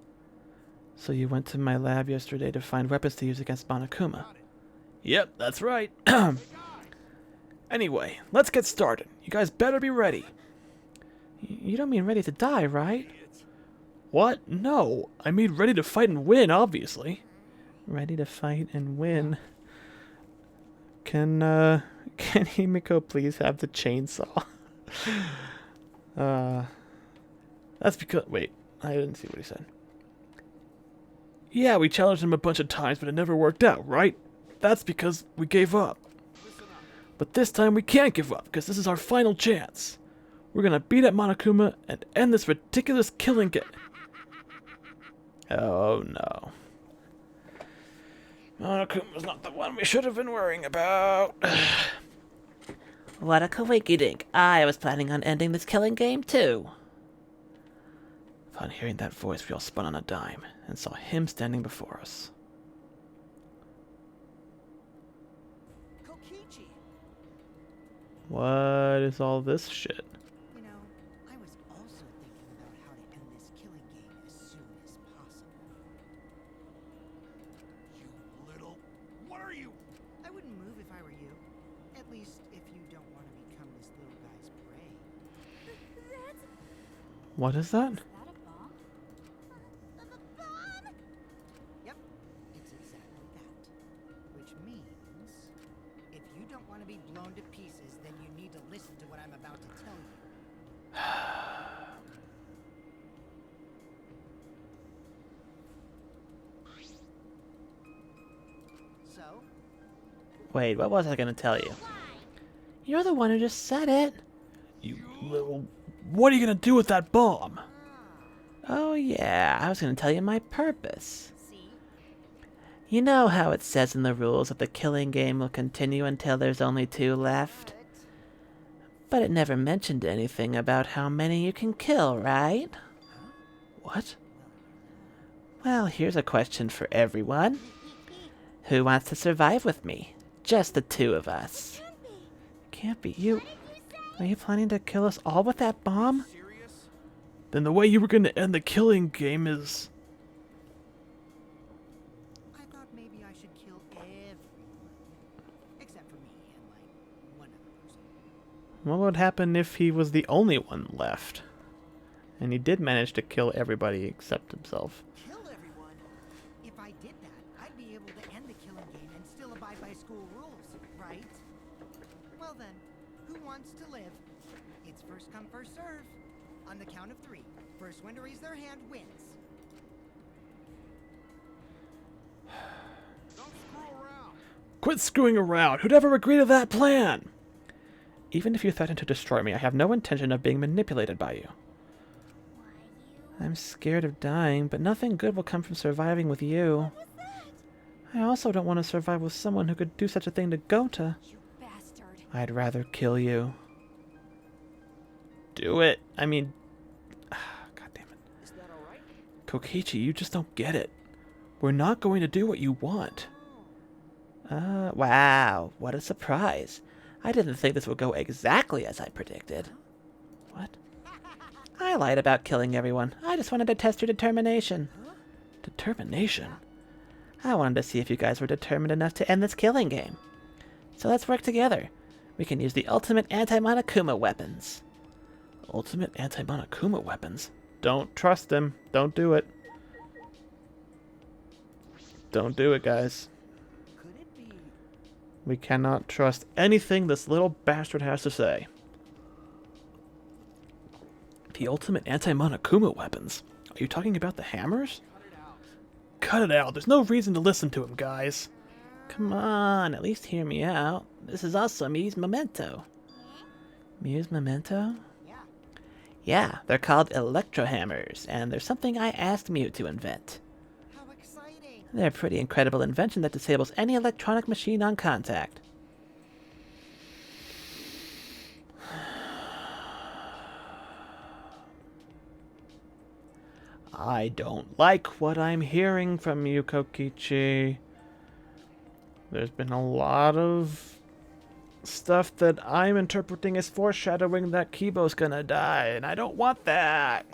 So you went to my lab yesterday to find weapons to use against Monokuma. Yep, that's right. Anyway, let's get started. You guys better be ready. You don't mean ready to die, right? What? No. I mean ready to fight and win, obviously. Ready to fight and win. Can Himiko please have the chainsaw? That's because... Wait, I didn't see what he said. Yeah, we challenged him a bunch of times, but it never worked out, right? That's because we gave up. But this time we can't give up, because this is our final chance. We're gonna beat up Monokuma and end this ridiculous killing game. Oh no. Monokuma's not the one we should have been worrying about. What a coinky-dink. I was planning on ending this killing game too. Upon hearing that voice, we all spun on a dime and saw him standing before us. Kokichi! What is all this shit? You know, I was also thinking about how to end this killing game as soon as possible. You little... What are you? I wouldn't move if I were you. At least if you don't want to become this little guy's prey. That's What is that? that a bomb? The bomb? Yep, it's exactly that. Which means, if you don't want to be blown to pieces, then you need to listen to what I'm about to tell you. So, Wait, what was I gonna tell you? You're the one who just said it. You little... What are you gonna do with that bomb? Oh yeah, I was gonna tell you my purpose. See? You know how it says in the rules that the killing game will continue until there's only 2 left? But it never mentioned anything about how many you can kill, right? What? Well, here's a question for everyone. Who wants to survive with me? Just the 2 of us. Can't be you. Are you planning to kill us all with that bomb? Serious? Then the way you were gonna end the killing game is... I thought maybe I should kill everyone. Except for me and, like, one other person. What would happen if he was the only one left? And he did manage to kill everybody except himself. Kill everyone? If I did that, I'd be able to end the killing game and still abide by school rules, right? Well then, who wants to live? It's first come, first serve. On the count of 3, first one to raise their hand wins. Don't screw around. Quit screwing around! Who'd ever agree to that plan? Even if you threaten to destroy me, I have no intention of being manipulated by you. I'm scared of dying, but nothing good will come from surviving with you. I also don't want to survive with someone who could do such a thing to Gota. You bastard. I'd rather kill you. Do it. I mean, Kokichi, you just don't get it. We're not going to do what you want. Wow, what a surprise. I didn't think this would go exactly as I predicted. What? I lied about killing everyone. I just wanted to test your determination. Determination? I wanted to see if you guys were determined enough to end this killing game. So let's work together. We can use the ultimate anti-Monokuma weapons. Ultimate anti-Monokuma weapons? Don't trust him. Don't do it. Don't do it, guys. Could it be? We cannot trust anything this little bastard has to say. The ultimate anti-Monokuma weapons? Are you talking about the hammers? Cut it out. There's no reason to listen to him, guys. Come on, at least hear me out. This is also Miu's memento. Miu's memento? Yeah, they're called electro hammers, and they're something I asked Miu to invent. How exciting! They're a pretty incredible invention that disables any electronic machine on contact. I don't like what I'm hearing from you, Kokichi. There's been a lot of stuff that I'm interpreting as foreshadowing that Kibo's gonna die, and I don't want that.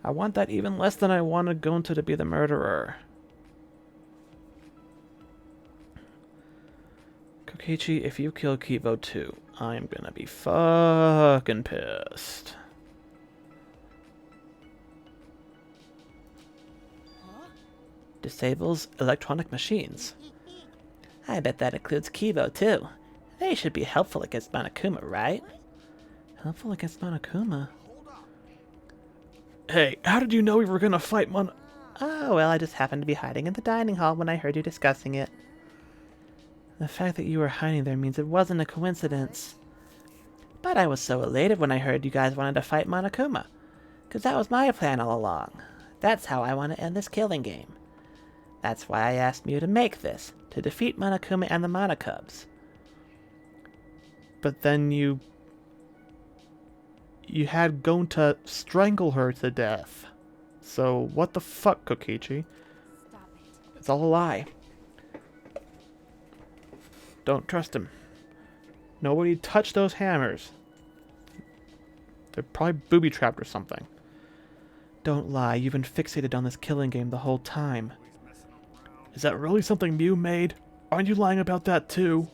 I want that even less than I wanted Gonta to be the murderer. Kokichi, if you kill Kibo too, I'm gonna be fucking pissed. Disables electronic machines. I bet that includes Kibo too. They should be helpful against Monokuma, right? Helpful against Monokuma? Hey, how did you know we were gonna fight Oh, well, I just happened to be hiding in the dining hall when I heard you discussing it. The fact that you were hiding there means it wasn't a coincidence. But I was so elated when I heard you guys wanted to fight Monokuma. 'Cause that was my plan all along. That's how I want to end this killing game. That's why I asked Miu to make this, to defeat Monokuma and the Monokubs. But then you had Gonta strangle her to death. So what the fuck, Kokichi? Stop it. It's all a lie. Don't trust him. Nobody touch those hammers. They're probably booby-trapped or something. Don't lie, you've been fixated on this killing game the whole time. Is that really something Miu made? Aren't you lying about that too?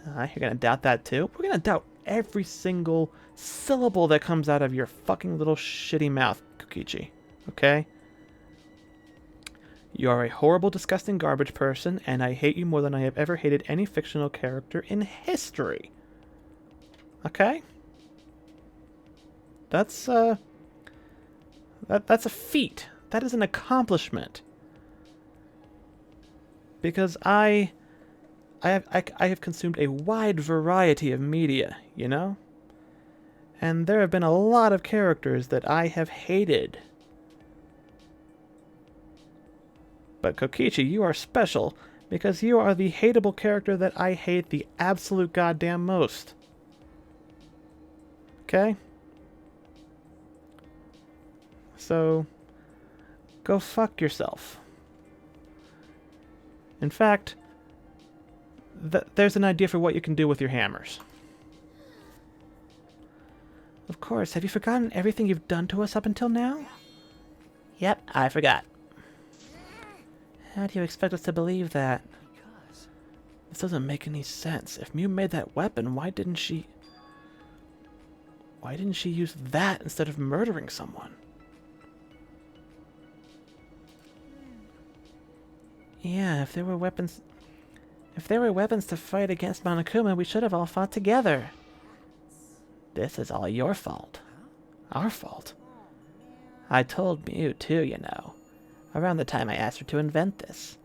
You're gonna doubt that too? We're gonna doubt every single syllable that comes out of your fucking little shitty mouth, Kokichi. Okay? You are a horrible, disgusting garbage person, and I hate you more than I have ever hated any fictional character in history. Okay? That's that's a feat. That is an accomplishment. Because I have consumed a wide variety of media, you know? And there have been a lot of characters that I have hated. But Kokichi, you are special because you are the hateable character that I hate the absolute goddamn most. Okay? So, go fuck yourself. In fact, there's an idea for what you can do with your hammers. Of course, have you forgotten everything you've done to us up until now? Yep, I forgot. How do you expect us to believe that? Because This doesn't make any sense. If Miu made that weapon, why didn't she use that instead of murdering someone? Yeah, if there were weapons to fight against Monokuma, we should have all fought together. This is all your fault. Our fault. I told Miu too, you know. Around the time I asked her to invent this.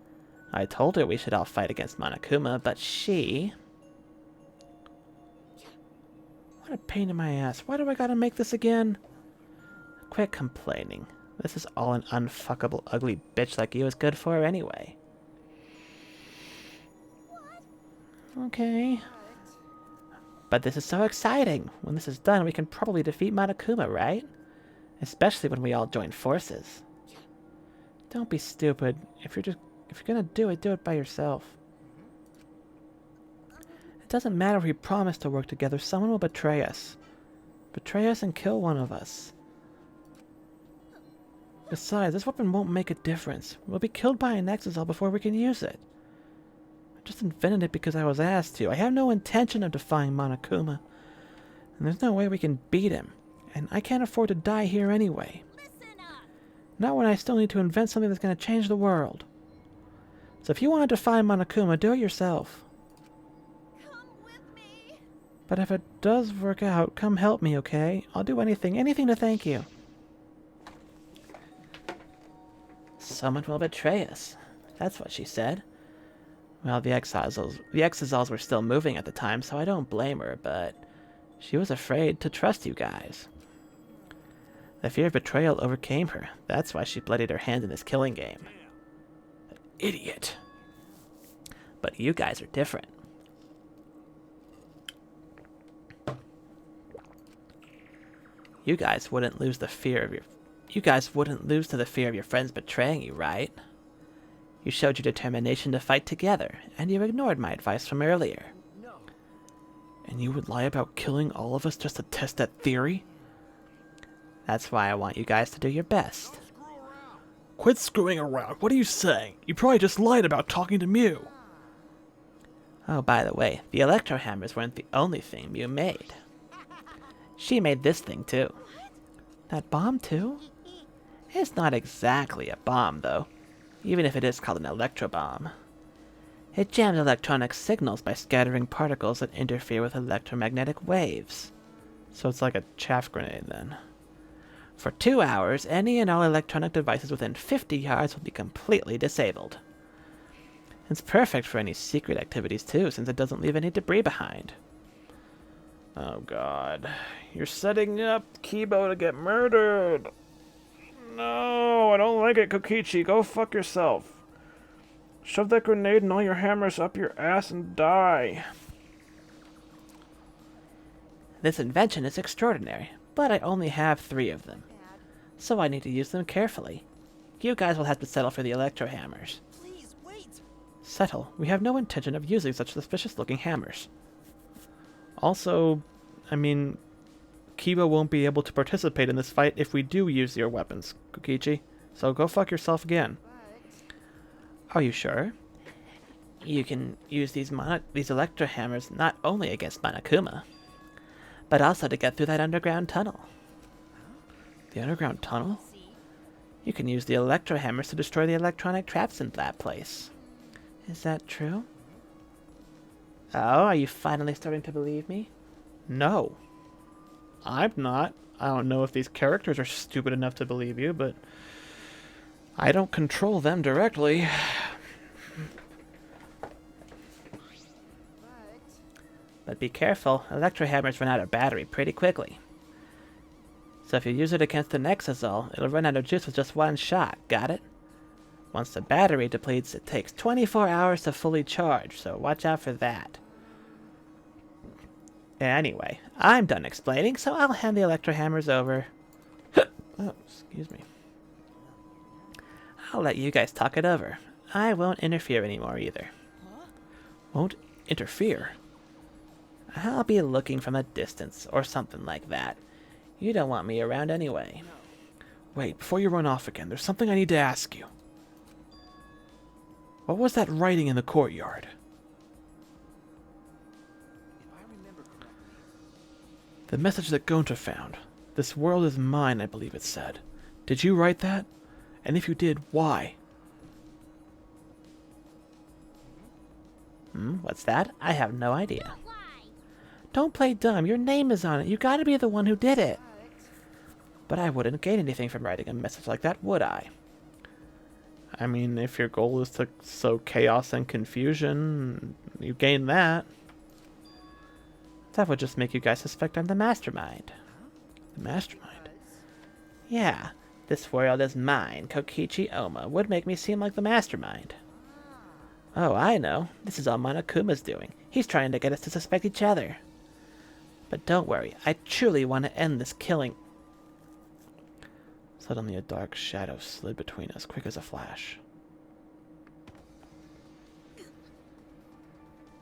I told her we should all fight against Monokuma, but she... What a pain in my ass. Why do I gotta make this again? Quit complaining. This is all an unfuckable ugly bitch like you is good for anyway. Okay. But this is so exciting. When this is done, we can probably defeat Monokuma, right? Especially when we all join forces. Don't be stupid. If you're gonna do it by yourself. It doesn't matter if we promise to work together, someone will betray us. Betray us and kill one of us. Besides, this weapon won't make a difference. We'll be killed by an Exisal before we can use it. I just invented it because I was asked to. I have no intention of defying Monokuma. And there's no way we can beat him. And I can't afford to die here anyway. Listen up. Not when I still need to invent something that's going to change the world. So if you want to defy Monokuma, do it yourself. Come with me. But if it does work out, come help me, okay? I'll do anything to thank you. Someone will betray us. That's what she said. Well, the Exisals were still moving at the time, so I don't blame her, but she was afraid to trust you guys. The fear of betrayal overcame her. That's why she bloodied her hand in this killing game. Idiot. But you guys are different. You guys wouldn't lose to the fear of your friends betraying you, right? You showed your determination to fight together, and you ignored my advice from earlier. No. And you would lie about killing all of us just to test that theory? That's why I want you guys to do your best. Quit screwing around. What are you saying? You probably just lied about talking to Mew. Oh, by the way, the electro hammers weren't the only thing Mew made. She made this thing too. That bomb too? It's not exactly a bomb, though, even if it is called an electro bomb. It jams electronic signals by scattering particles that interfere with electromagnetic waves. So it's like a chaff grenade, then. For 2 hours, any and all electronic devices within 50 yards will be completely disabled. It's perfect for any secret activities, too, since it doesn't leave any debris behind. Oh god. You're setting up Kibo to get murdered. No, I don't like it, Kokichi. Go fuck yourself. Shove that grenade and all your hammers up your ass and die. This invention is extraordinary, but I only have 3 of them. So I need to use them carefully. You guys will have to settle for the electro hammers. Please, wait! Settle. We have no intention of using such suspicious-looking hammers. Also, I mean, Kiba won't be able to participate in this fight if we do use your weapons, Kokichi. So go fuck yourself again. Are you sure? You can use these electro hammers not only against Monokuma, but also to get through that underground tunnel. The underground tunnel? You can use the electro hammers to destroy the electronic traps in that place. Is that true? Oh, are you finally starting to believe me? No. I'm not. I don't know if these characters are stupid enough to believe you, but I don't control them directly. But be careful, electro hammers run out of battery pretty quickly. So if you use it against an Exisal, it'll run out of juice with just 1 shot, got it? Once the battery depletes, it takes 24 hours to fully charge, so watch out for that. Anyway, I'm done explaining, so I'll hand the electro hammers over. Oh, excuse me. I'll let you guys talk it over. I won't interfere anymore either. Won't interfere? I'll be looking from a distance, or something like that. You don't want me around anyway. Wait, before you run off again, there's something I need to ask you. What was that writing in the courtyard? If I remember correctly, The message that Gonta found. This world is mine, I believe it said. Did you write that? And if you did, why? What's that? I have no idea. Why? Don't play dumb. Your name is on it. You gotta be the one who did it. But I wouldn't gain anything from writing a message like that, would I? I mean, if your goal is to sow chaos and confusion, you gain that. That would just make you guys suspect I'm the mastermind. The mastermind. Yeah, this world is mine. Kokichi Oma would make me seem like the mastermind. Oh, I know. This is all Monokuma's doing. He's trying to get us to suspect each other. But don't worry, I truly want to end this killing. Suddenly a dark shadow slid between us, quick as a flash.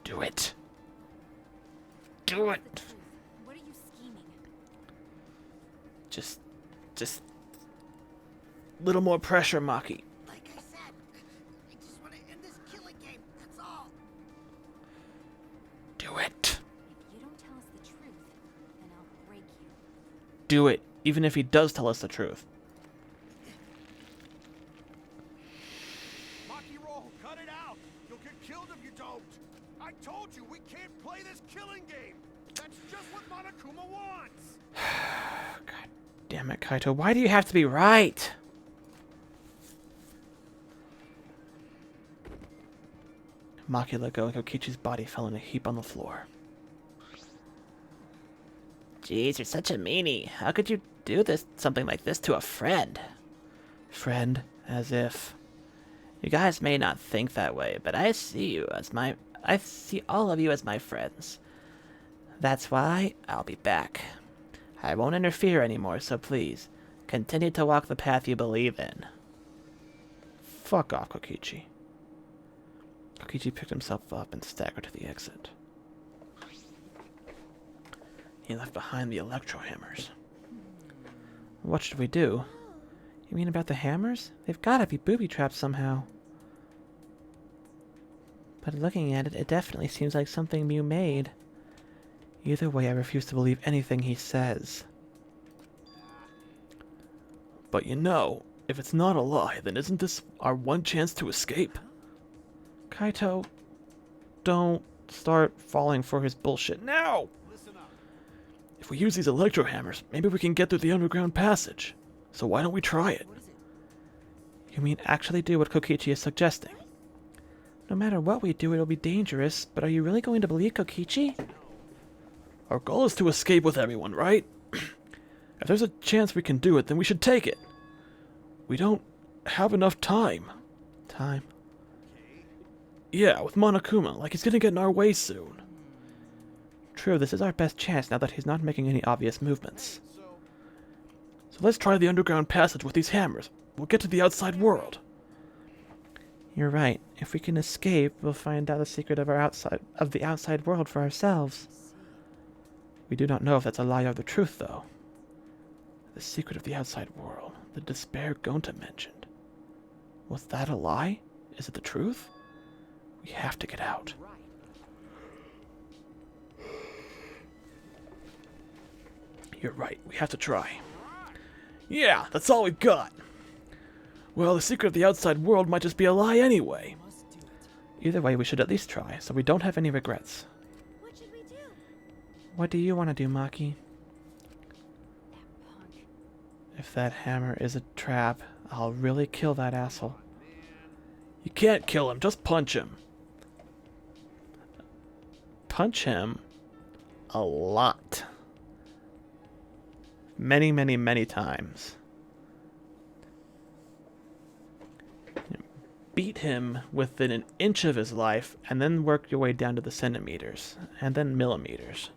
Do it! Do What's it! the truth? What are you scheming? Just little more pressure, Maki. Like I said, I just want to end this killing game. That's all. Do it! If you don't tell us the truth, then I'll break you. Do it, even if he does tell us the truth. Maki roll, cut it out. You'll get killed if you don't. I told you we can't play this killing game. That's just what Monokuma wants. God damn it, Kaito. Why do you have to be right? Maki let go and Kokichi's body fell in a heap on the floor. Jeez, you're such a meanie. How could you do something like this to a friend? Friend, as if. You guys may not think that way, but I see all of you as my friends. That's why I'll be back. I won't interfere anymore, so please, continue to walk the path you believe in. Fuck off, Kokichi. Kokichi picked himself up and staggered to the exit. He left behind the electro hammers. What should we do? You mean about the hammers? They've gotta be booby-trapped somehow. But looking at it, it definitely seems like something Mew made. Either way, I refuse to believe anything he says. But you know, if it's not a lie, then isn't this our one chance to escape? Kaito, don't start falling for his bullshit now! Listen up. If we use these electro hammers, maybe we can get through the underground passage. So why don't we try it? What is it? You mean actually do what Kokichi is suggesting? No matter what we do, it'll be dangerous, but are you really going to believe Kokichi? Our goal is to escape with everyone, right? If there's a chance we can do it, then we should take it. We don't have enough time. Time? Yeah, with Monokuma, like he's gonna get in our way soon. True, this is our best chance now that he's not making any obvious movements. So let's try the underground passage with these hammers. We'll get to the outside world. You're right. If we can escape, we'll find out the secret of the outside world for ourselves. We do not know if that's a lie or the truth, though. The secret of the outside world, the despair Gonta mentioned. Was that a lie? Is it the truth? We have to get out. You're right. We have to try. Yeah, that's all we've got. Well, the secret of the outside world might just be a lie anyway. Either way, we should at least try, so we don't have any regrets. What should we do? What do you want to do, Maki? That punk. If that hammer is a trap, I'll really kill that asshole. You can't kill him, just punch him. Punch him a lot. Many, many, many times. Beat him within an inch of his life, and then work your way down to the centimeters, and then millimeters.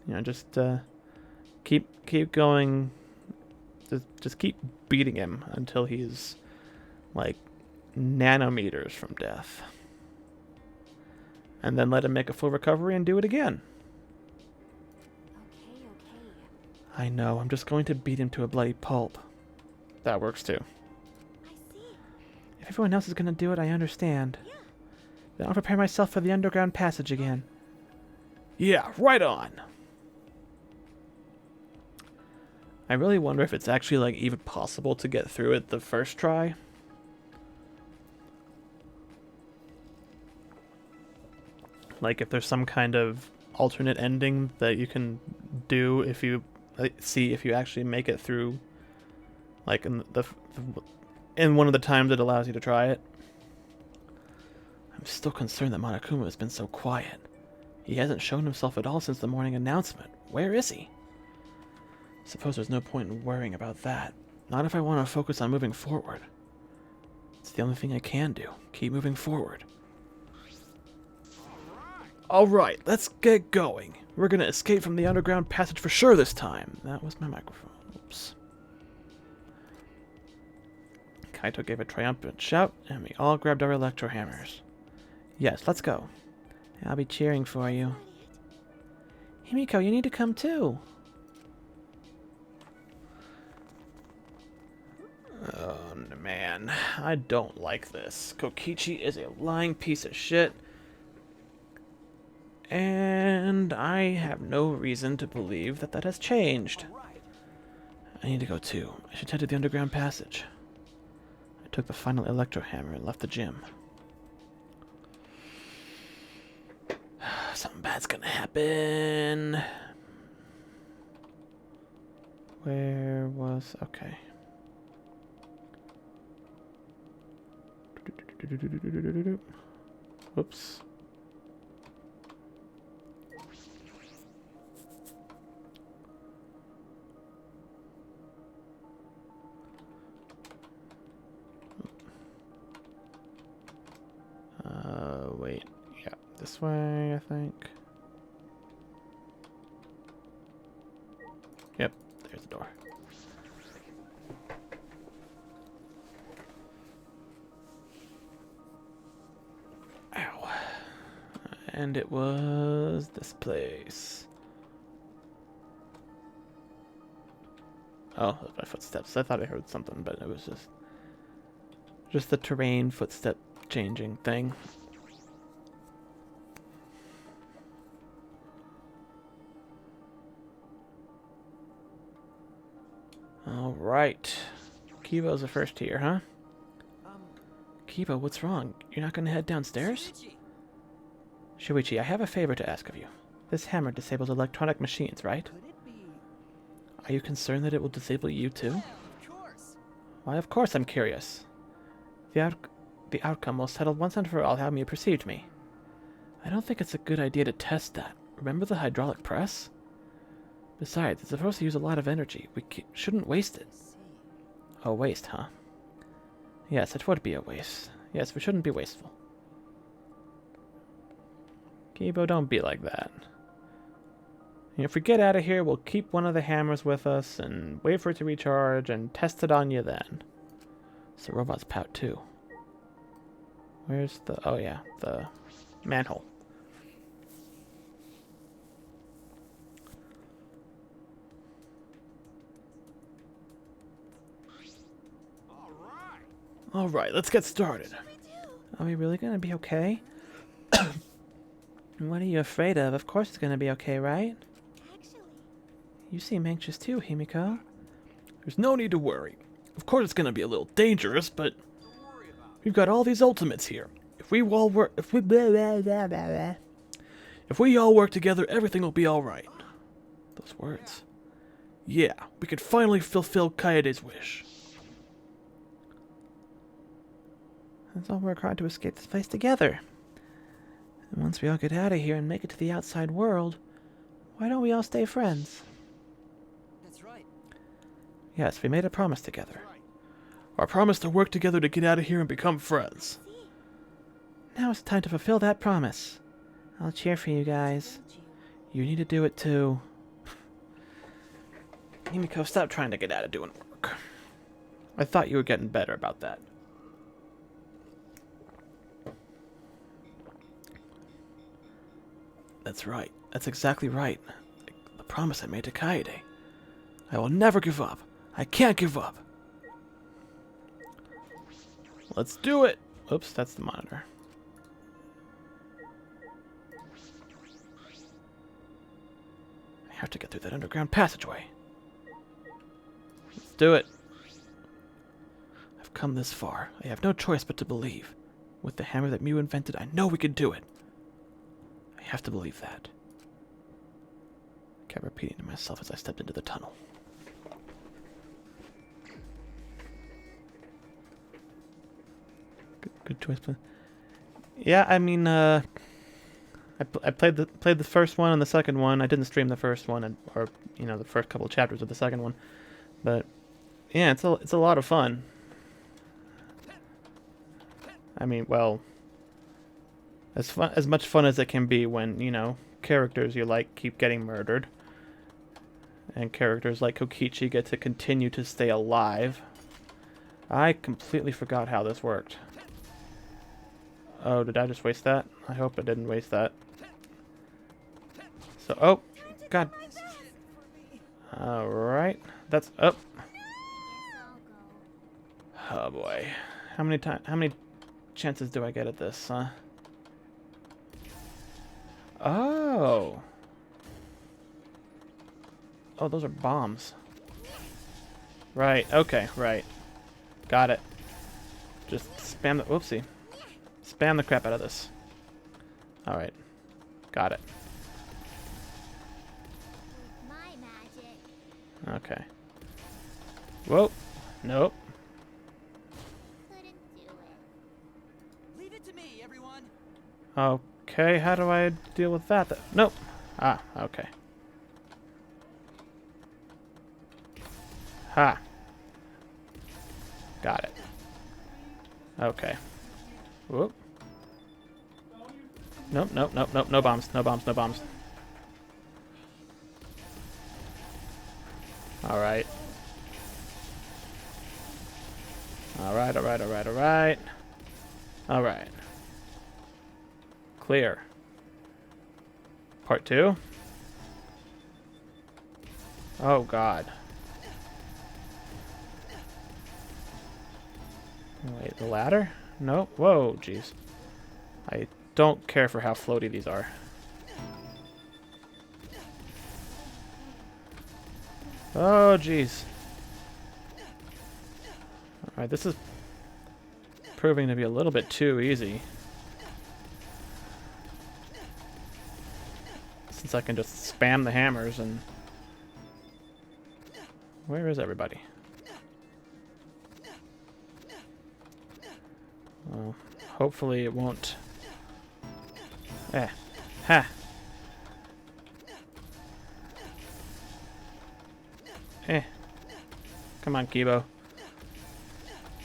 You know, just keep going. Just keep beating him until he's like nanometers from death, and then let him make a full recovery and do it again. Okay. I know. I'm just going to beat him to a bloody pulp. That works too. I see. If everyone else is going to do it, I understand. Yeah. Then I'll prepare myself for the underground passage again. Yeah, right on. I really wonder if it's actually like even possible to get through it the first try. Like if there's some kind of alternate ending that you can do if you see if you actually make it through, like in one of the times it allows you to try it. I'm still concerned that Monokuma has been so quiet. He hasn't shown himself at all since the morning announcement. Where is he? Suppose there's no point in worrying about that. Not if I want to focus on moving forward. It's the only thing I can do. Keep moving forward. Alright, let's get going. We're gonna escape from the underground passage for sure this time. That was my microphone. Oops. Kaito gave a triumphant shout, and we all grabbed our electro hammers. Yes, let's go. I'll be cheering for you. Himiko, you need to come too. Oh, man. I don't like this. Kokichi is a lying piece of shit. And I have no reason to believe that that has changed. I need to go too. I should head to the underground passage. I took the final electro hammer and left the gym. Something bad's gonna happen. Where was... Okay. Whoops. Wait. Yeah, this way, I think. Yep, there's the door. Ow. And it was this place. Oh, my footsteps. I thought I heard something, but it was just the terrain footstep changing thing. All right. Kibo's the first here, huh? Kibo, what's wrong? You're not going to head downstairs? Shuichi, I have a favor to ask of you. This hammer disables electronic machines, right? Could it be? Are you concerned that it will disable you too? Of course. Why, of course I'm curious. The outcome will settle once and for all how you perceived me. I don't think it's a good idea to test that. Remember the hydraulic press? Besides, it's supposed to use a lot of energy. We shouldn't waste it. Oh, waste, huh? Yes, it would be a waste. Yes, we shouldn't be wasteful. Kibo, don't be like that. If we get out of here, we'll keep one of the hammers with us and wait for it to recharge and test it on you then. So robots pout too. Where's the... Oh yeah, the manhole. Alright, let's get started. Are we really gonna be okay? What are you afraid of? Of course it's gonna be okay, right? Actually, You seem anxious too, Himiko. There's no need to worry. Of course it's gonna be a little dangerous, but we've got all these ultimates here. If we all work together, everything will be alright. Those words. Yeah, we can finally fulfill Kaede's wish. Let's all work hard to escape this place together. And once we all get out of here and make it to the outside world, why don't we all stay friends? That's right. Yes, we made a promise together. Our promise to work together to get out of here and become friends. Now it's time to fulfill that promise. I'll cheer for you guys. You need to do it too. Himiko, stop trying to get out of doing work. I thought you were getting better about that. That's right. That's exactly right. The promise I made to Kaede. I will never give up. I can't give up. Let's do it. Oops, that's the monitor. I have to get through that underground passageway. Let's do it. I've come this far. I have no choice but to believe. With the hammer that Mew invented, I know we can do it. I have to believe that. I kept repeating to myself as I stepped into the tunnel. Good choice. Yeah, I mean, I played the first one and the second one. I didn't stream the first one, or the first couple of chapters of the second one, but yeah, it's a lot of fun. I mean, well, as much fun as it can be when characters you like keep getting murdered, and characters like Kokichi get to continue to stay alive I completely forgot how this worked. Oh, did I just waste that? I hope I didn't waste that. So, oh, God. Alright. That's up. Oh boy. How many chances do I get at this, huh? Oh. Oh, those are bombs. Right, okay, right. Got it. Just spam the, whoopsie. Spam the crap out of this. Alright. Got it. My magic. Okay. Whoa. Nope. Couldn't do it. Leave it to me, everyone. Okay, how do I deal with that? Nope. Ah, okay. Ha. Got it. Okay. Whoop. Nope, nope, nope, nope, no bombs, no bombs, no bombs. Alright. Alright, alright, alright, alright. Alright. Clear. Part 2? Oh god. Wait, the ladder? No? Whoa, jeez. I don't care for how floaty these are. Oh, jeez. Alright, this is proving to be a little bit too easy. Since I can just spam the hammers and... Where is everybody? Well, hopefully it won't... Eh. Ha! Eh. Come on, Kibo.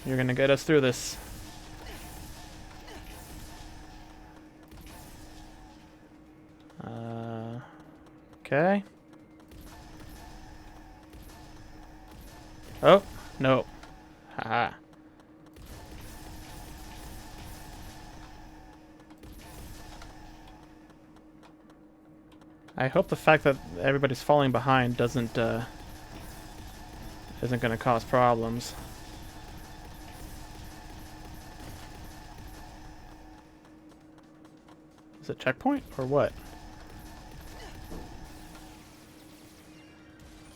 You're gonna get us through this. Okay. Oh, no. Haha. I hope the fact that everybody's falling behind isn't gonna cause problems. Is it checkpoint or what?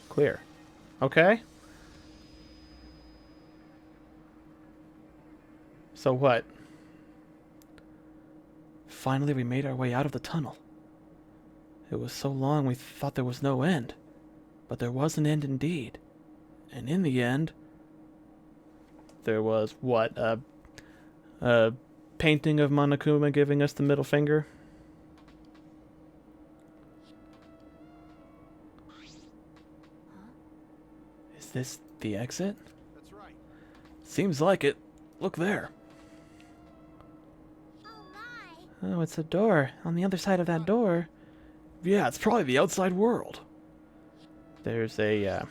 Clear. Okay. So what? Finally, we made our way out of the tunnel. It was so long we thought there was no end. But there was an end indeed. And in the end, there was what? A painting of Monokuma giving us the middle finger? Is this the exit? That's right. Seems like it. Look there. Oh my. Oh, it's a door. On the other side of that door. Yeah, it's probably the outside world. There's a,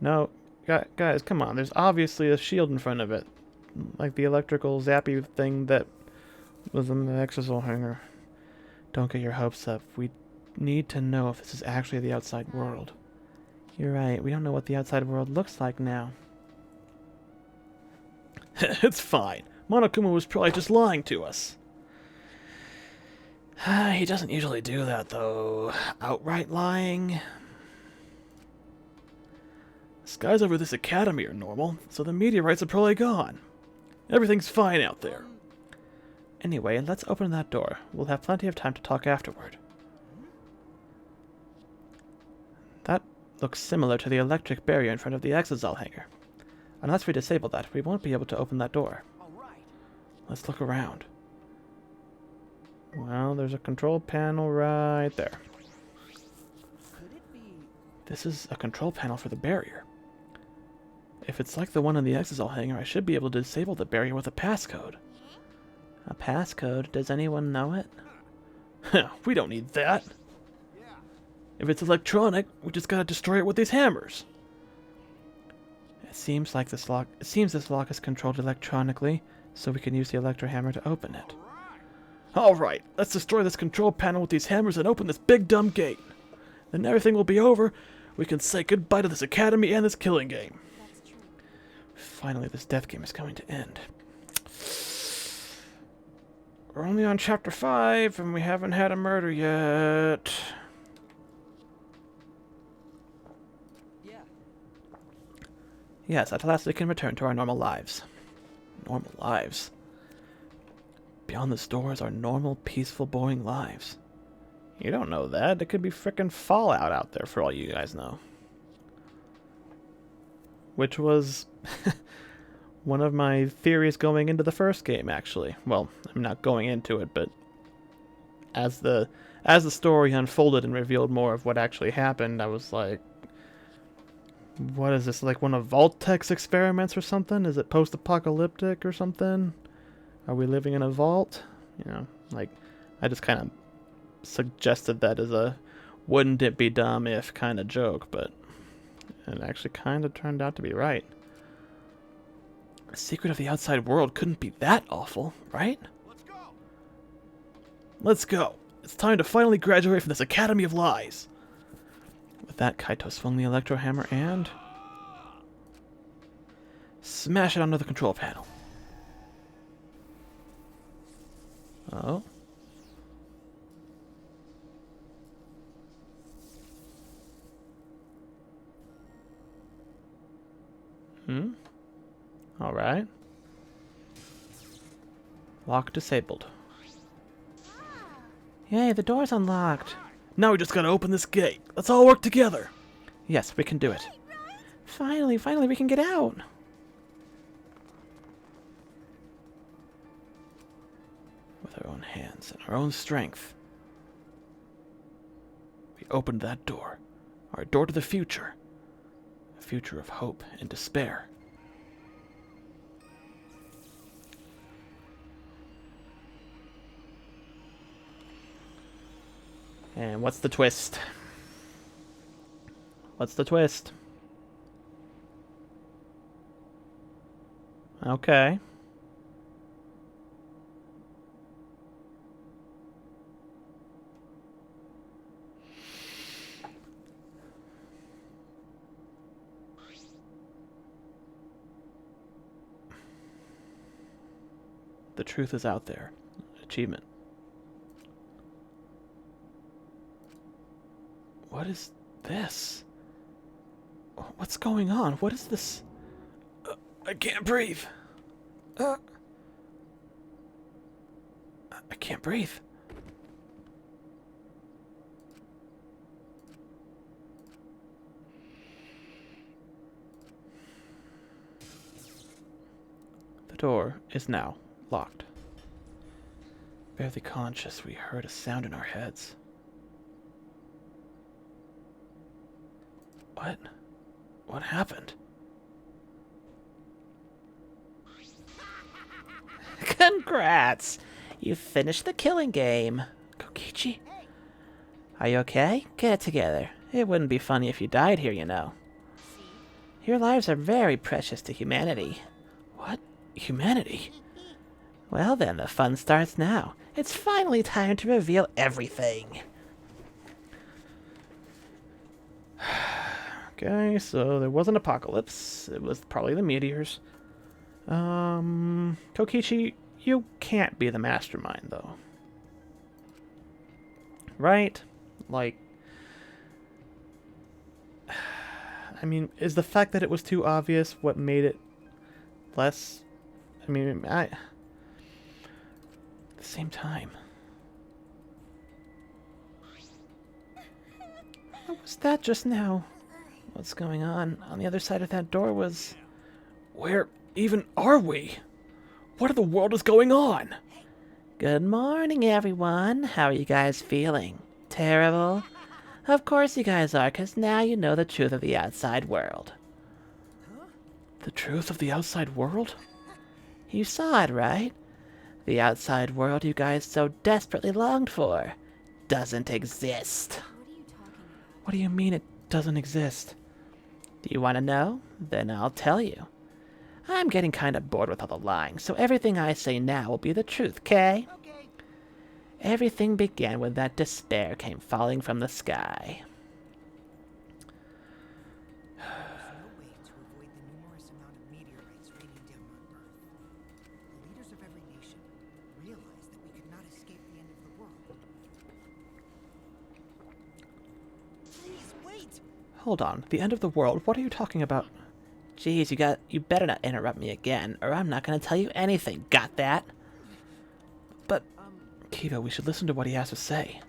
No, guys, come on. There's obviously a shield in front of it. Like the electrical zappy thing that was in the exosol hanger. Don't get your hopes up. We need to know if this is actually the outside world. You're right. We don't know what the outside world looks like now. It's fine. Monokuma was probably just lying to us. He doesn't usually do that, though. Outright lying. Skies over this academy are normal, so the meteorites are probably gone. Everything's fine out there. Anyway, let's open that door. We'll have plenty of time to talk afterward. That looks similar to the electric barrier in front of the exosol hangar. Unless we disable that, we won't be able to open that door. All right. Let's look around. Well, there's a control panel right there. Could it be? This is a control panel for the barrier. If it's like the one in the exosol hangar, I should be able to disable the barrier with a passcode. A passcode? Does anyone know it? We don't need that. Yeah. If it's electronic, we just gotta destroy it with these hammers. It seems this lock is controlled electronically, so we can use the electro hammer to open it. Alright, let's destroy this control panel with these hammers and open this big dumb gate. Then everything will be over. We can say goodbye to this academy and this killing game. That's true. Finally, this death game is coming to end. We're only on chapter 5, and we haven't had a murder yet. Yeah. Yes, at last we can return to our normal lives. Normal lives. Beyond this door is our normal, peaceful, boring lives. You don't know that. It could be frickin' Fallout out there for all you guys know. Which was one of my theories going into the first game, actually. Well, I'm not going into it, but as the story unfolded and revealed more of what actually happened, I was like, what is this, like one of Vault-Tech's experiments or something? Is it post-apocalyptic or something? Are we living in a vault? You know, like, I just kind of suggested that as a wouldn't it be dumb if kind of joke, but it actually kind of turned out to be right. The secret of the outside world couldn't be that awful, right? Let's go. Let's go. It's time to finally graduate from this Academy of Lies. With that, Kaito swung the electro hammer and smash it onto the control panel. Oh. Alright. Lock disabled. Yay, the door's unlocked. Now we just gotta open this gate. Let's all work together. Yes, we can do it. Finally, we can get out. With our own hands and our own strength. We opened that door. Our door to the future. A future of hope and despair. And what's the twist? What's the twist? Okay. The truth is out there. Achievement. What is this? What's going on? What is this? I can't breathe. I can't breathe. The door is now locked. Barely conscious, we heard a sound in our heads. What? What happened? Congrats! You finished the killing game. Kokichi? Are you okay? Get it together. It wouldn't be funny if you died here, you know. Your lives are very precious to humanity. What? Humanity? Well then, the fun starts now. It's finally time to reveal everything. Okay, so there was an apocalypse. It was probably the meteors. Kokichi, you can't be the mastermind, though. Right? Like, I mean, is the fact that it was too obvious what made it less... I mean, at the same time... What was that just now? What's going on? On the other side of that door was... Where even are we? What in the world is going on? Good morning, everyone. How are you guys feeling? Terrible? Of course you guys are, because now you know the truth of the outside world. The truth of the outside world? You saw it, right? The outside world you guys so desperately longed for doesn't exist. What are you talking about? What do you mean it doesn't exist? Do you want to know? Then I'll tell you. I'm getting kind of bored with all the lying, so everything I say now will be the truth, Kay? Okay. Everything began when that despair came falling from the sky. There's no way to avoid the numerous amount of meteorites raining down on Earth. The leaders of every nation realized that we could not escape the end of the world. Please wait! Hold on. The end of the world? What are you talking about? Jeez, you better not interrupt me again, or I'm not gonna tell you anything. Got that? But, Kiva, we should listen to what he has to say.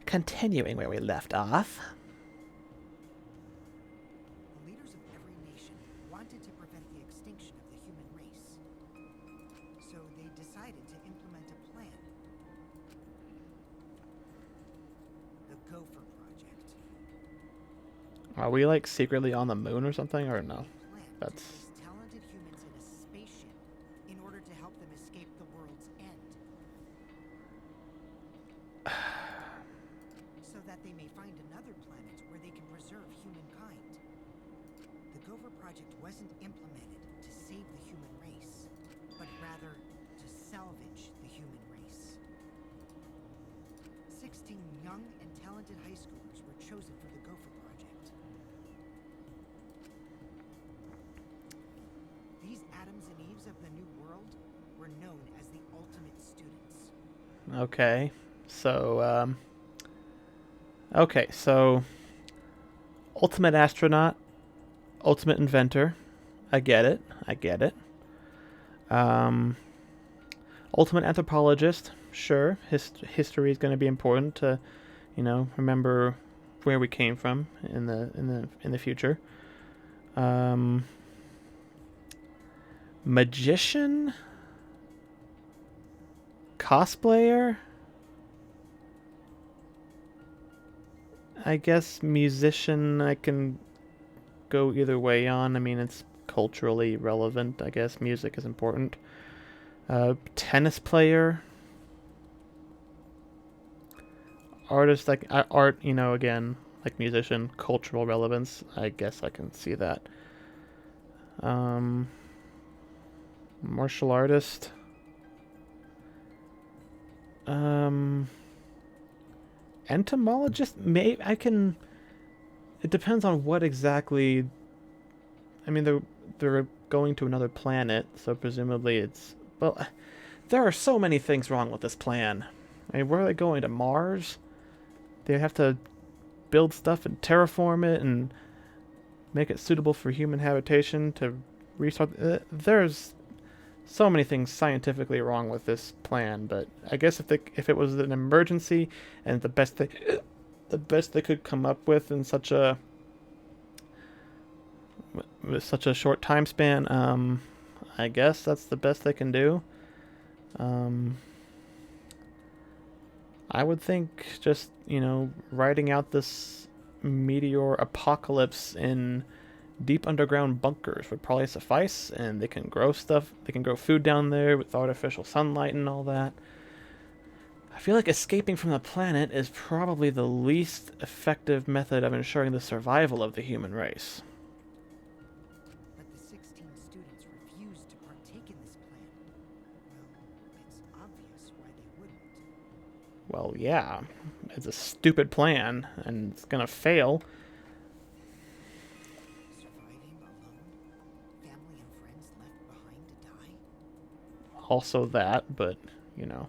Continuing where we left off. The leaders of every nation wanted to prevent the extinction of the human race. So they decided to implement a plan. The Gopher Project. Are we, like, secretly on the moon or something, or no? Plan That's... to place talented humans in a spaceship in order to help them escape the world's end. So that they may find another planet where they can preserve humankind. The Gopher Project wasn't implemented to save the human race, but rather to salvage the human race. 16 young and talented high schoolers were chosen for the Gopher Project. These Adams and Eves of the New World were known as the ultimate students. Okay. So, Okay, so... Ultimate astronaut. Ultimate inventor. I get it. I get it. Ultimate anthropologist. Sure. History is going to be important to, you know, remember where we came from in the future. Magician? Cosplayer? I guess musician I can go either way on. I mean, it's culturally relevant. I guess music is important. Tennis player. Artist, like art, you know, again, like musician, cultural relevance. I guess I can see that. Martial artist. Entomologist? Maybe I can. It depends on what exactly. I mean, they're going to another planet, so presumably it's. Well, there are so many things wrong with this plan. I mean, where are they going, to Mars? They have to build stuff and terraform it and make it suitable for human habitation to restart. There's so many things scientifically wrong with this plan, but I guess if it was an emergency and the best they could come up with in such a short time span, I guess that's the best they can do. I would think just, you know, riding out this meteor apocalypse in deep underground bunkers would probably suffice, and they can grow stuff. They can grow food down there with artificial sunlight and all that. I feel like escaping from the planet is probably the least effective method of ensuring the survival of the human race. But the 16 students refused to partake in this plan. Well, it's obvious why they wouldn't. Well, yeah, it's a stupid plan, and it's gonna fail. Surviving alone? Family and friends left behind to die? Also that, but, you know.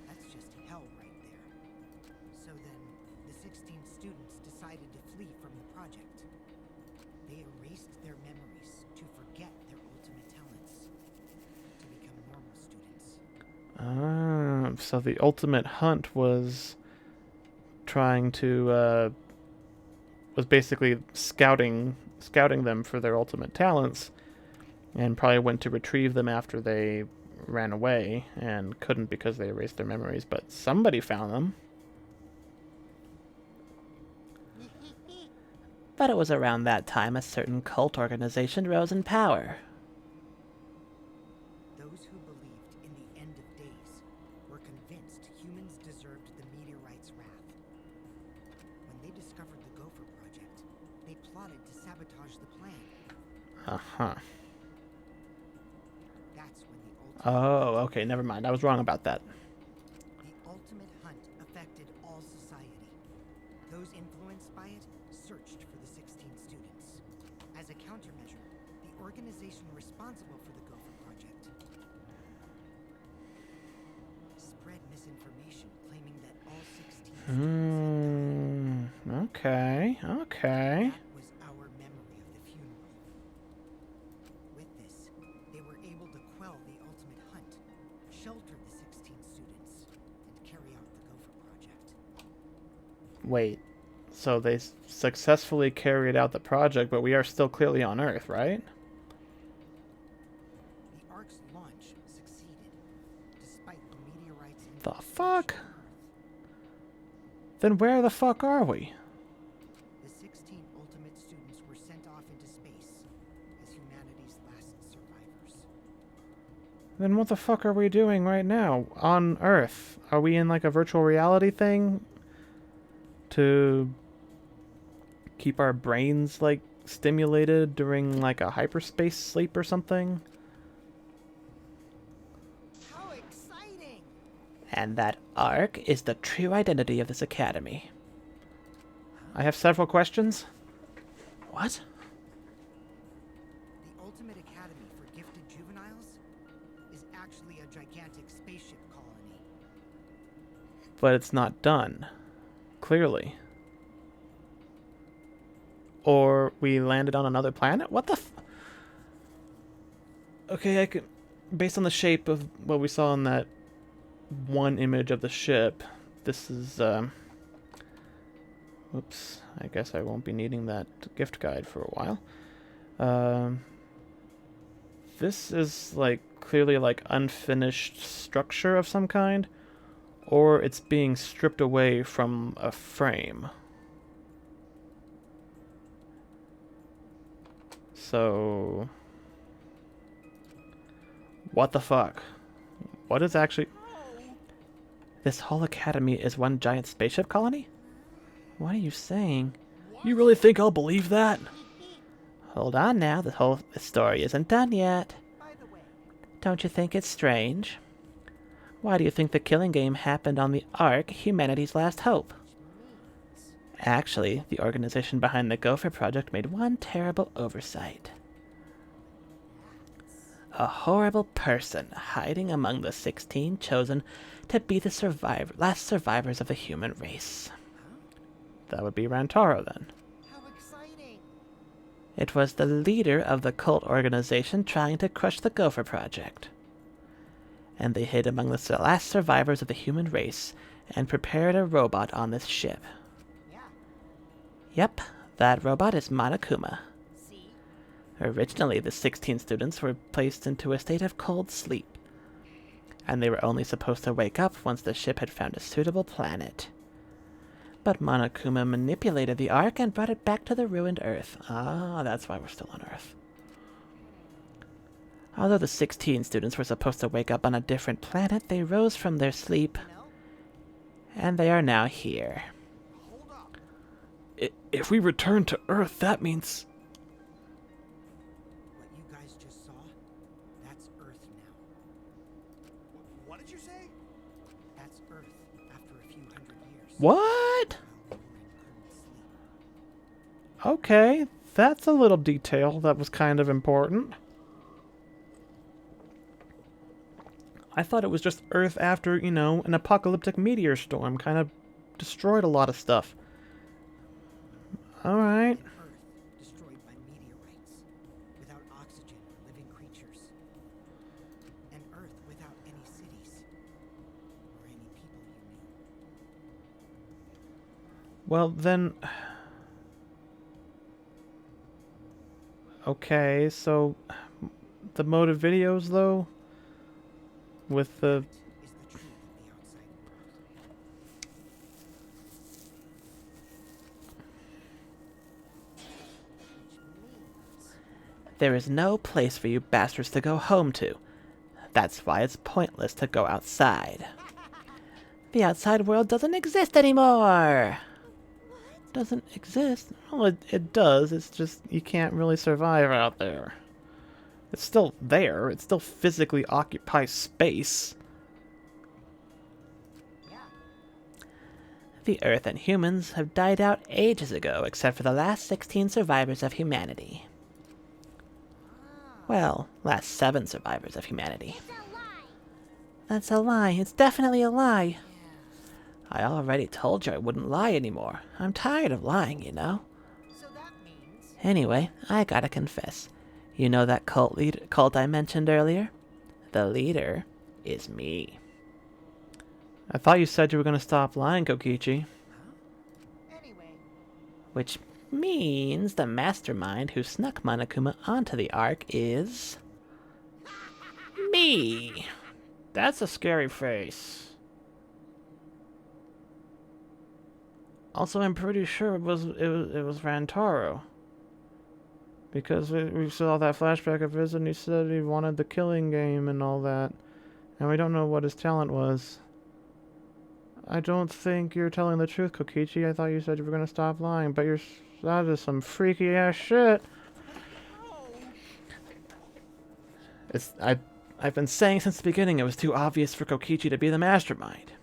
That's just hell right there. So then, the 16 students decided to flee from the project. They erased their memories to forget their ultimate talents, to become normal students. So the ultimate hunt was trying to, was basically scouting them for their ultimate talents, and probably went to retrieve them after they ran away, and couldn't because they erased their memories, but somebody found them. But it was around that time a certain cult organization rose in power. Those who believed in the end of days were convinced humans deserved the meteorite's wrath. sabotage the plan. Uh-huh. That's when the ultimate Oh, okay, never mind. I was wrong about that. The ultimate hunt affected all society. Those influenced by it searched for the 16 students. As a countermeasure, the organization responsible for the Gopher Project spread misinformation claiming that all 16 students Okay, okay. that was our memory of the funeral. With this, they were able to quell the ultimate hunt, shelter the 16 students, and carry out the Gopher Project. Wait, so they successfully carried out the project, but we are still clearly on Earth, right? The Ark's launch succeeded, despite the meteorites and The fuck? Then where the fuck are we? The 16 ultimate students were sent off into space as humanity's last survivors. Then what the fuck are we doing right now on Earth? Are we in like a virtual reality thing to keep our brains like stimulated during like a hyperspace sleep or something? How exciting! And that Ark is the true identity of this academy. I have several questions. What? The ultimate academy for gifted juveniles is actually a gigantic spaceship colony. But it's not done. Clearly. Or we landed on another planet? What the Okay, I could... Based on the shape of what we saw in that one image of the ship, this is, Oops, I guess I won't be needing that gift guide for a while. This is, like, clearly, like, unfinished structure of some kind. Or it's being stripped away from a frame. So... What the fuck? What is actually... This whole academy is one giant spaceship colony? What are you saying? You really think I'll believe that? Hold on now, the whole story isn't done yet. By the way, Don't you think it's strange? Why do you think the killing game happened on the Ark, humanity's last hope? Actually, the organization behind the Gopher Project made one terrible oversight. A horrible person hiding among the 16 chosen to be the last survivors of the human race. That would be Rantaro then. how exciting! It was the leader of the cult organization trying to crush the Gopher Project. And they hid among the last survivors of the human race and prepared a robot on this ship. Yeah, Yep, that robot is Monokuma. See? Originally, the 16 students were placed into a state of cold sleep, and they were only supposed to wake up once the ship had found a suitable planet. But Monokuma manipulated the Ark and brought it back to the ruined Earth. Ah, that's why we're still on Earth. Although the 16 students were supposed to wake up on a different planet, they rose from their sleep, you know, and they are now here. hold up. If we return to Earth, that means... What you guys just saw, that's Earth now. What did you say? That's Earth after a few hundred years. What? While they were in cold sleep. Okay, that's a little detail that was kind of important. I thought it was just Earth after, you know, an apocalyptic meteor storm kind of destroyed a lot of stuff. Alright. Earth destroyed by meteorites, without oxygen or living creatures. An Earth without any cities, or any people you knew. Well, then... Okay, so... The motive videos, though? With the... Is the truth of the outside world. Which means There is no place for you bastards to go home to. That's why it's pointless to go outside. The outside world doesn't exist anymore! doesn't exist. Well, it does. It's just you can't really survive out there. It's still there. It still physically occupies space. The Earth and humans have died out ages ago, except for the last 16 survivors of humanity. Well, last 7 survivors of humanity. It's a lie. That's a lie. It's definitely a lie. I already told you I wouldn't lie anymore. I'm tired of lying, you know. So that means Anyway, I gotta confess. You know that cult I mentioned earlier? The leader is me. I thought you said you were going to stop lying, Kokichi. anyway. Which means the mastermind who snuck Monokuma onto the Ark is... me! That's a scary face. Also, I'm pretty sure it was Rantaro. Because we saw that flashback of his and he said he wanted the killing game and all that. And we don't know what his talent was. I don't think you're telling the truth, Kokichi. I thought you said you were going to stop lying, but that is some freaky ass shit. I've been saying since the beginning it was too obvious for Kokichi to be the mastermind.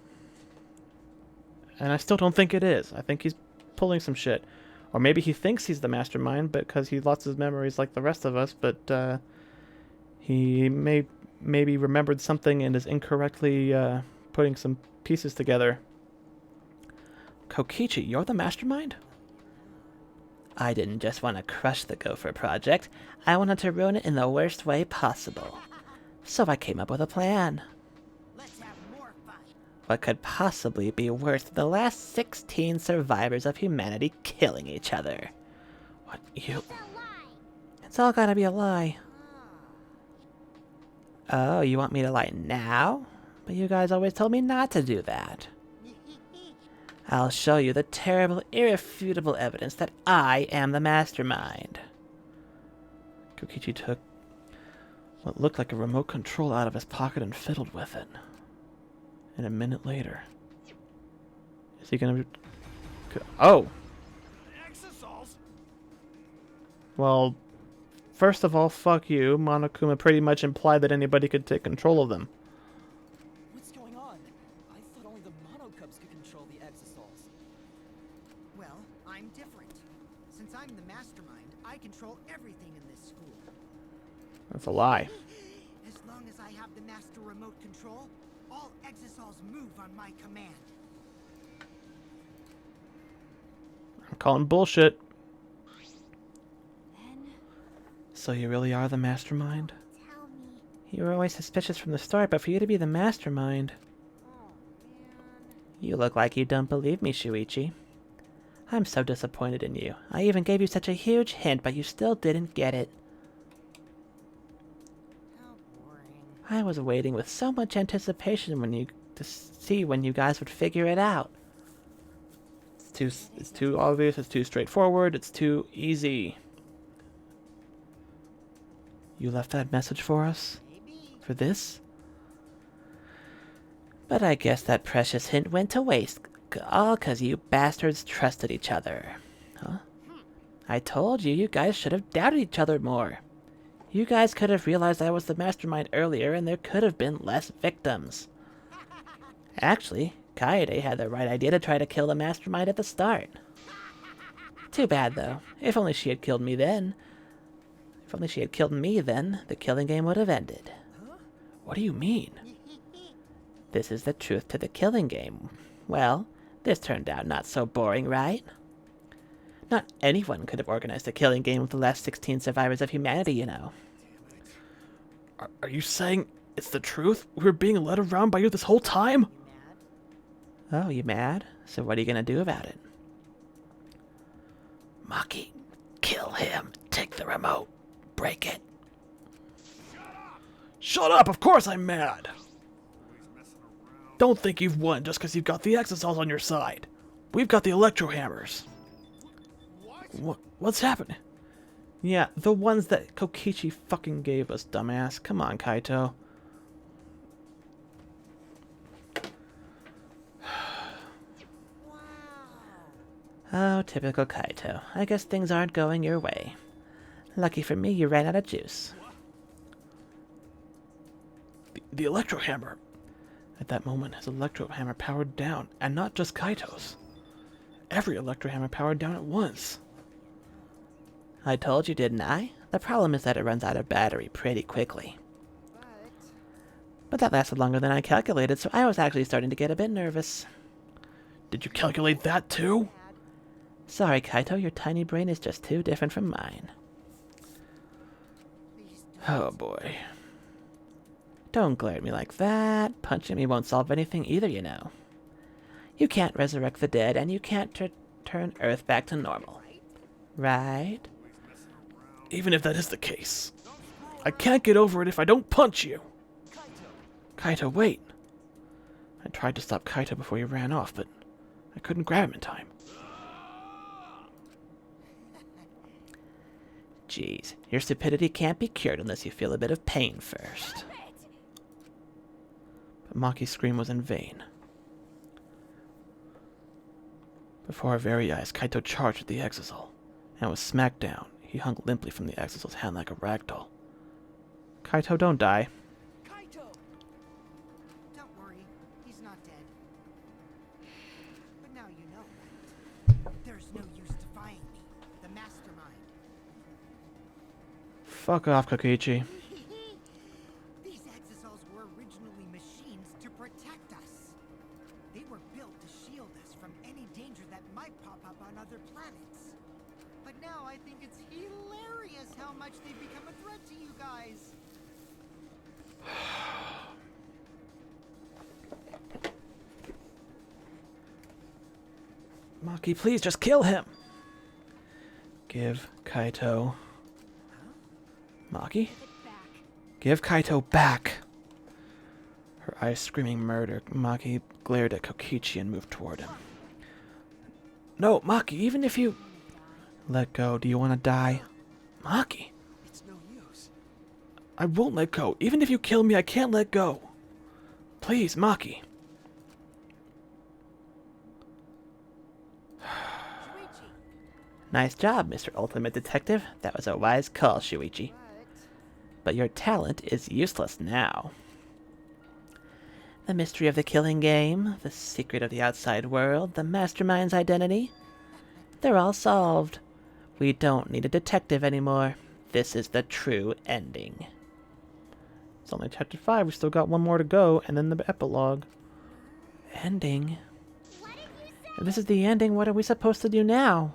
And I still don't think it is. I think he's pulling some shit. Or maybe he thinks he's the mastermind because he lost his memories like the rest of us, but he maybe remembered something and is incorrectly putting some pieces together. Kokichi, you're the mastermind? I didn't just want to crush the Gopher project. I wanted to ruin it in the worst way possible. So I came up with a plan. Let's have more fun. What could possibly be worse than the last 16 survivors of humanity killing each other? What, you... It's a lie. It's all gotta be a lie. Oh, you want me to lie now? But you guys always told me not to do that. I'll show you the terrible, irrefutable evidence that I am the mastermind. Kokichi took what looked like a remote control out of his pocket and fiddled with it. And a minute later... Is he gonna... Oh! Exosols? Well, first of all, fuck you. Monokuma pretty much implied that anybody could take control of them. What's going on? I thought only the monocubs could control the exosols. Well, I'm different. Since I'm the mastermind, I control everything in this school. That's a lie. As long as I have the master remote control, all exosols move on my command. I'm calling bullshit. Then So you really are the mastermind? tell me. You were always suspicious from the start, but for you to be the mastermind... Oh man. You look like you don't believe me, Shuichi. I'm so disappointed in you. I even gave you such a huge hint, but you still didn't get it. How boring. I was waiting with so much anticipation to see when you guys would figure it out. It's too obvious, it's too straightforward, it's too easy. You left that message for us? Maybe. For this? But I guess that precious hint went to waste, all 'cause you bastards trusted each other. Huh? I told you guys should have doubted each other more. You guys could have realized I was the mastermind earlier and there could have been less victims. Actually, Kaede had the right idea to try to kill the mastermind at the start. Too bad, though. If only she had killed me then. If only she had killed me then, the killing game would have ended. What do you mean? This is the truth to the killing game. Well, this turned out not so boring, right? Not anyone could have organized a killing game with the last 16 survivors of humanity, you know. Are you saying it's the truth? We were being led around by you this whole time? Oh, you mad? So what are you gonna do about it? Maki, kill him. Take the remote. Break it. Shut up! Of course I'm mad! Don't think you've won just because you've got the exosols on your side. We've got the electro hammers. What's happening? Yeah, the ones that Kokichi fucking gave us, dumbass. Come on, Kaito. Oh, typical Kaito. I guess things aren't going your way. Lucky for me, you ran out of juice. The electro hammer. At that moment, his electro hammer powered down, and not just Kaito's. Every electro hammer powered down at once. I told you, didn't I? The problem is that it runs out of battery pretty quickly. But that lasted longer than I calculated, so I was actually starting to get a bit nervous. Did you calculate that too? Sorry, Kaito, your tiny brain is just too different from mine. Oh boy. Don't glare at me like that. Punching me won't solve anything either, you know. You can't resurrect the dead, and you can't turn Earth back to normal. Right? Even if that is the case, I can't get over it if I don't punch you. Kaito, wait. I tried to stop Kaito before he ran off, but I couldn't grab him in time. Jeez, your stupidity can't be cured unless you feel a bit of pain first. But Maki's scream was in vain. Before our very eyes, Kaito charged at the Exisal, and was smacked down. He hung limply from the Exisal's hand like a ragdoll. Kaito, don't die. Kaito! Don't worry, he's not dead. But now you know that. There's no use defying me, the mastermind. Fuck off, Kokichi. These exisals were originally machines to protect us. They were built to shield us from any danger that might pop up on other planets. But now I think it's hilarious how much they've become a threat to you guys. Maki, please just kill him. Give Kaito. Maki? Give Kaito back. Her eyes screaming murder, Maki glared at Kokichi and moved toward him. No, Maki, even if you... Let go. Do you want to die? Maki. It's no use. I won't let go. Even if you kill me, I can't let go. Please, Maki. Nice job, Mr. Ultimate Detective. That was a wise call, Shuichi. But your talent is useless now. The mystery of the killing game, the secret of the outside world, the mastermind's identity, they're all solved. We don't need a detective anymore. This is the true ending. It's only chapter 5. We still got one more to go, and then the epilogue. Ending? If this is the ending, what are we supposed to do now?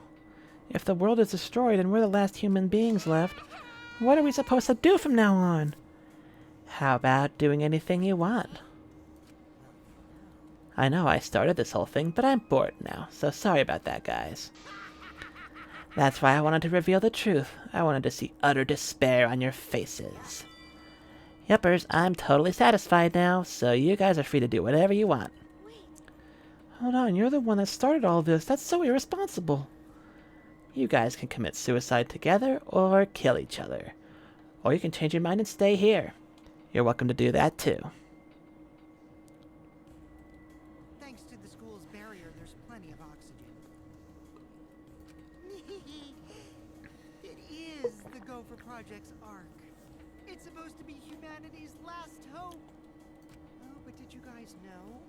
If the world is destroyed and we're the last human beings left, what are we supposed to do from now on? How about doing anything you want? I know I started this whole thing, but I'm bored now, so sorry about that, guys. That's why I wanted to reveal the truth. I wanted to see utter despair on your faces. Yuppers, I'm totally satisfied now, so you guys are free to do whatever you want. Hold on, you're the one that started all this. That's so irresponsible. You guys can commit suicide together or kill each other. Or you can change your mind and stay here. You're welcome to do that too. Thanks to the school's barrier, there's plenty of oxygen. It is the Gopher Project's arc. It's supposed to be humanity's last hope. Oh, but did you guys know?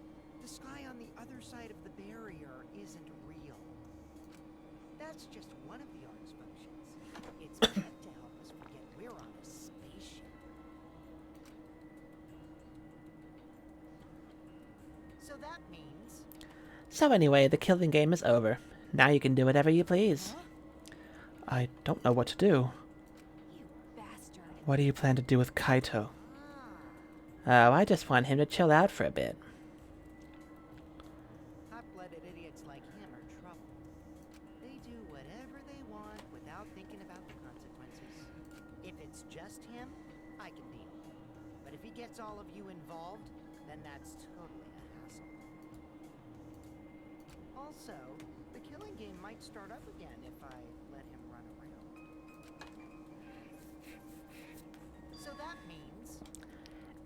The sky on the other side of the barrier isn't real. That's just one of the art's functions. It's meant to help us forget we're on a spaceship. So that means... So anyway, the killing game is over. Now you can do whatever you please. I don't know what to do. What do you plan to do with Kaito? Oh, I just want him to chill out for a bit. Hot-blooded idiots like him are trouble. They do whatever they want without thinking about the consequences. If it's just him, I can deal. But if he gets all of you involved, then that's totally a hassle. Also, the killing game might start up again if I let him run around. So that means...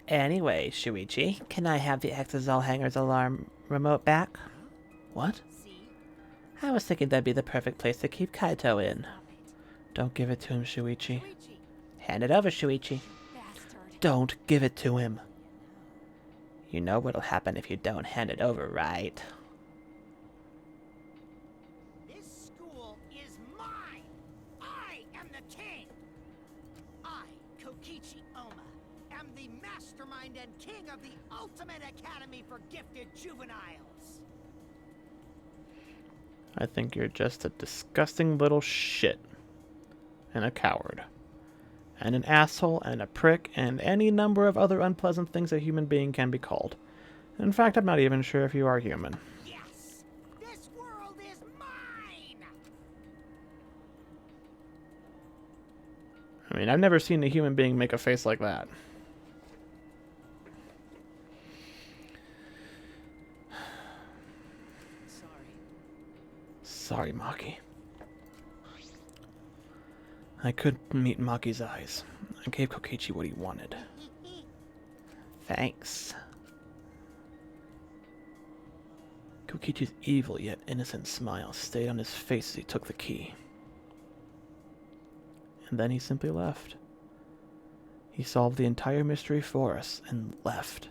Anyway, Shuichi, can I have the Exisal Hangar's alarm remote back? What? See? I was thinking that'd be the perfect place to keep Kaito in. Don't give it to him, Shuichi. Shuichi, Hand it over, Shuichi. bastard. Don't give it to him. You know what'll happen if you don't hand it over, right? This school is mine! I am the king! I, Kokichi Oma, am the mastermind and king of the ultimate academy for gifted juveniles! I think you're just a disgusting little shit. And a coward. And an asshole and a prick and any number of other unpleasant things a human being can be called. In fact, I'm not even sure if you are human. Yes! This world is mine! I mean, I've never seen a human being make a face like that. Sorry, Maki. I could meet Maki's eyes. I gave Kokichi what he wanted. Thanks. Kokichi's evil yet innocent smile stayed on his face as he took the key. And then he simply left. He solved the entire mystery for us and left.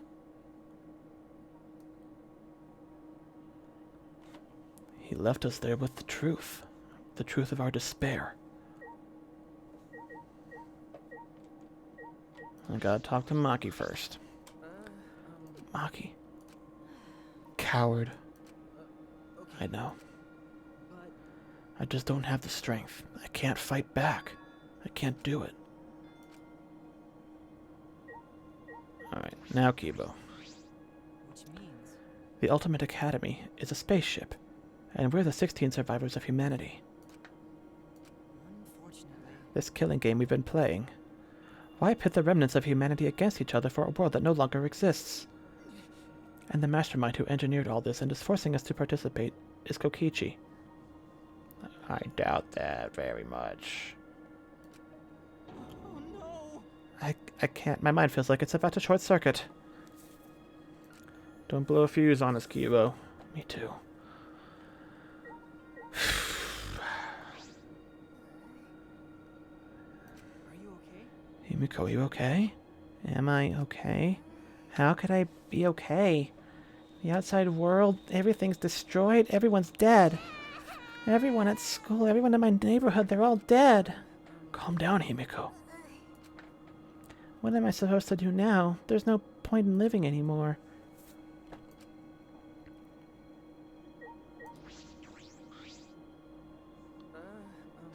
He left us there with the truth of our despair. I gotta talk to Maki first. Maki. Coward. Okay, I know. but I just don't have the strength. I can't fight back. I can't do it. Alright, now Kibo. which means The Ultimate Academy is a spaceship, and we're the 16 survivors of humanity. unfortunately, This killing game we've been playing. Why pit the remnants of humanity against each other for a world that no longer exists? And the mastermind who engineered all this and is forcing us to participate is Kokichi. I doubt that very much. Oh no! I can't. My mind feels like it's about to short circuit. Don't blow a fuse on us, Kibo. Me too. are you okay? Himiko, you okay? Am I okay? How could I be okay? The outside world, everything's destroyed, everyone's dead. Everyone at school, everyone in my neighborhood, they're all dead. Calm down, Himiko. What am I supposed to do now? There's no point in living anymore.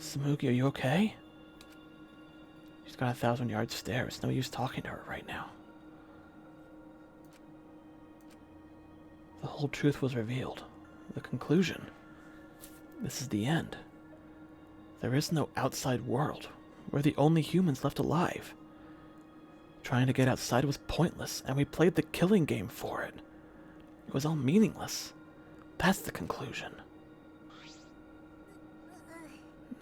Samugi, are you okay? She's got a 1,000-yard stare. It's no use talking to her right now. The whole truth was revealed. The conclusion. This is the end. There is no outside world. We're the only humans left alive. Trying to get outside was pointless, and we played the killing game for it. It was all meaningless. That's the conclusion.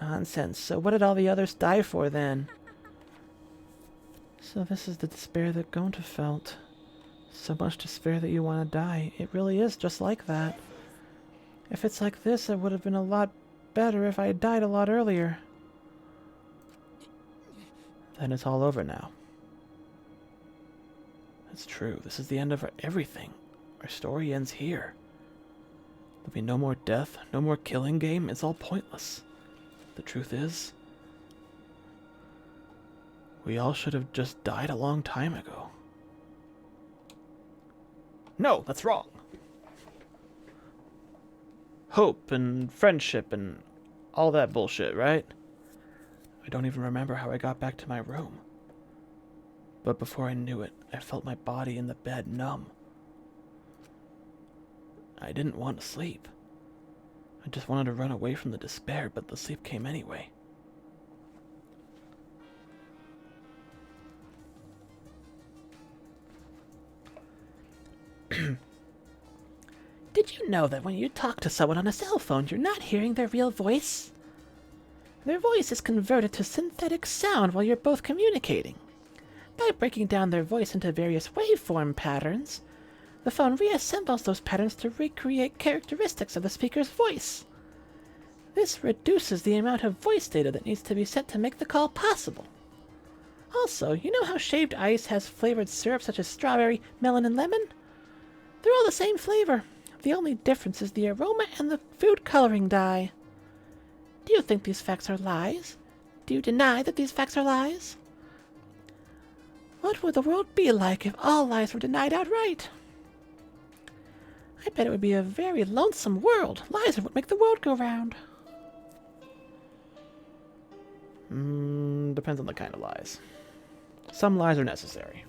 Nonsense. So what did all the others die for then? So this is the despair that Gonta felt. So much despair that you want to die. It really is just like that. If it's like this, it would have been a lot better if I had died a lot earlier. Then it's all over now. That's true. This is the end of everything. Our story ends here. There'll be no more death, no more killing game. It's all pointless. The truth is, we all should have just died a long time ago. No, that's wrong. Hope and friendship and all that bullshit, right? I don't even remember how I got back to my room. But before I knew it, I felt my body in the bed numb. I didn't want to sleep. I just wanted to run away from the despair, but the sleep came anyway. Did you know that when you talk to someone on a cell phone, you're not hearing their real voice? Their voice is converted to synthetic sound while you're both communicating. By breaking down their voice into various waveform patterns, the phone reassembles those patterns to recreate characteristics of the speaker's voice. This reduces the amount of voice data that needs to be sent to make the call possible. Also, you know how shaved ice has flavored syrup such as strawberry, melon, and lemon? They're all the same flavor. The only difference is the aroma and the food coloring dye. Do you think these facts are lies? Do you deny that these facts are lies? What would the world be like if all lies were denied outright? I bet it would be a very lonesome world. Lies are what make the world go round. Depends on the kind of lies. Some lies are necessary.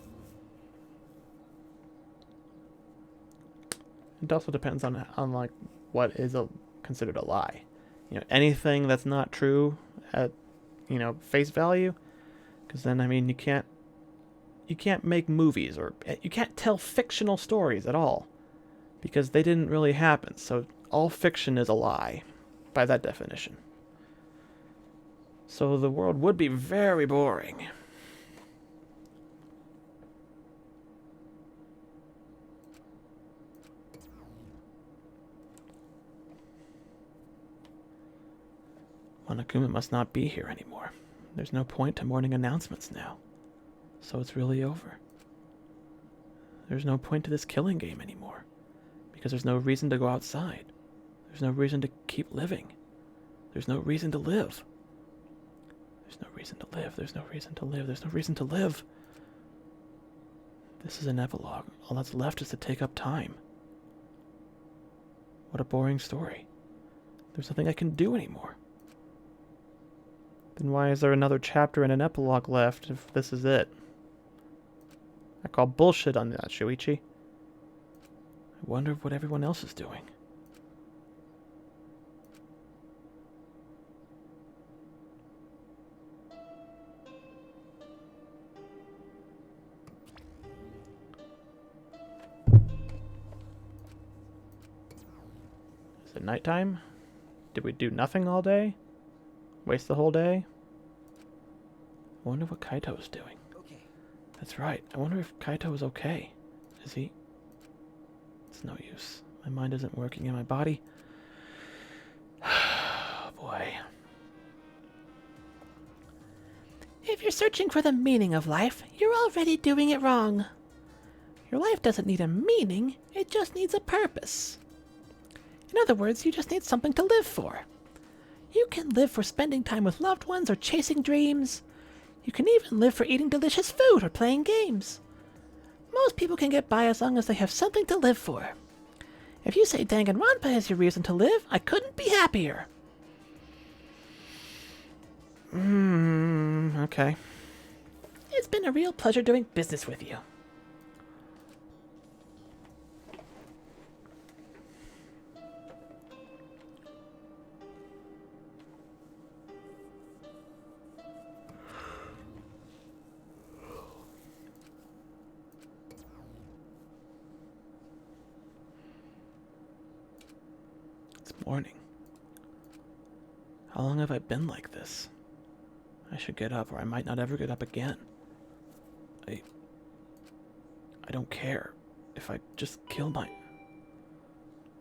It also depends on like what is considered a lie. You know, anything that's not true at face value, because then you can't make movies, or you can't tell fictional stories at all, because they didn't really happen. So all fiction is a lie by that definition. So the world would be very boring. Monokuma must not be here anymore. There's no point to morning announcements now. So it's really over. There's no point to this killing game anymore, because there's no reason to go outside. There's no reason to keep living. There's no reason to live. There's no reason to live. There's no reason to live. There's no reason to live. This is an epilogue. All that's left is to take up time. What a boring story. There's nothing I can do anymore. Then why is there another chapter and an epilogue left if this is it? I call bullshit on that, Shuichi. I wonder what everyone else is doing. Is it nighttime? Did we do nothing all day? Waste the whole day? I wonder what Kaito is doing. Okay. That's right. I wonder if Kaito is okay. Is he? It's no use. My mind isn't working in my body. Boy. If you're searching for the meaning of life, you're already doing it wrong. Your life doesn't need a meaning, it just needs a purpose. In other words, you just need something to live for. You can live for spending time with loved ones or chasing dreams. You can even live for eating delicious food or playing games. Most people can get by as long as they have something to live for. If you say Danganronpa is your reason to live, I couldn't be happier. Okay. It's been a real pleasure doing business with you. Morning. How long have I been like this? I should get up, or I might not ever get up again. I don't care if I just kill my...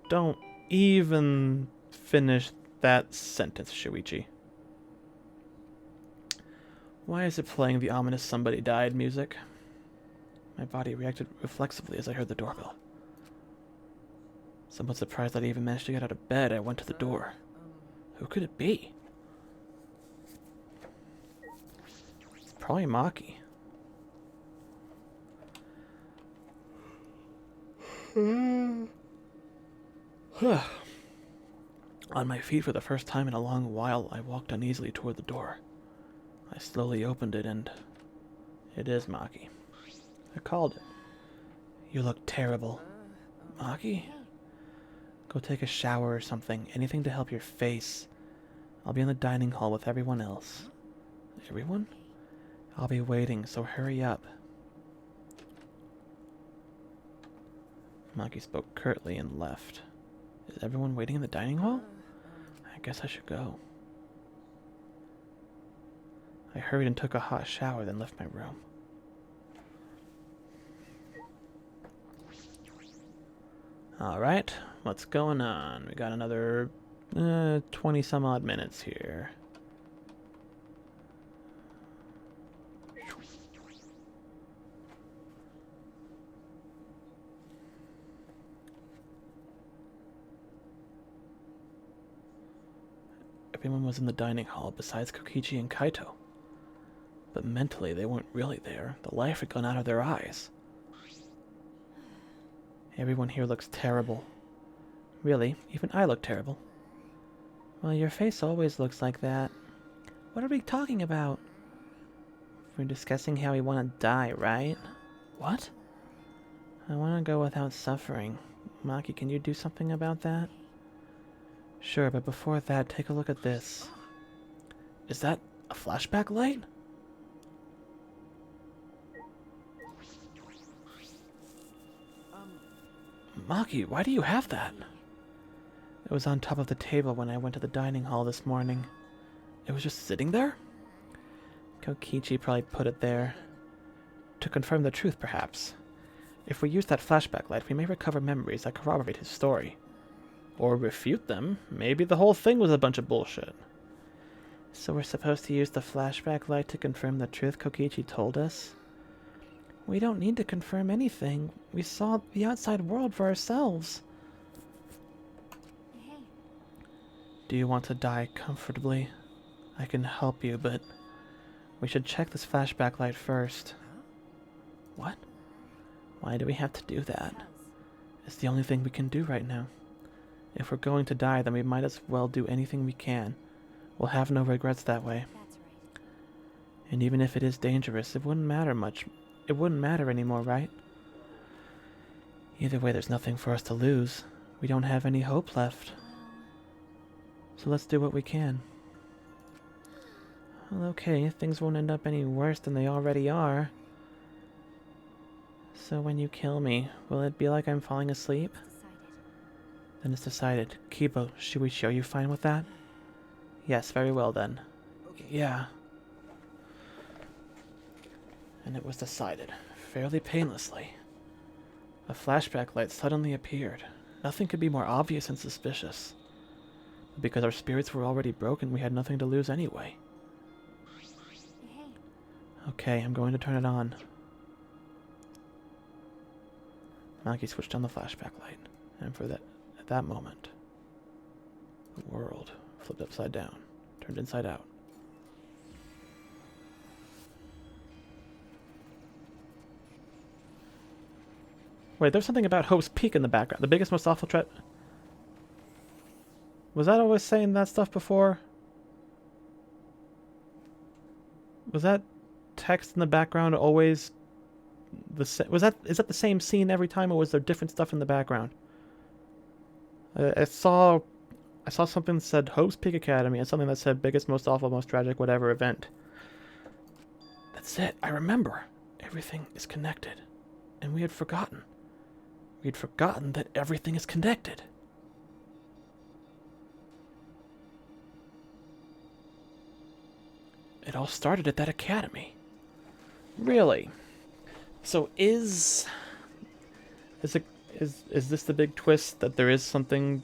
Don't even finish that sentence, Shuichi. Why is it playing the ominous somebody died music? My body reacted reflexively as I heard the doorbell. Somewhat surprised that I even managed to get out of bed, I went to the door. Who could it be? It's probably Maki. On my feet for the first time in a long while, I walked uneasily toward the door. I slowly opened it, and it is Maki. I called it. You look terrible. Maki? Go take a shower or something. Anything to help your face. I'll be in the dining hall with everyone else. Everyone? I'll be waiting, so hurry up. Maki spoke curtly and left. Is everyone waiting in the dining hall? I guess I should go. I hurried and took a hot shower, then left my room. Alright, what's going on? We got another 20 some odd minutes here. Everyone was in the dining hall besides Kokichi and Kaito. But mentally, they weren't really there. The life had gone out of their eyes. Everyone here looks terrible. Really, even I look terrible. Well, your face always looks like that. What are we talking about? We're discussing how we want to die, right? What? I want to go without suffering. Maki, can you do something about that? Sure, but before that, take a look at this. Is that a flashback light? Maki, why do you have that? It was on top of the table when I went to the dining hall this morning. It was just sitting there? Kokichi probably put it there. To confirm the truth, perhaps. If we use that flashback light, we may recover memories that corroborate his story. Or refute them. Maybe the whole thing was a bunch of bullshit. So we're supposed to use the flashback light to confirm the truth Kokichi told us? We don't need to confirm anything. We saw the outside world for ourselves. Hey. Do you want to die comfortably? I can help you, but we should check this flashback light first. What? Why do we have to do that? It's the only thing we can do right now. If we're going to die, then we might as well do anything we can. We'll have no regrets that way. That's right. And even if it is dangerous, it wouldn't matter much. It wouldn't matter anymore, right? Either way, there's nothing for us to lose. We don't have any hope left. So let's do what we can. Well, okay, things won't end up any worse than they already are. So when you kill me, will it be like I'm falling asleep? Decided. Then it's decided. Kibo, should we show you fine with that? Yes, very well then. Okay. Yeah. And it was decided, fairly painlessly. A flashback light suddenly appeared. Nothing could be more obvious and suspicious. But because our spirits were already broken, we had nothing to lose anyway. Hey. Okay, I'm going to turn it on. Maki switched on the flashback light, and at that moment, the world flipped upside down, turned inside out. Wait, there's something about Hope's Peak in the background. The biggest, most awful threat. Was that always saying that stuff before? Was that text in the background always the same? Is that the same scene every time, or was there different stuff in the background? I saw something that said Hope's Peak Academy and something that said biggest, most awful, most tragic, whatever event. That's it. I remember. Everything is connected. And we had forgotten. We'd forgotten that everything is connected. It all started at that academy. Really? So is this the big twist, that there is something?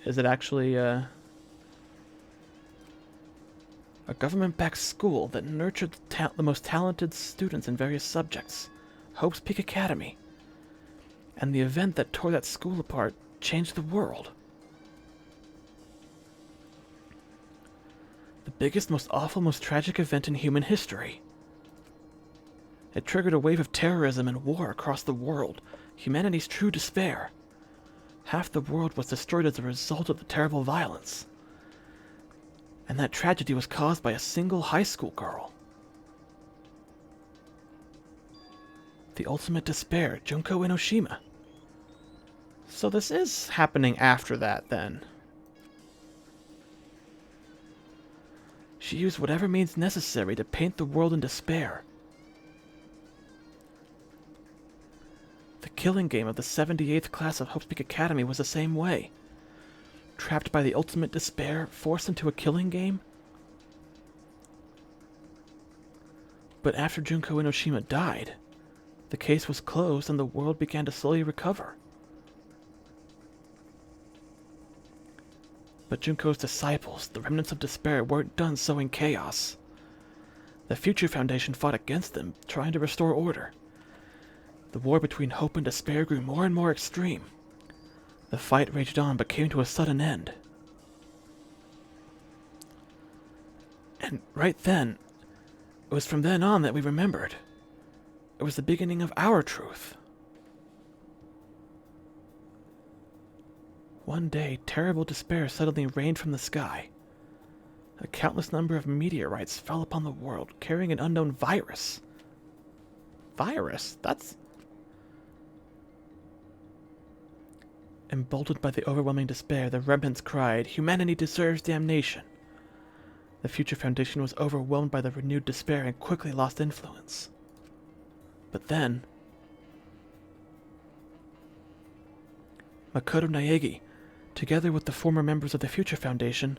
Is it actually a government-backed school that nurtured the most talented students in various subjects? Hope's Peak Academy. And the event that tore that school apart changed the world. The biggest, most awful, most tragic event in human history. It triggered a wave of terrorism and war across the world, humanity's true despair. Half the world was destroyed as a result of the terrible violence. And that tragedy was caused by a single high school girl. The ultimate despair, Junko Enoshima. So this is happening after that, then. She used whatever means necessary to paint the world in despair. The killing game of the 78th class of Hope's Peak Academy was the same way. Trapped by the ultimate despair, forced into a killing game. But after Junko Enoshima died, the case was closed and the world began to slowly recover. But Junko's disciples, the remnants of despair, weren't done sowing chaos. The Future Foundation fought against them, trying to restore order. The war between hope and despair grew more and more extreme. The fight raged on, but came to a sudden end. And right then, it was from then on that we remembered. It was the beginning of our truth. One day, terrible despair suddenly rained from the sky. A countless number of meteorites fell upon the world, carrying an unknown virus. Virus? That's... Emboldened by the overwhelming despair, the remnants cried, "Humanity deserves damnation!" The Future Foundation was overwhelmed by the renewed despair and quickly lost influence. But then... Makoto Naegi, together with the former members of the Future Foundation,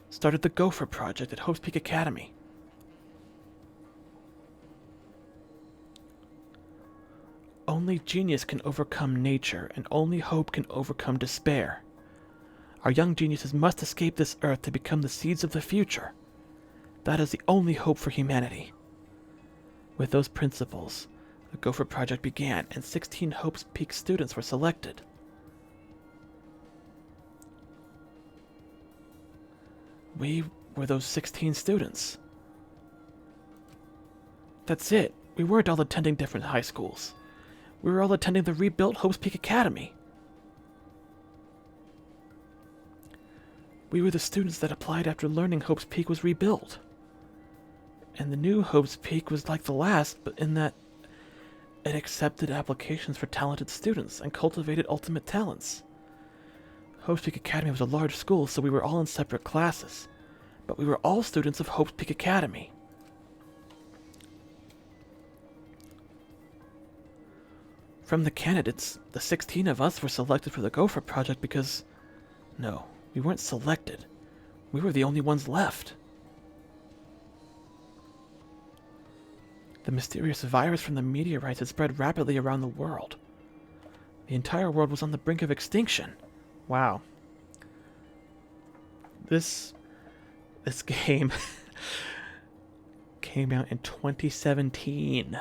started the Gopher Project at Hope's Peak Academy. Only genius can overcome nature, and only hope can overcome despair. Our young geniuses must escape this earth to become the seeds of the future. That is the only hope for humanity. With those principles, the Gopher Project began, and 16 Hope's Peak students were selected. We were those 16 students. That's it. We weren't all attending different high schools. We were all attending the rebuilt Hope's Peak Academy. We were the students that applied after learning Hope's Peak was rebuilt. And the new Hope's Peak was like the last, but in that it accepted applications for talented students and cultivated ultimate talents. Hope's Peak Academy was a large school, so we were all in separate classes. But we were all students of Hope's Peak Academy. From the candidates, the 16 of us were selected for the Gopher Project because... No, we weren't selected. We were the only ones left. The mysterious virus from the meteorites had spread rapidly around the world. The entire world was on the brink of extinction. Wow. This game came out in 2017.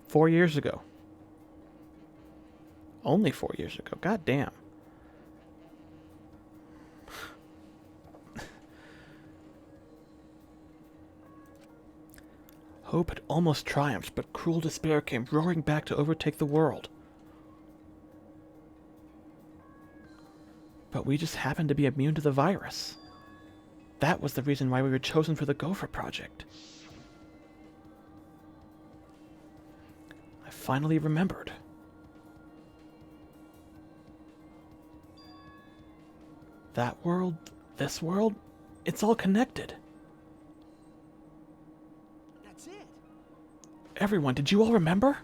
4 years ago. Only 4 years ago. God damn. Hope had almost triumphed, but cruel despair came roaring back to overtake the world. But we just happened to be immune to the virus. That was the reason why we were chosen for the Gopher Project. I finally remembered. That world, this world, it's all connected. That's it. Everyone, did you all remember?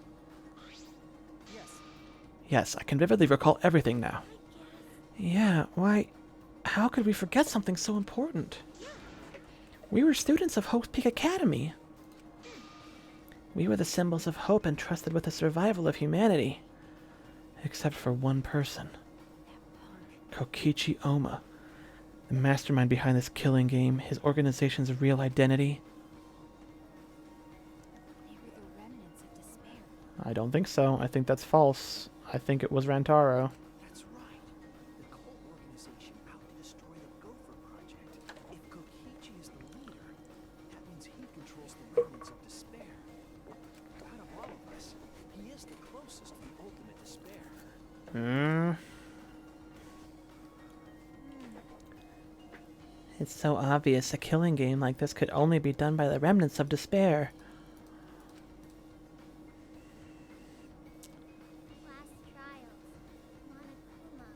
Yes. Yes, I can vividly recall everything now. Yeah, why... How could we forget something so important? We were students of Hope's Peak Academy. We were the symbols of hope entrusted with the survival of humanity. Except for one person. Kokichi Oma. The mastermind behind this killing game, his organization's real identity. They were the remnants of despair. I don't think so. I think that's false. I think it was Rantaro. That's right. The cult organization out to destroy the Gopher Project. If Kokichi is the leader, that means he controls the remnants of despair. Out of all of us, he is the closest to the ultimate despair. It's so obvious a killing game like this could only be done by the remnants of despair. Class trials. Monokuma.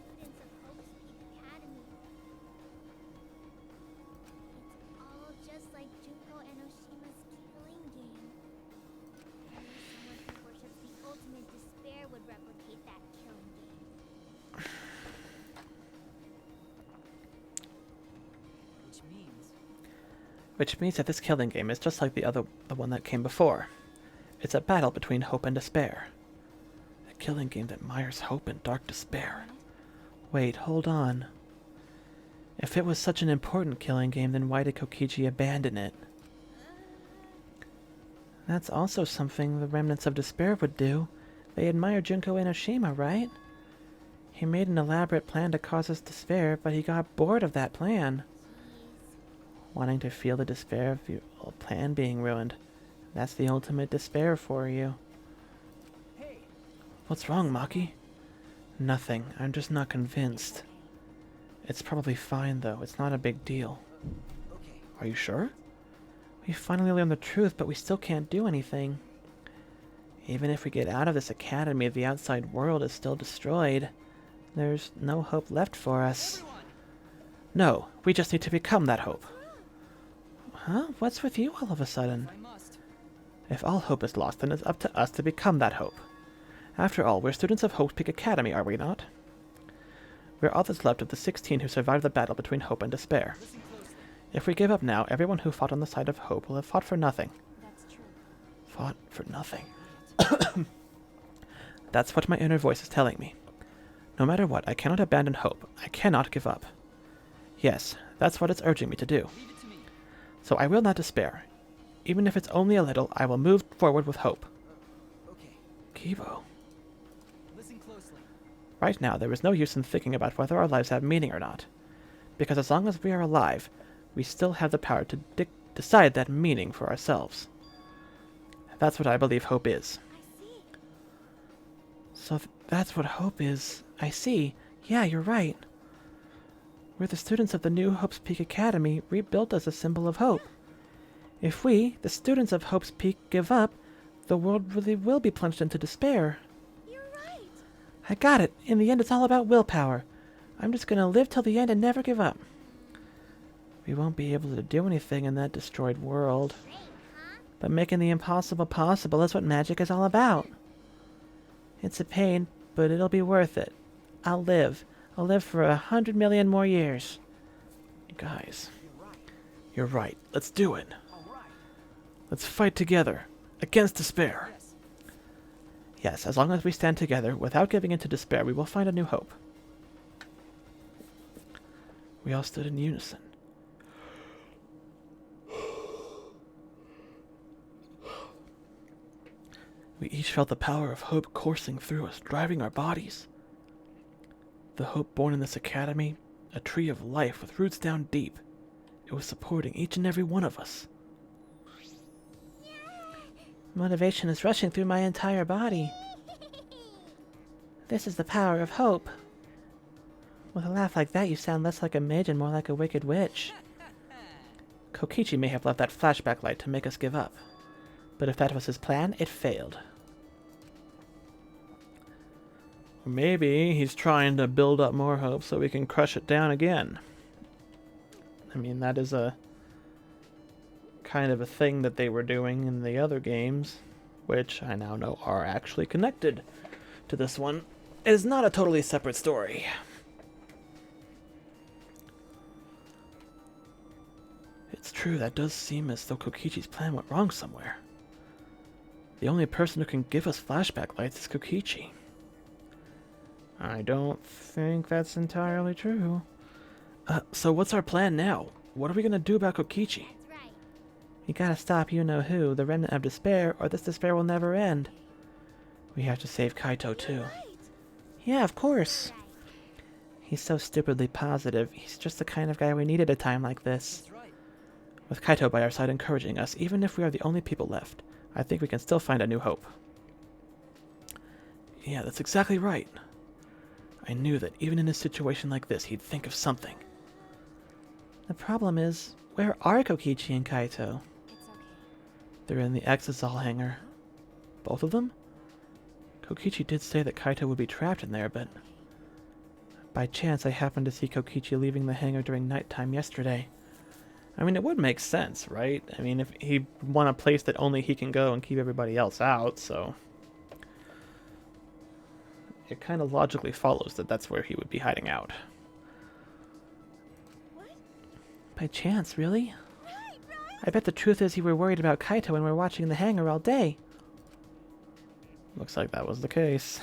Students of Hope's Peak Academy. It's all just like Junko Enoshima's killing game. Only someone who worships the ultimate despair would replicate that killing game. Which means Which means that this killing game is just like the one that came before. It's a battle between hope and despair. A killing game that mires hope and dark despair. Wait, hold on. If it was such an important killing game, then why did Kokichi abandon it? That's also something the remnants of despair would do. They admire Junko Enoshima, right? He made an elaborate plan to cause us despair, but he got bored of that plan. Wanting to feel the despair of your plan being ruined. That's the ultimate despair for you. Hey, What's wrong, Maki? Nothing. I'm just not convinced. It's probably fine, though. It's not a big deal. okay. Are you sure? We finally learned the truth, but we still can't do anything. Even if we get out of this academy, the outside world is still destroyed. There's no hope left for us. Everyone, No, we just need to become that hope. Huh? What's with you all of a sudden? I must. If all hope is lost, then it's up to us to become that hope. After all, we're students of Hope's Peak Academy, are we not? We're all that's left of the 16 who survived the battle between hope and despair. Listen closely. If we give up now, everyone who fought on the side of hope will have fought for nothing. That's true. Fought for nothing. That's what my inner voice is telling me. No matter what, I cannot abandon hope. I cannot give up. Yes, that's what it's urging me to do. Leave it to me. So I will not despair. Even if it's only a little, I will move forward with hope. Okay. Kibo. Listen closely. Right now, there is no use in thinking about whether our lives have meaning or not. Because as long as we are alive, we still have the power to decide that meaning for ourselves. That's what I believe hope is. I see. So that's what hope is. I see. Yeah, you're right. We're the students of the new Hope's Peak Academy, rebuilt as a symbol of hope. If we, the students of Hope's Peak, give up, the world really will be plunged into despair. You're right. I got it. In the end, it's all about willpower. I'm just gonna live till the end and never give up. We won't be able to do anything in that destroyed world. Great, huh? But making the impossible possible is what magic is all about. It's a pain, but it'll be worth it. I'll live. I'll live for 100 million more years. Guys, You're right. you're right. Let's do it. All right. Let's fight together. Against despair. Yes. Yes, as long as we stand together, without giving in to despair, we will find a new hope. We all stood in unison. We each felt the power of hope coursing through us, driving our bodies. The hope born in this academy, a tree of life with roots down deep. It was supporting each and every one of us. Motivation is rushing through my entire body. This is the power of hope. With a laugh like that, you sound less like a mage and more like a wicked witch. Kokichi may have left that flashback light to make us give up. But if that was his plan, it failed. Or maybe he's trying to build up more hope so we can crush it down again. I mean, that is a kind of a thing that they were doing in the other games, which I now know are actually connected to this one. It is not a totally separate story. It's true, that does seem as though Kokichi's plan went wrong somewhere. The only person who can give us flashback lights is Kokichi. I don't think that's entirely true. So what's our plan now? What are we gonna do about Kokichi? That's right. We gotta stop you-know-who, the remnant of despair, or this despair will never end. We have to save Kaito too. Right. Yeah, of course. Right. He's so stupidly positive. He's just the kind of guy we need at a time like this. That's right. With Kaito by our side encouraging us, even if we are the only people left, I think we can still find a new hope. Yeah, that's exactly right. I knew that even in a situation like this, he'd think of something. The problem is, where are Kokichi and Kaito? It's okay. They're in the Exisal hangar. Both of them? Kokichi did say that Kaito would be trapped in there, but by chance I happened to see Kokichi leaving the hangar during nighttime yesterday. I mean, it would make sense, right? I mean, if he won a place that only he can go and keep everybody else out, so it kind of logically follows that that's where he would be hiding out. What? By chance, really? Right, right. I bet the truth is you were worried about Kaito and were watching the hangar all day. Looks like that was the case.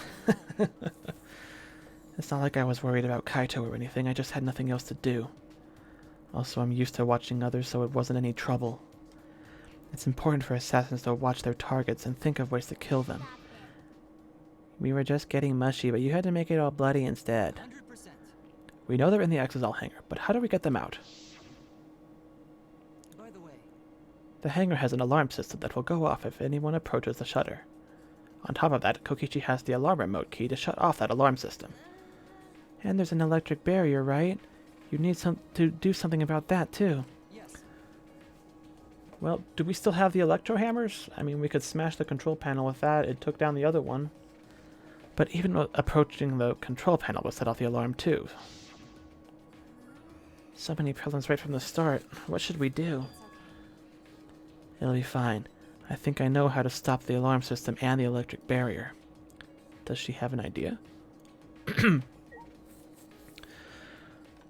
It's not like I was worried about Kaito or anything, I just had nothing else to do. Also, I'm used to watching others, so it wasn't any trouble. It's important for assassins to watch their targets and think of ways to kill them. We were just getting mushy, but you had to make it all bloody instead. 100%. We know they're in the Exisal hangar, but how do we get them out? By the way, The hangar has an alarm system that will go off if anyone approaches the shutter. On top of that, Kokichi has the alarm remote key to shut off that alarm system. And there's an electric barrier, right? You need to do something about that, too. yes. Well, do we still have the electro hammers? I mean, we could smash the control panel with that. It took down the other one. But even approaching the control panel would set off the alarm, too. So many problems right from the start. What should we do? It'll be fine. I think I know how to stop the alarm system and the electric barrier. Does she have an idea?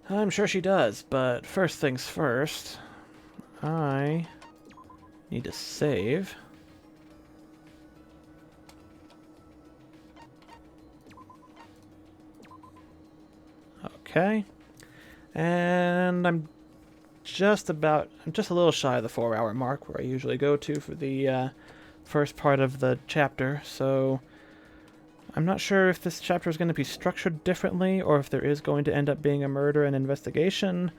I'm sure she does, but first things first, I need to save. Okay. And I'm just a little shy of the 4-hour mark where I usually go to for the first part of the chapter, so I'm not sure if this chapter is going to be structured differently or if there is going to end up being a murder and investigation,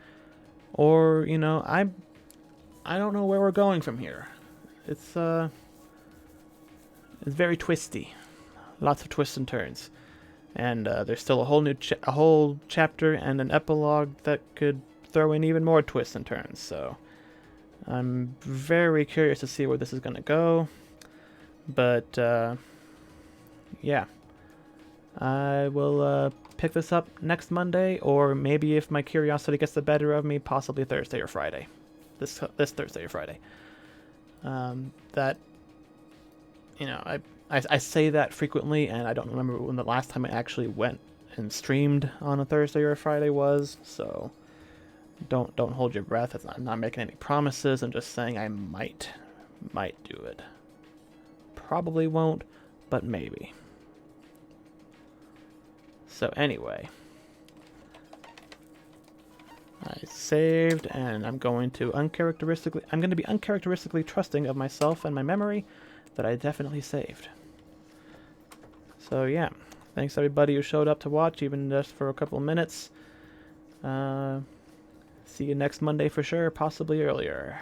or, you know, I don't know where we're going from here. It's very twisty. Lots of twists and turns. And there's still a whole chapter and an epilogue that could throw in even more twists and turns. So I'm very curious to see where this is going to go. But yeah, I will pick this up next Monday, or maybe if my curiosity gets the better of me, possibly Thursday or Friday. This Thursday or Friday. That, you know, I say that frequently, and I don't remember when the last time I actually went and streamed on a Thursday or a Friday was, so don't hold your breath. I'm not making any promises. I'm just saying I might do it. Probably won't, but maybe. So anyway, I saved, and I'm going to be uncharacteristically trusting of myself and my memory that I definitely saved. So yeah, thanks everybody who showed up to watch, even just for a couple of minutes. See you next Monday for sure, possibly earlier.